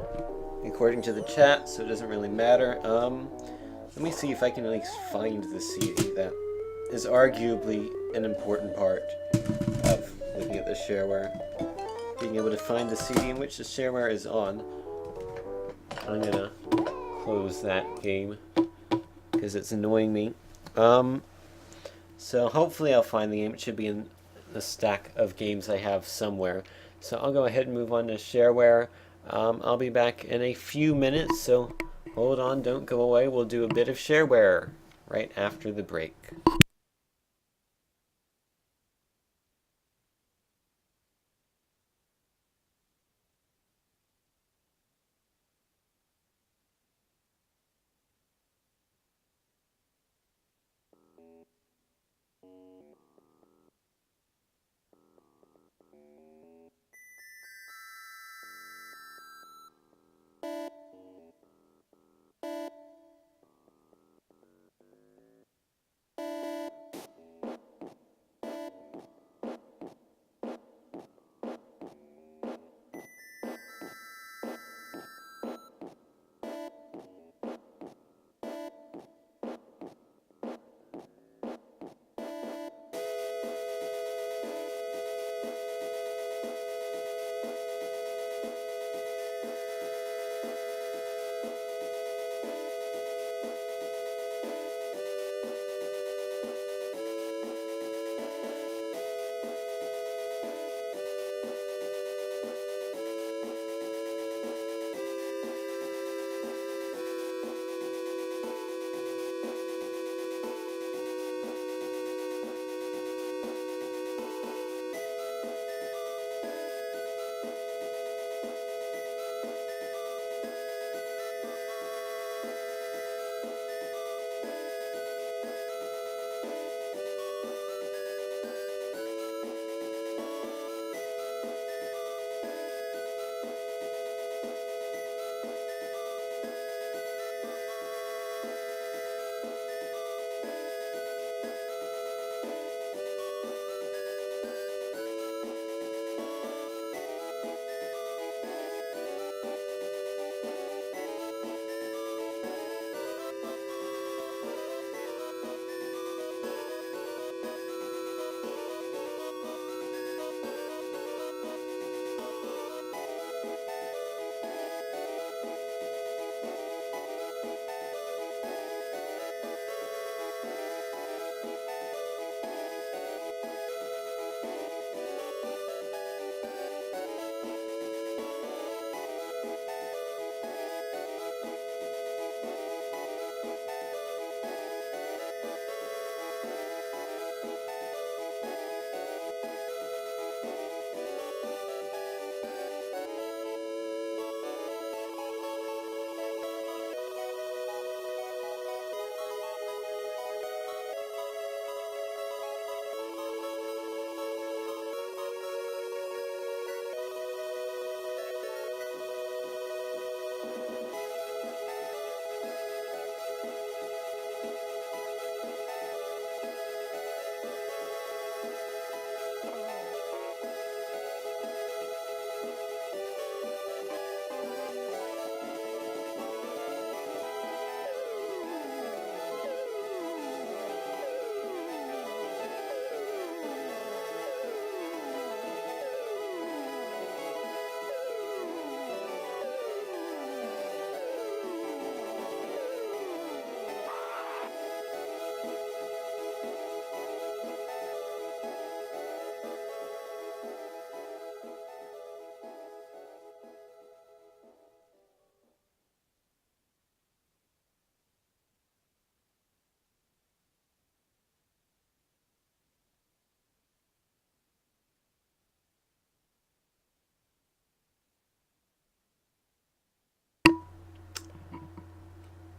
according to the chat, so it doesn't really matter. Let me see if I can at least find the CD that is arguably an important part of looking at the shareware. Being able to find the CD in which the shareware is on. I'm gonna close that game because it's annoying me. So hopefully I'll find the game. It should be in the stack of games I have somewhere. So I'll go ahead and move on to shareware. I'll be back in a few minutes, so hold on, don't go away. We'll do a bit of shareware right after the break.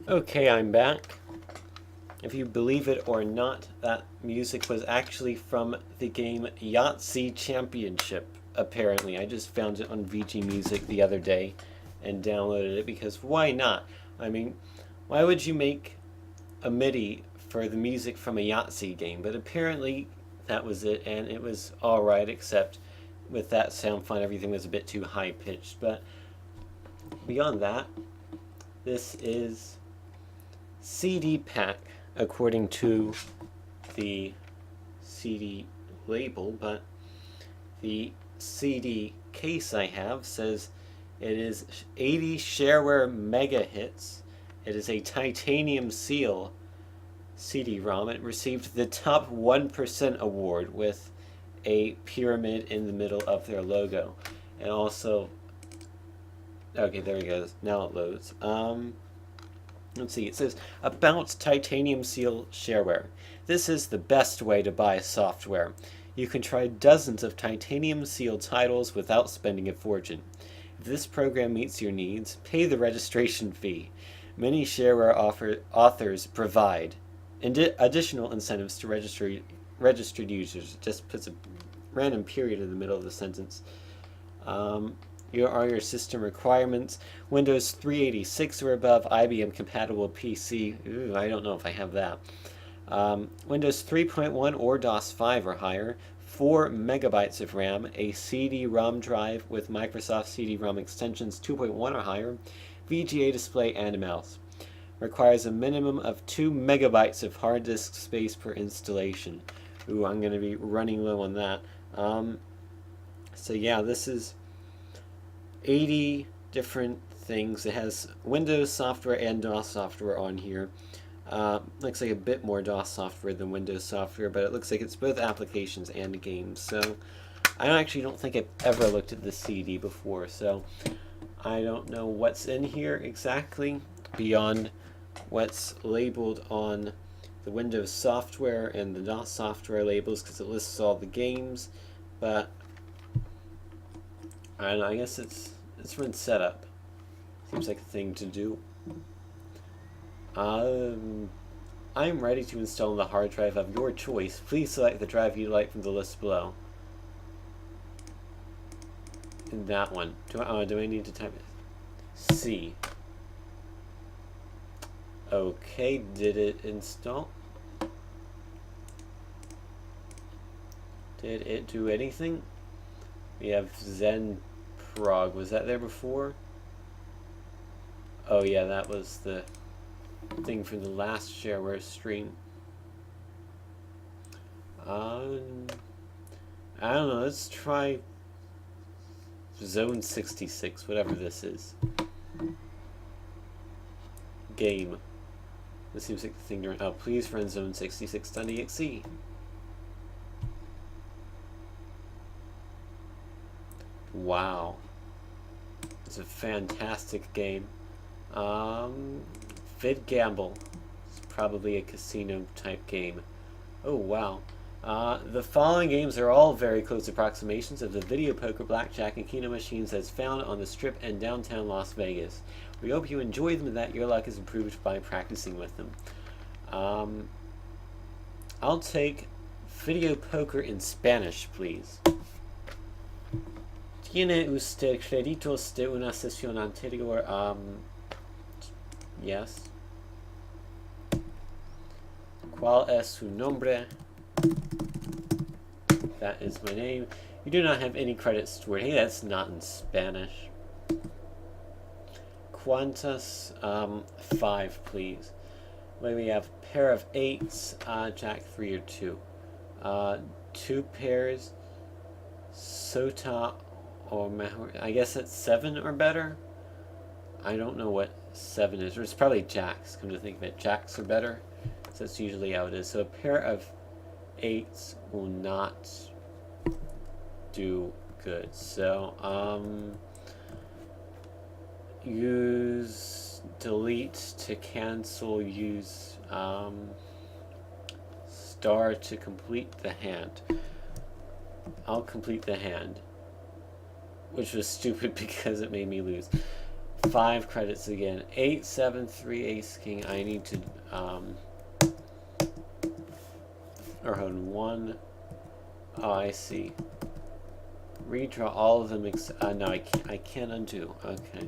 Okay, I'm back. If you believe it or not, that music was actually from the game Yahtzee Championship, apparently. I just found it on VG Music the other day and downloaded it because why not? I mean, why would you make a MIDI for the music from a Yahtzee game? But apparently that was it, and it was alright, except with that sound font, everything was a bit too high-pitched. But beyond that, this is CD pack, according to the CD label, but the CD case I have says it is 80 shareware mega hits. It is a titanium seal CD-ROM. It received the top 1% award with a pyramid in the middle of their logo. And also, okay, there it goes. Now it loads. Let's see, it says, about titanium seal shareware. This is the best way to buy software. You can try dozens of titanium seal titles without spending a fortune. If this program meets your needs, pay the registration fee. Many shareware authors provide additional incentives to registered users. It just puts a random period in the middle of the sentence. Here are your system requirements. Windows 386 or above, IBM compatible PC. Ooh, I don't know if I have that. Windows 3.1 or DOS 5 or higher. 4 megabytes of RAM. A CD-ROM drive with Microsoft CD-ROM extensions 2.1 or higher. VGA display and a mouse. Requires a minimum of 2 megabytes of hard disk space per installation. Ooh, I'm going to be running low on that. So yeah, this is 80 different things. It has Windows software and DOS software on here. Looks like a bit more DOS software than Windows software, but it looks like it's both applications and games. So I actually don't think I've ever looked at the CD before, so I don't know what's in here exactly beyond what's labeled on the Windows software and the DOS software labels, because it lists all the games, but I don't know, I guess it's run setup. Seems like a thing to do. I'm ready to install the hard drive of your choice. Please select the drive you'd like from the list below. And that one. Do I need to type it? C. Okay, did it install? Did it do anything? We have Zen Prog. Was that there before? Oh yeah, that was the thing from the last shareware stream. I don't know, let's try Zone 66, whatever this is. Game. This seems like the thing to run. Oh, please run Zone 66.exe. Wow. It's a fantastic game. Vid Gamble. It's probably a casino type game. Oh wow. The following games are all very close approximations of the video poker, blackjack, and keno machines as found on the Strip and downtown Las Vegas. We hope you enjoy them and that your luck is improved by practicing with them. I'll take video poker in Spanish, please. ¿Tiene usted créditos de una sesión anterior? Yes. ¿Cuál es su nombre? That is my name. You do not have any credits stored. Hey, that's not in Spanish. ¿Cuántas? 5, please. Wait, we have a pair of 8s, Jack 3 or 2. 2 pairs, Sota or Mahor. I guess it's 7 or better. I don't know what 7 is. Or it's probably Jacks, come to think of it. Jacks are better. So that's usually how it is. So a pair of 8s will not do good. So, use delete to cancel, use star to complete the hand. I'll complete the hand, which was stupid because it made me lose. 5 credits again. 8, 7, 3, ace, king. I need to, or hold on, 1. Oh, I see. Redraw all of them. No, I can't undo. Okay.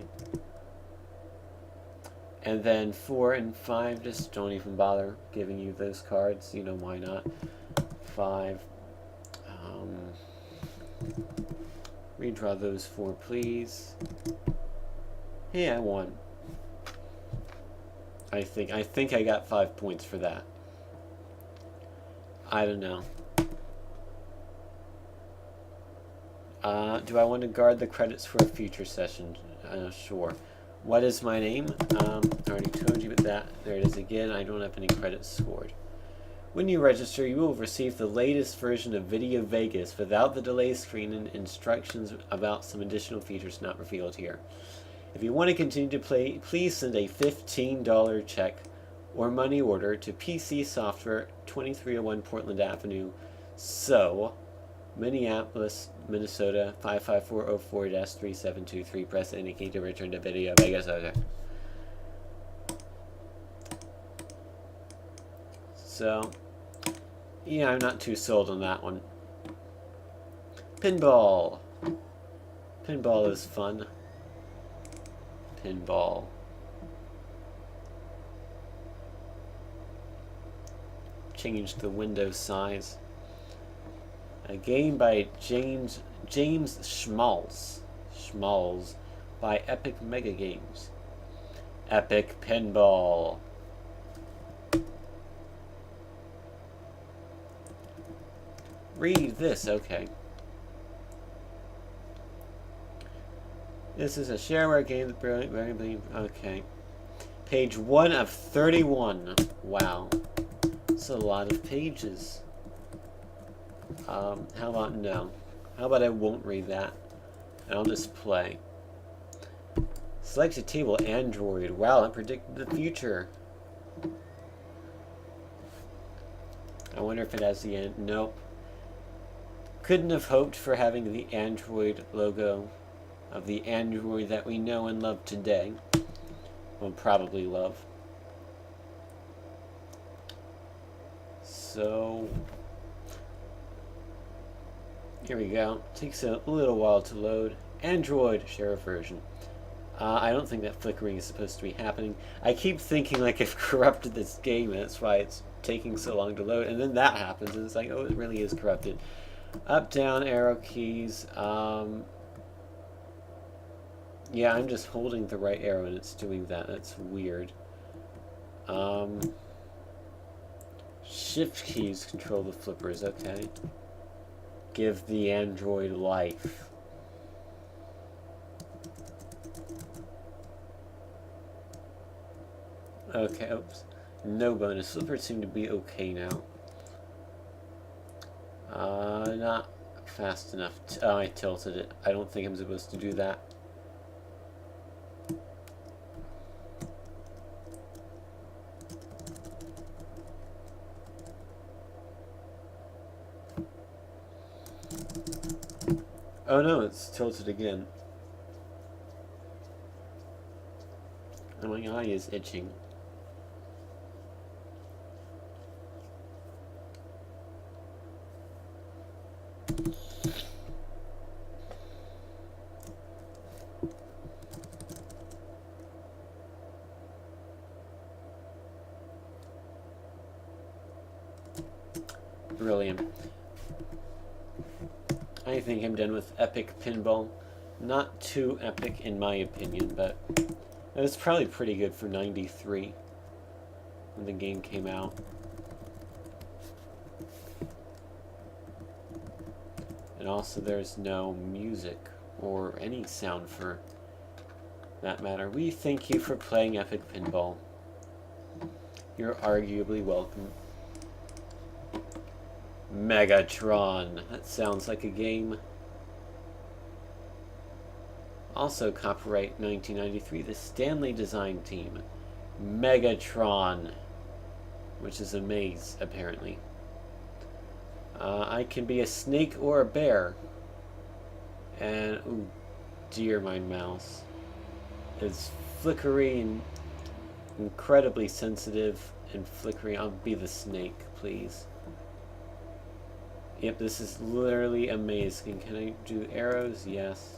And then 4 and 5, just don't even bother giving you those cards. You know, why not? 5. Redraw those 4, please. Hey, I won. I think I got 5 points for that. I don't know. Do I want to guard the credits for a future session? Sure. What is my name? I already told you about that. There it is again. I don't have any credits scored. When you register, you will receive the latest version of Video Vegas without the delay screen and instructions about some additional features not revealed here. If you want to continue to play, please send a $15 check or money order to PC Software, 2301 Portland Avenue, Minneapolis, Minnesota 55404-3723. Press any key to return to Video Vegas. Okay. So, yeah, I'm not too sold on that one. Pinball. Pinball is fun. Pinball. Change the window size. A game by James Schmalz by Epic Mega Games. Epic Pinball. Read this, okay. This is a shareware game that brilliantly, okay. Page 1 of 31. Wow. That's a lot of pages. How about no? How about I won't read that? And I'll just play. Select a table, Android. Wow, I predicted the future. I wonder if it has the end. Nope. Couldn't have hoped for having the Android logo of the Android that we know and love today. We'll probably love. So here we go. Takes a little while to load. Android sheriff version. I don't think that flickering is supposed to be happening. I keep thinking like I've corrupted this game, and that's why it's taking so long to load. And then that happens, and it's like, oh, it really is corrupted. Up, down, arrow keys. Yeah, I'm just holding the right arrow, and it's doing that. That's weird. Shift keys control the flippers. Okay. Give the android life. Okay, oops. No bonus. Flippers seem to be okay now. Not fast enough. Oh, I tilted it. I don't think I'm supposed to do that. Oh no, it's tilted again. And my eye is itching. Brilliant. I think I'm done with Epic Pinball. Not too epic in my opinion, but it was probably pretty good for '93 when the game came out. And also there's no music or any sound for that matter. We thank you for playing Epic Pinball. You're arguably welcome. Megatron. That sounds like a game. Also copyright 1993, the Stanley Design Team. Megatron. Which is a maze, apparently. I can be a snake or a bear. And, ooh, dear, my mouse. is flickery and incredibly sensitive and flickery. I'll be the snake, please. Yep, this is literally amazing. Can I do arrows? Yes.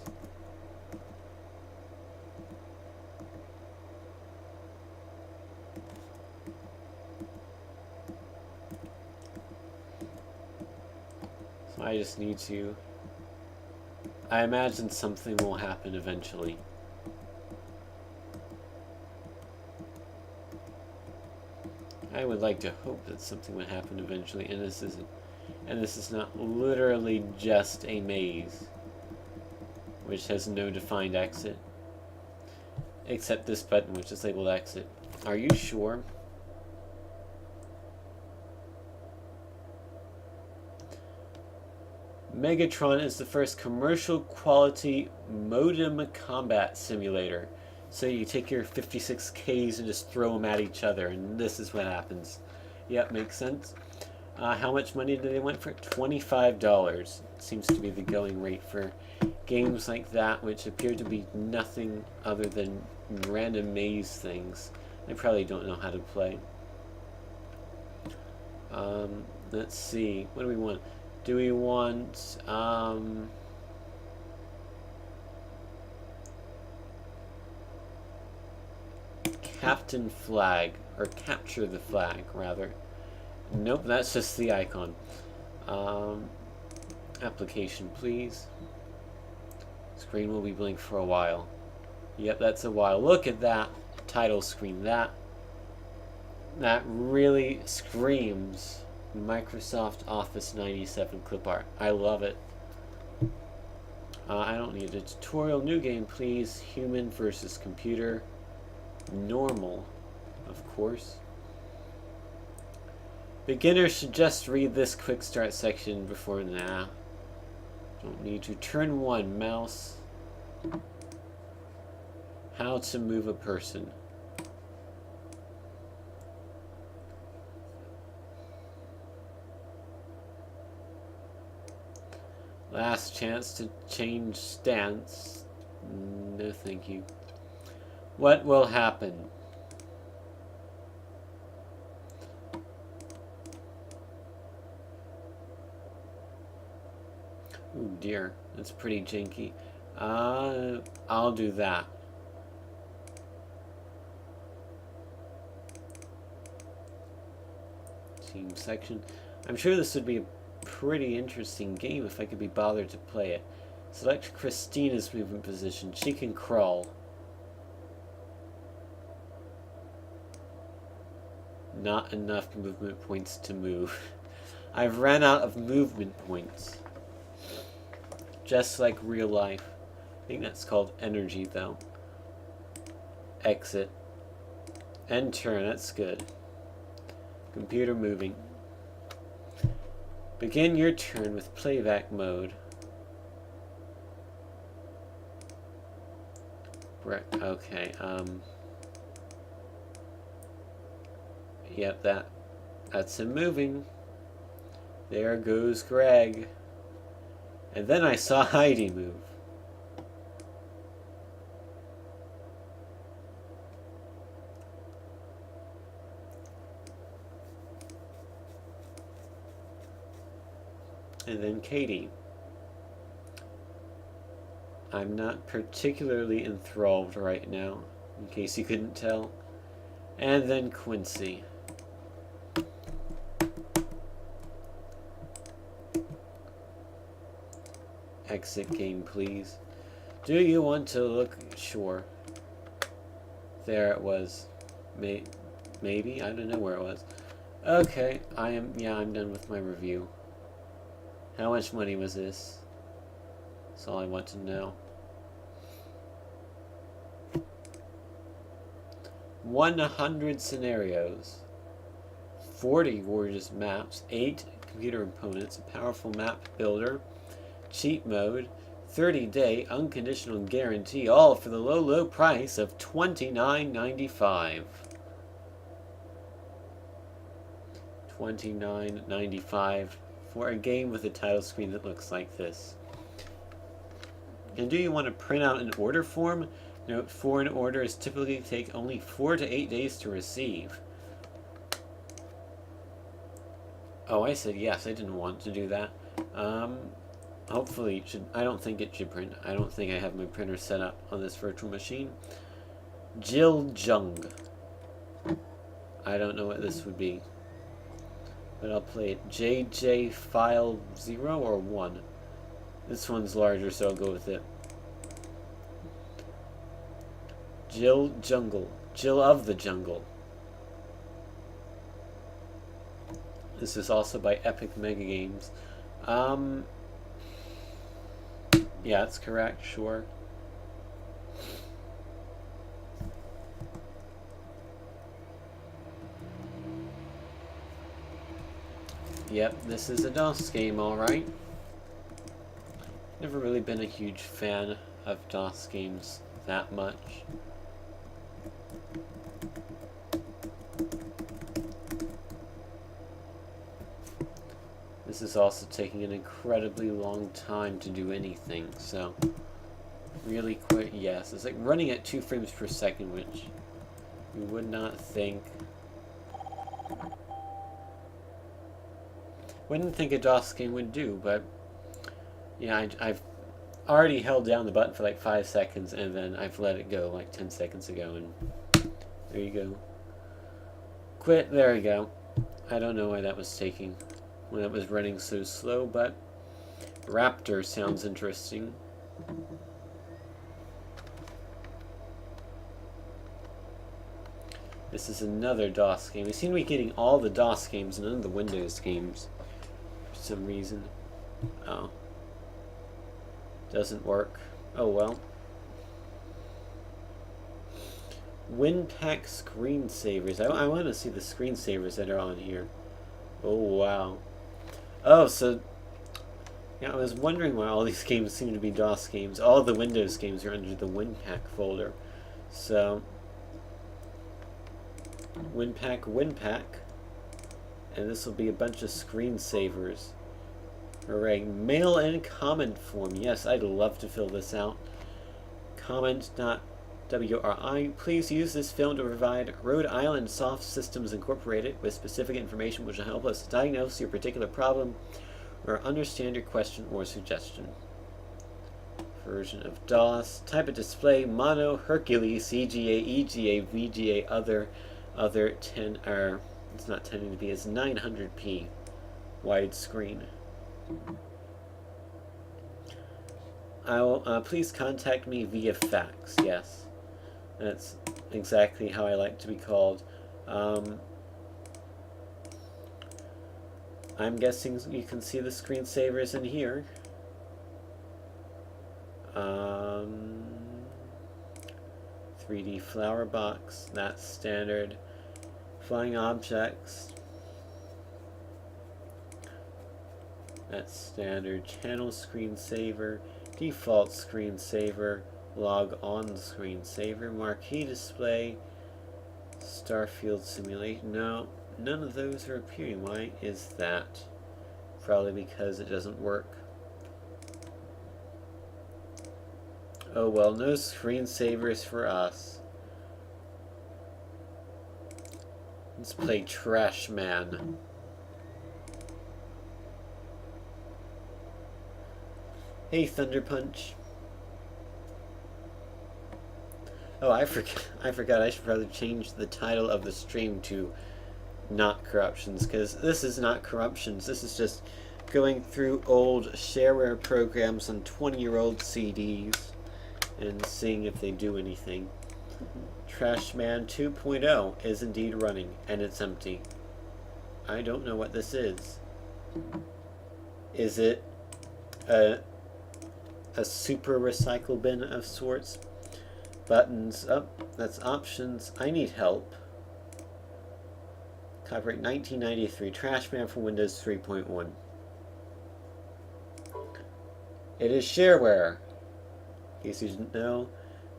So I just need to... I imagine something will happen eventually. I would like to hope that something would happen eventually, and this isn't. And this is not literally just a maze, which has no defined exit. Except this button, which is labeled exit. Are you sure? Megatron is the first commercial quality modem combat simulator. So you take your 56Ks and just throw them at each other, and this is what happens. Yep, makes sense. How much money did they want for it? $25. Seems to be the going rate for games like that, which appear to be nothing other than random maze things. I probably don't know how to play. Let's see. What do we want? Do we want... Captain Flag, or Capture the Flag, rather. Nope, that's just the icon. Application, please. Screen will be blank for a while. Yep, that's a while. Look at that title screen. That really screams Microsoft Office 97 clip art. I love it. I don't need a tutorial. New game, please. Human versus computer. Normal, of course. Beginners should just read this quick start section before now. Don't need to. Turn 1, mouse. How to move a person. Last chance to change stance. No thank you. What will happen? Ooh dear, that's pretty janky. I'll do that. Team section. I'm sure this would be a pretty interesting game if I could be bothered to play it. Select Christina's movement position. She can crawl. Not enough movement points to move. I've ran out of movement points. Just like real life. I think that's called energy though. Exit. And turn, that's good. Computer moving. Begin your turn with playback mode. Okay, yep, that's him moving. There goes Greg. And then I saw Heidi move. And then Katie. I'm not particularly enthralled right now, in case you couldn't tell. And then Quincy. Exit game, please. Do you want to look? Sure. There it was. Maybe? I don't know where it was. Okay, I'm done with my review. How much money was this? That's all I want to know. 100 scenarios, 40 gorgeous maps, 8 computer components, a powerful map builder, cheat mode, 30-day unconditional guarantee, all for the low price of $29.95. $29.95 for a game with a title screen that looks like this. And do you want to print out an order form? Note, foreign orders typically take only 4 to 8 days to receive. Oh, I said yes. I didn't want to do that. Hopefully it should. I don't think it should print. I don't think I have my printer set up on this virtual machine. Jill Jung. I don't know what this would be, but I'll play it. JJ File 0 or 1. This one's larger, so I'll go with it. Jill Jungle. Jill of the Jungle. This is also by Epic Mega Games. Yeah, that's correct, sure. Yep, this is a DOS game, alright. Never really been a huge fan of DOS games that much. This is also taking an incredibly long time to do anything, so really quick, yes. It's like running at 2 frames per second, which you would not think. Wouldn't think a DOS game would do, but yeah, I've already held down the button for like 5 seconds and then I've let it go like 10 seconds ago, and there you go. Quit, there you go. I don't know why that was taking, when it was running so slow, but Raptor sounds interesting. This is another DOS game. We seem to be getting all the DOS games and none of the Windows games for some reason. Oh. Doesn't work. Oh well. WinPack screensavers. I want to see the screensavers that are on here. Oh wow. Oh, so yeah, I was wondering why all these games seem to be DOS games. All the Windows games are under the WinPack folder. So WinPack, and this will be a bunch of screensavers. Hooray. Mail and comment form. Yes, I'd love to fill this out. Comment.wri. Please use this film to provide Rhode Island Soft Systems Incorporated with specific information which will help us diagnose your particular problem or understand your question or suggestion. Version of DOS. Type of display: Mono, Hercules, CGA, EGA, VGA, other 10, or it's not 1080p, it's 900p widescreen. Please contact me via fax. Yes, that's exactly how I like to be called. I'm guessing you can see the screensavers in here. 3D flower box, that's standard. Flying objects, that's standard. Channel screensaver, default screensaver, log on screensaver, marquee display, Starfield simulation. No, none of those are appearing. Why is that? Probably because it doesn't work. Oh well, no screensavers for us. Let's play Trash Man. Hey, Thunder Punch. Oh, I forgot. I should probably change the title of the stream to Not Corruptions, because this is not corruptions. This is just going through old shareware programs on 20-year-old CDs and seeing if they do anything. Trashman 2.0 is indeed running, and it's empty. I don't know what this is. Is it a super recycle bin of sorts? Buttons up. That's options. I need help. Copyright 1993. Trashman for Windows 3.1. It is shareware. In case you didn't know,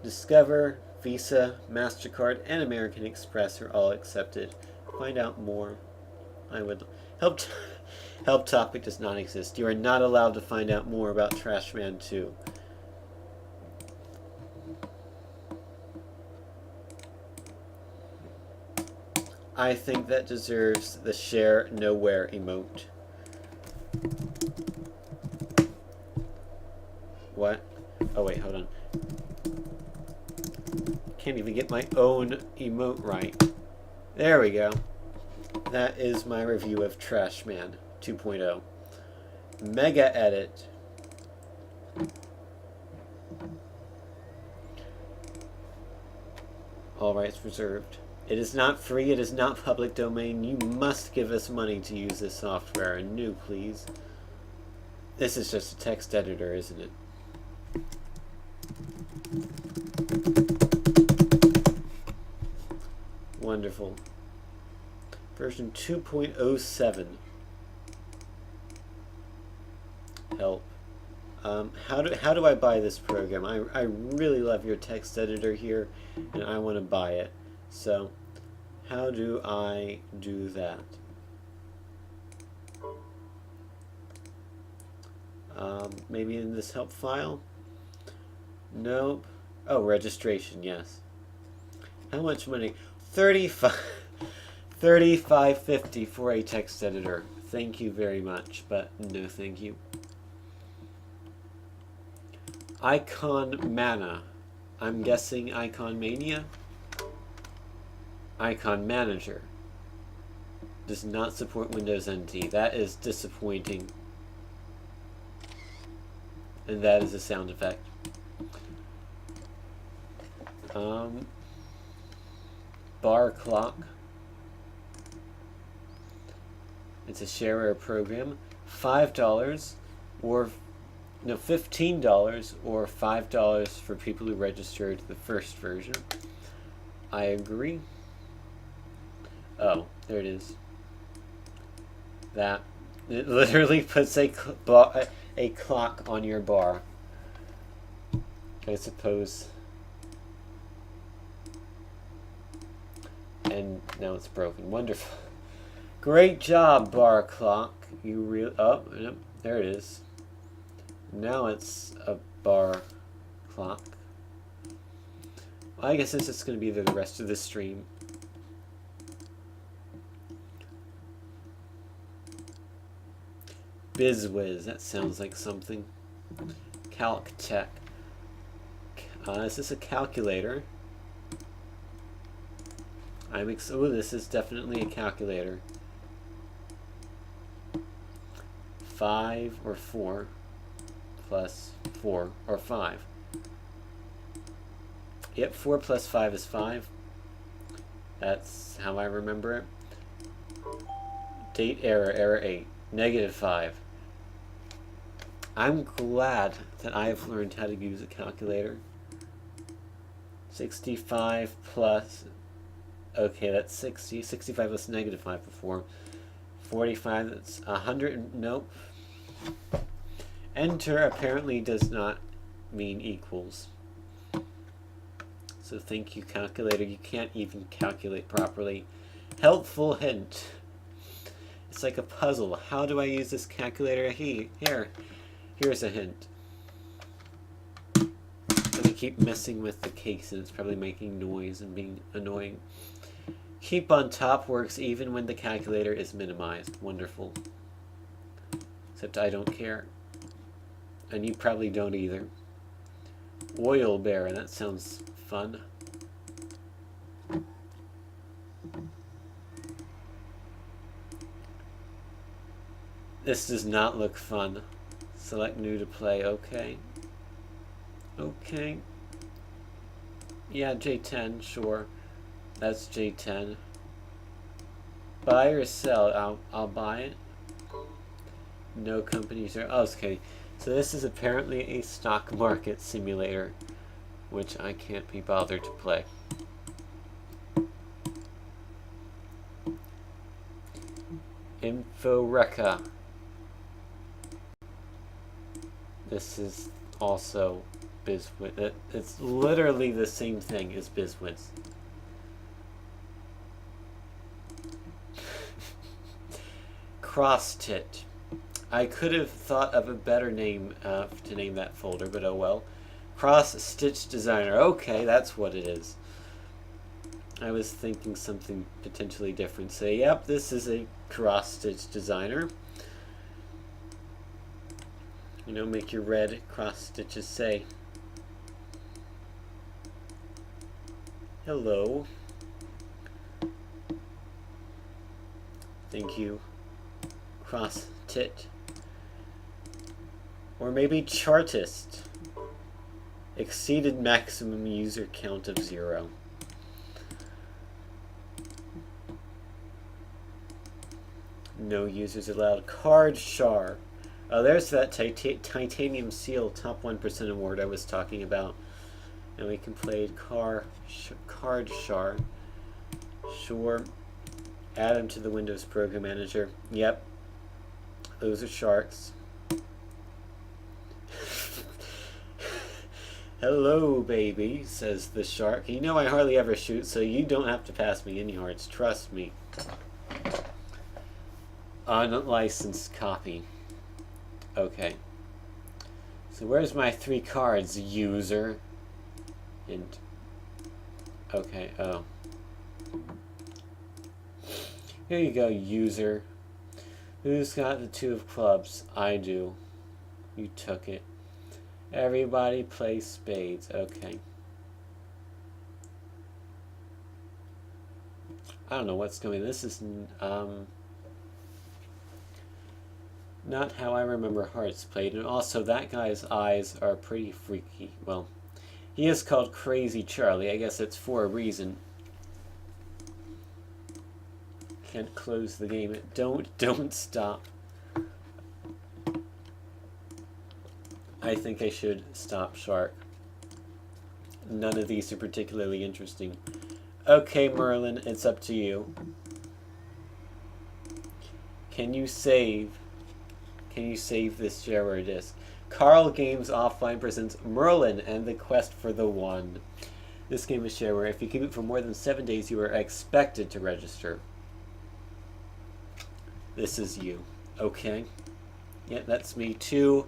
Discover, Visa, MasterCard, and American Express are all accepted. Find out more. I would help. Help topic does not exist. You are not allowed to find out more about Trashman 2. I think that deserves the share nowhere emote. What? Oh wait, hold on. Can't even get my own emote right. There we go. That is my review of Trash Man 2.0. Mega edit. All rights reserved. It is not free, it is not public domain. You must give us money to use this software. And new, please. This is just a text editor, isn't it? Wonderful. Version 2.07. Help. How do I buy this program? I really love your text editor here, and I want to buy it. So, how do I do that? Maybe in this help file? Nope. Oh, registration, yes. How much money? $35.50 for a text editor. Thank you very much, but no thank you. Icon Mana. I'm guessing Icon Mania? Icon Manager. Does not support Windows NT. That is disappointing. And that is a sound effect. Bar clock. It's a shareware program. $5 or no, $15 or $5 for people who registered the first version. I agree. Oh, there it is. That it literally puts a clock on your bar. I suppose. And now it's broken. Wonderful. Great job, bar clock. You real oh, yep, there it is. Now it's a bar clock. Well, I guess it's just going to be the rest of the stream. BizWiz, that sounds like something. Calc Tech. Is this a calculator? Oh, this is definitely a calculator. 5 or 4 plus 4 or 5. Yep, 4 plus 5 is 5. That's how I remember it. Date error, error 8. -5. I'm glad that I have learned how to use a calculator. 65 plus... Okay, that's 60. 65 plus -5 before. 45, that's 100. Nope. Enter apparently does not mean equals. So thank you, calculator. You can't even calculate properly. Helpful hint. It's like a puzzle. How do I use this calculator? Here's a hint. Let me keep messing with the case, and it's probably making noise and being annoying. Keep on top works even when the calculator is minimized. Wonderful. Except I don't care. And you probably don't either. Oil bearer, that sounds fun. This does not look fun. Select new to play, okay. Okay. Yeah, J10, sure. That's J10. Buy or sell? I'll buy it. No companies are... Oh, okay. So this is apparently a stock market simulator, which I can't be bothered to play. Inforeca. This is also BizWiz. It's literally the same thing as BizWiz. Cross-tit. I could have thought of a better name to name that folder, but oh well. Cross-stitch designer. Okay, that's what it is. I was thinking something potentially different. Say, yep, this is a cross-stitch designer. You know, make your red cross stitches say, hello. Thank you, cross-tit. Or maybe chartist. Exceeded maximum user count of 0. No users allowed. Card Shar. Oh, there's that titanium seal top 1% award I was talking about. And we can play Card Shar. Sure. Add them to the Windows Program Manager. Yep. Those are sharks. Hello, baby, says the shark. You know I hardly ever shoot, so you don't have to pass me any hearts. Trust me. Unlicensed copy. Okay. So where's my 3 cards, user? And okay, oh. Here you go, user. Who's got the 2 of clubs? I do. You took it. Everybody play spades. Okay. I don't know what's going on. This is not how I remember hearts played. And also, that guy's eyes are pretty freaky. Well, he is called Crazy Charlie. I guess it's for a reason. Can't close the game. Don't stop. I think I should stop, Shark. None of these are particularly interesting. Okay, Merlin, it's up to you. Can you save this shareware disk? Carl Games Offline presents Merlin and the Quest for the One. This game is shareware. If you keep it for more than 7 days, you are expected to register. This is you. Okay. Yeah, that's me. Two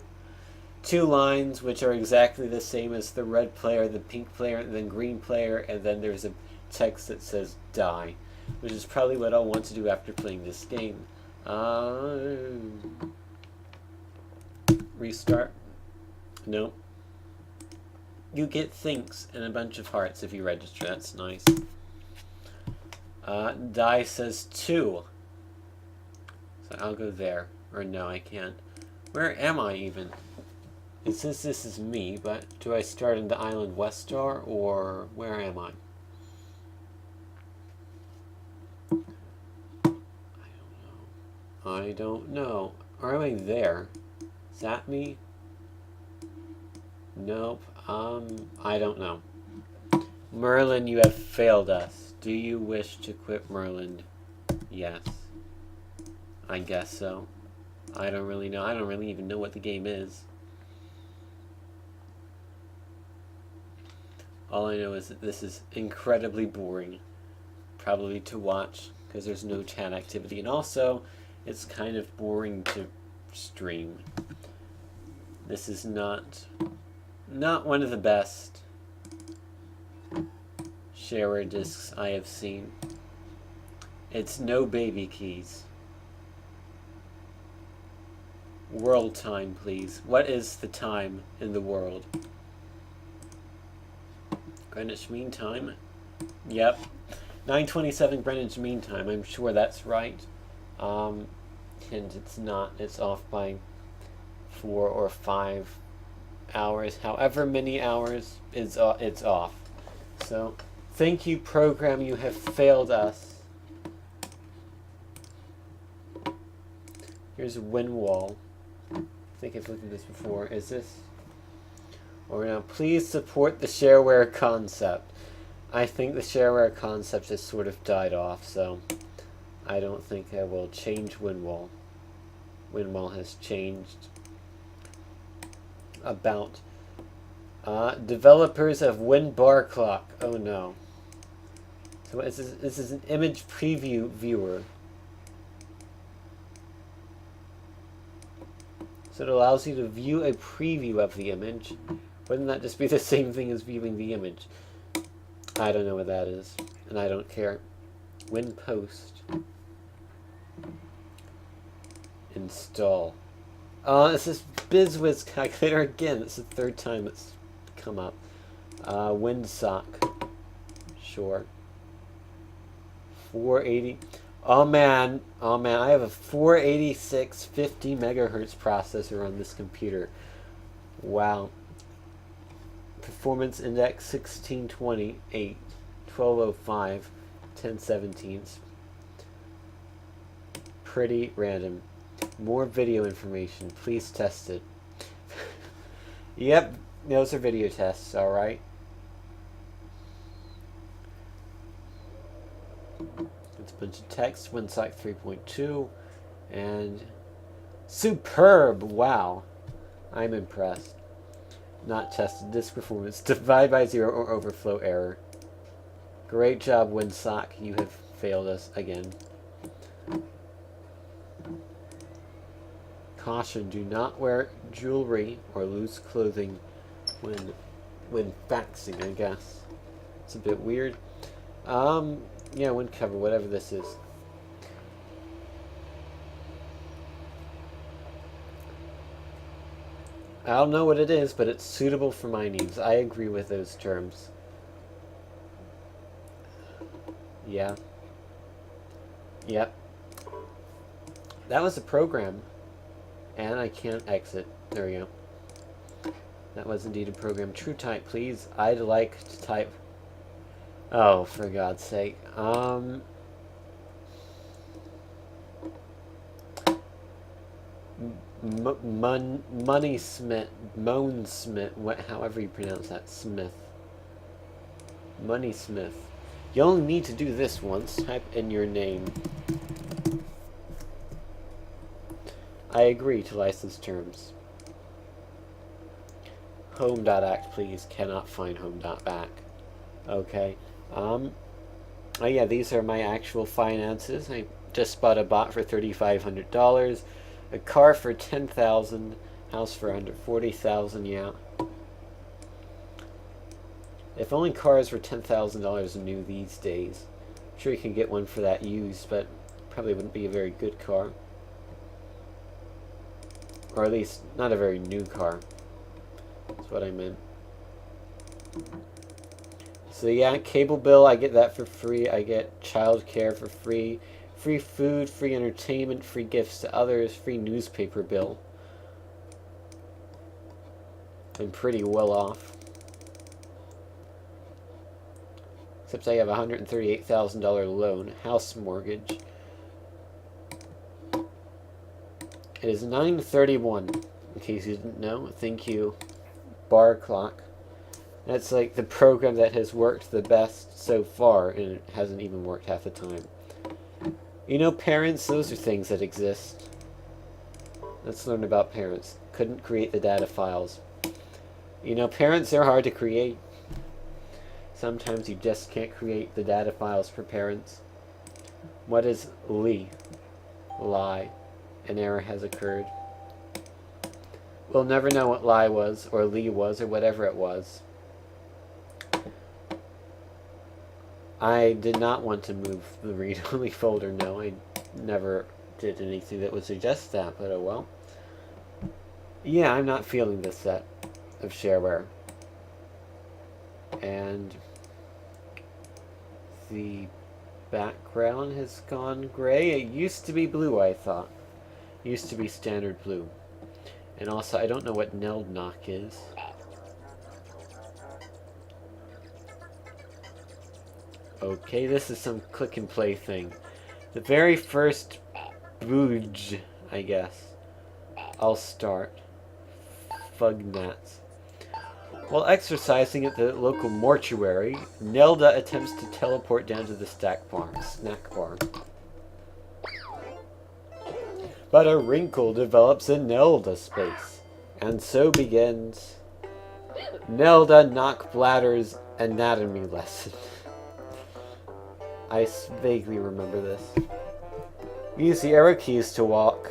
lines which are exactly the same as the red player, the pink player, and then green player, and then there's a text that says die, which is probably what I'll want to do after playing this game. Restart. No. You get thinks and a bunch of hearts if you register. That's nice. Die says 2. So I'll go there. Or no, I can't. Where am I even? It says this is me, but do I start in the island Westar, or where am I? I don't know. Or am I there? Is that me? Nope. I don't know. Merlin, you have failed us. Do you wish to quit Merlin? Yes. I guess so. I don't really know. I don't really even know what the game is. All I know is that this is incredibly boring, probably to watch, because there's no chat activity, and also, it's kind of boring to stream. This is not one of the best shareware discs I have seen. It's no baby keys. World time, please. What is the time in the world? Greenwich Mean Time? Yep. 9:27 Greenwich Mean Time. I'm sure that's right. And it's not. It's off by 4 or 5 hours. However many hours, it's off. So, thank you, program. You have failed us. Here's Winwall. I think I've looked at this before. Is this? Or now, please support the shareware concept. I think the shareware concept has sort of died off, so I don't think I will change Winwall. Winwall has changed. About developers of WinBar Clock. Oh no. So this is an image preview viewer. So it allows you to view a preview of the image. Wouldn't that just be the same thing as viewing the image? I don't know what that is. and I don't care. Win post. Install. This is BizWiz calculator again. It's the third time it's come up. Windsock. Sure. 480. Oh man, I have a 486 50 megahertz processor on this computer. Wow. Performance index 1628, 1205, 1017. Pretty random. More video information. Please test it. Yep, those are video tests, alright. It's a bunch of text, Windsock 3.2, and superb! Wow. I'm impressed. Not tested. Disk performance. Divide by zero or overflow error. Great job, Windsock. You have failed us again. Caution, do not wear jewelry or loose clothing when faxing, I guess. It's a bit weird. Yeah, wind cover, whatever this is. I don't know what it is, but it's suitable for my needs. I agree with those terms. Yeah. Yep. That was a program. And I can't exit. There we go. That was indeed a program. True type, please. I'd like to type... Oh, for God's sake. Money Smith, Moan Smith, however you pronounce that, Smith. Money Smith. You only need to do this once. Type in your name. I agree to license terms. Home.act, please. Cannot find home.back. Okay. Oh yeah, these are my actual finances. I just bought a bot for $3,500. A car for $10,000. House for under $40,000, yeah. If only cars were $10,000 new these days. I'm sure you can get one for that used, but probably wouldn't be a very good car. Or at least, not a very new car. That's what I meant. So yeah, cable bill, I get that for free. I get childcare for free. Free food, free entertainment, free gifts to others, free newspaper bill. I'm pretty well off. Except I have a $138,000 loan, house mortgage. It is 9:31, in case you didn't know. Thank you, bar clock. That's like the program that has worked the best so far, and it hasn't even worked half the time. You know, parents, those are things that exist. Let's learn about parents. Couldn't create the data files. You know, parents are hard to create. Sometimes you just can't create the data files for parents. What is lie? Lie. An error has occurred. We'll never know what lie was, or lee was, or whatever it was. I did not want to move the read-only folder, no. I never did anything that would suggest that, but oh well. Yeah, I'm not feeling this set of shareware. And the background has gone gray. It used to be blue, I thought. It used to be standard blue. And also, I don't know what Neldnock is. Okay, this is some click and play thing. The very first booge, I guess. I'll start. Fugnats. While exercising at the local mortuary, Nelda attempts to teleport down to the snack bar. But a wrinkle develops in Nelda space, and so begins Nelda Knockbladder's anatomy lesson. I vaguely remember this. Use the arrow keys to walk.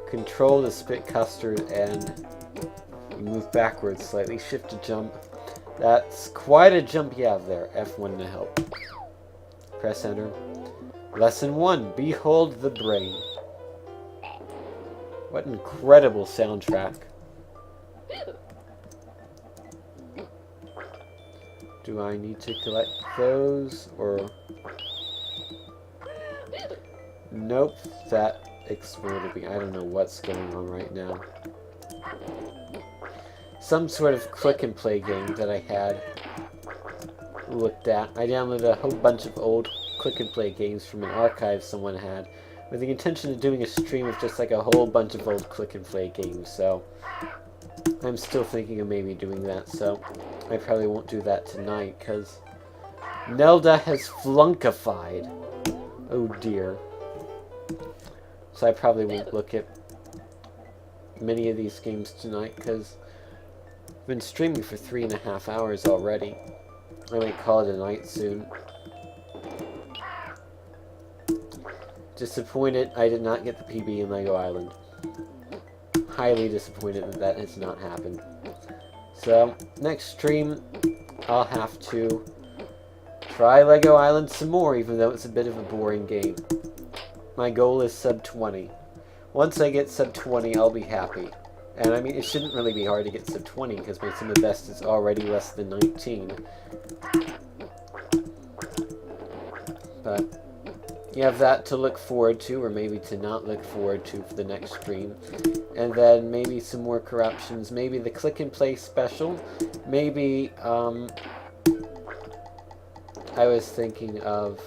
Control the spit custard and move backwards slightly. Shift to jump. That's quite a jump you have there. F1 to help. Press enter. Lesson 1. Behold the brain. What incredible soundtrack. Do I need to collect those, or... Nope, that exploded me. I don't know what's going on right now. Some sort of click and play game that I had looked at. I downloaded a whole bunch of old click and play games from an archive someone had, with the intention of doing a stream of just like a whole bunch of old click and play games, so I'm still thinking of maybe doing that, so I probably won't do that tonight, because Nelda has flunkified. Oh dear. So I probably won't look at many of these games tonight, because I've been streaming for 3.5 hours already. I might call it a night soon. Disappointed I did not get the PB in Lego Island. Highly disappointed that that has not happened. So, next stream, I'll have to try Lego Island some more, even though it's a bit of a boring game. My goal is sub 20. Once I get sub 20, I'll be happy. And I mean, it shouldn't really be hard to get sub 20, because my sim of best is already less than 19. But you have that to look forward to, or maybe to not look forward to for the next stream. And then maybe some more corruptions, maybe the click and play special, maybe, I was thinking of,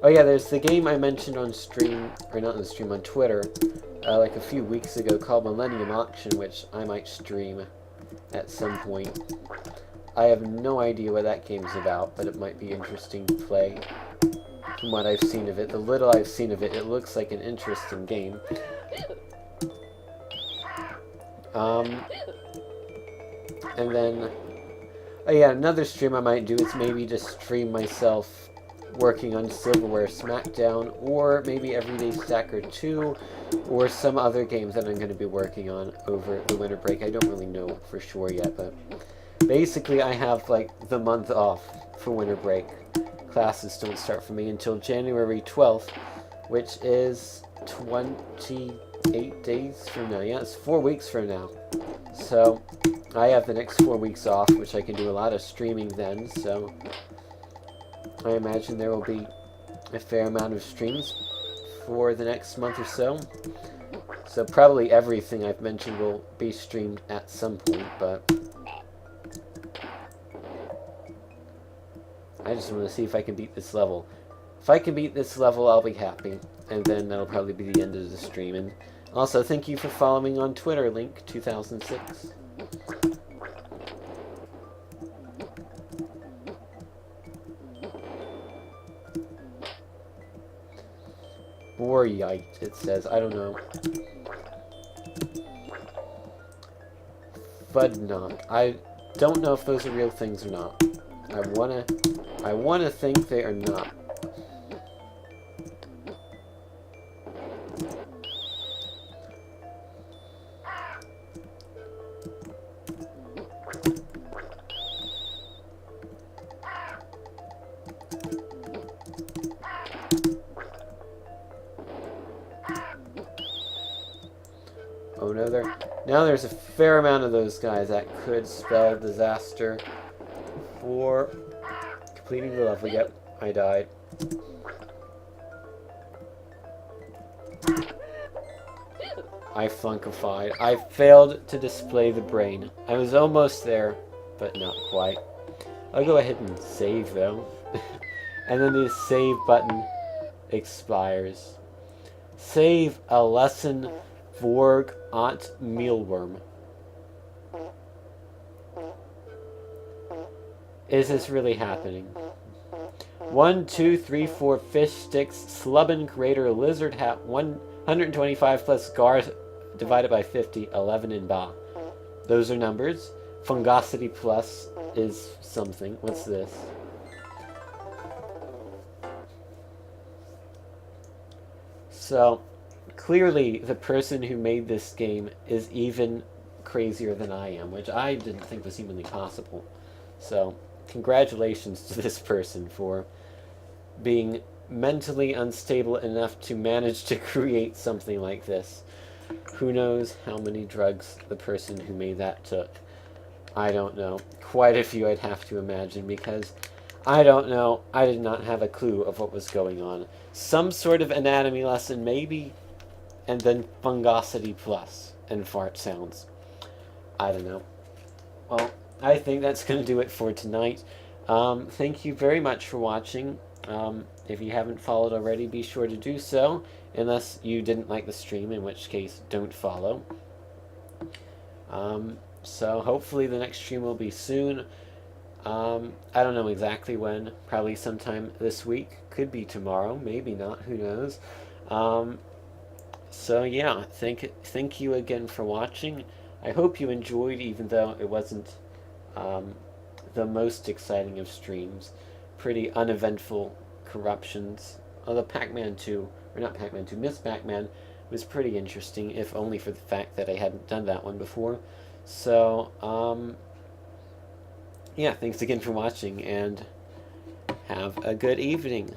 oh yeah, there's the game I mentioned on stream, or not on stream, on Twitter, like a few weeks ago, called Millennium Auction, which I might stream at some point. I have no idea what that game's about, but it might be interesting to play. From what I've seen of it, the little I've seen of it, it looks like an interesting game. And then, oh yeah, another stream I might do is maybe just stream myself working on Silverware Smackdown, or maybe Everyday Stacker 2, or some other games that I'm going to be working on over the winter break. I don't really know for sure yet, but basically I have like the month off for winter break. Classes don't start for me until January 12th, which is 28 days from now. Yeah, it's 4 weeks from now. So I have the next 4 weeks off, which I can do a lot of streaming then, so I imagine there will be a fair amount of streams for the next month or so. So probably everything I've mentioned will be streamed at some point, but I just want to see if I can beat this level. If I can beat this level, I'll be happy. And then that'll probably be the end of the stream. And also, thank you for following on Twitter, Link 2006. Boryite, it says. I don't know. Fudnock. I don't know if those are real things or not. I wanna think they are not. Oh no, now there's a fair amount of those guys that could spell disaster for completing the level. Yep, I died. I flunkified. I failed to display the brain. I was almost there, but not quite. I'll go ahead and save though. And then the save button expires. Save a lesson Vorg Aunt Mealworm. Is this really happening? 1, 2, 3, 4 fish sticks, slubbin crater, lizard hat, 125 plus gar divided by 50, 11 in ba. Those are numbers. Fungosity plus is something. What's this? So, clearly the person who made this game is even crazier than I am, which I didn't think was humanly possible. So, congratulations to this person for being mentally unstable enough to manage to create something like this. Who knows how many drugs the person who made that took? I don't know. Quite a few, I'd have to imagine, because I don't know. I did not have a clue of what was going on. Some sort of anatomy lesson, maybe, and then fungosity plus and fart sounds. I don't know. Well, I think that's going to do it for tonight. Thank you very much for watching. If you haven't followed already, be sure to do so, unless you didn't like the stream, in which case, don't follow. So hopefully the next stream will be soon. I don't know exactly when. Probably sometime this week. Could be tomorrow. Maybe not. Who knows? So yeah, thank you again for watching. I hope you enjoyed, even though it wasn't the most exciting of streams. Pretty uneventful corruptions. Although Pac-Man 2, or not Pac-Man 2, Miss Pac-Man was pretty interesting, if only for the fact that I hadn't done that one before. So, yeah, thanks again for watching, and have a good evening.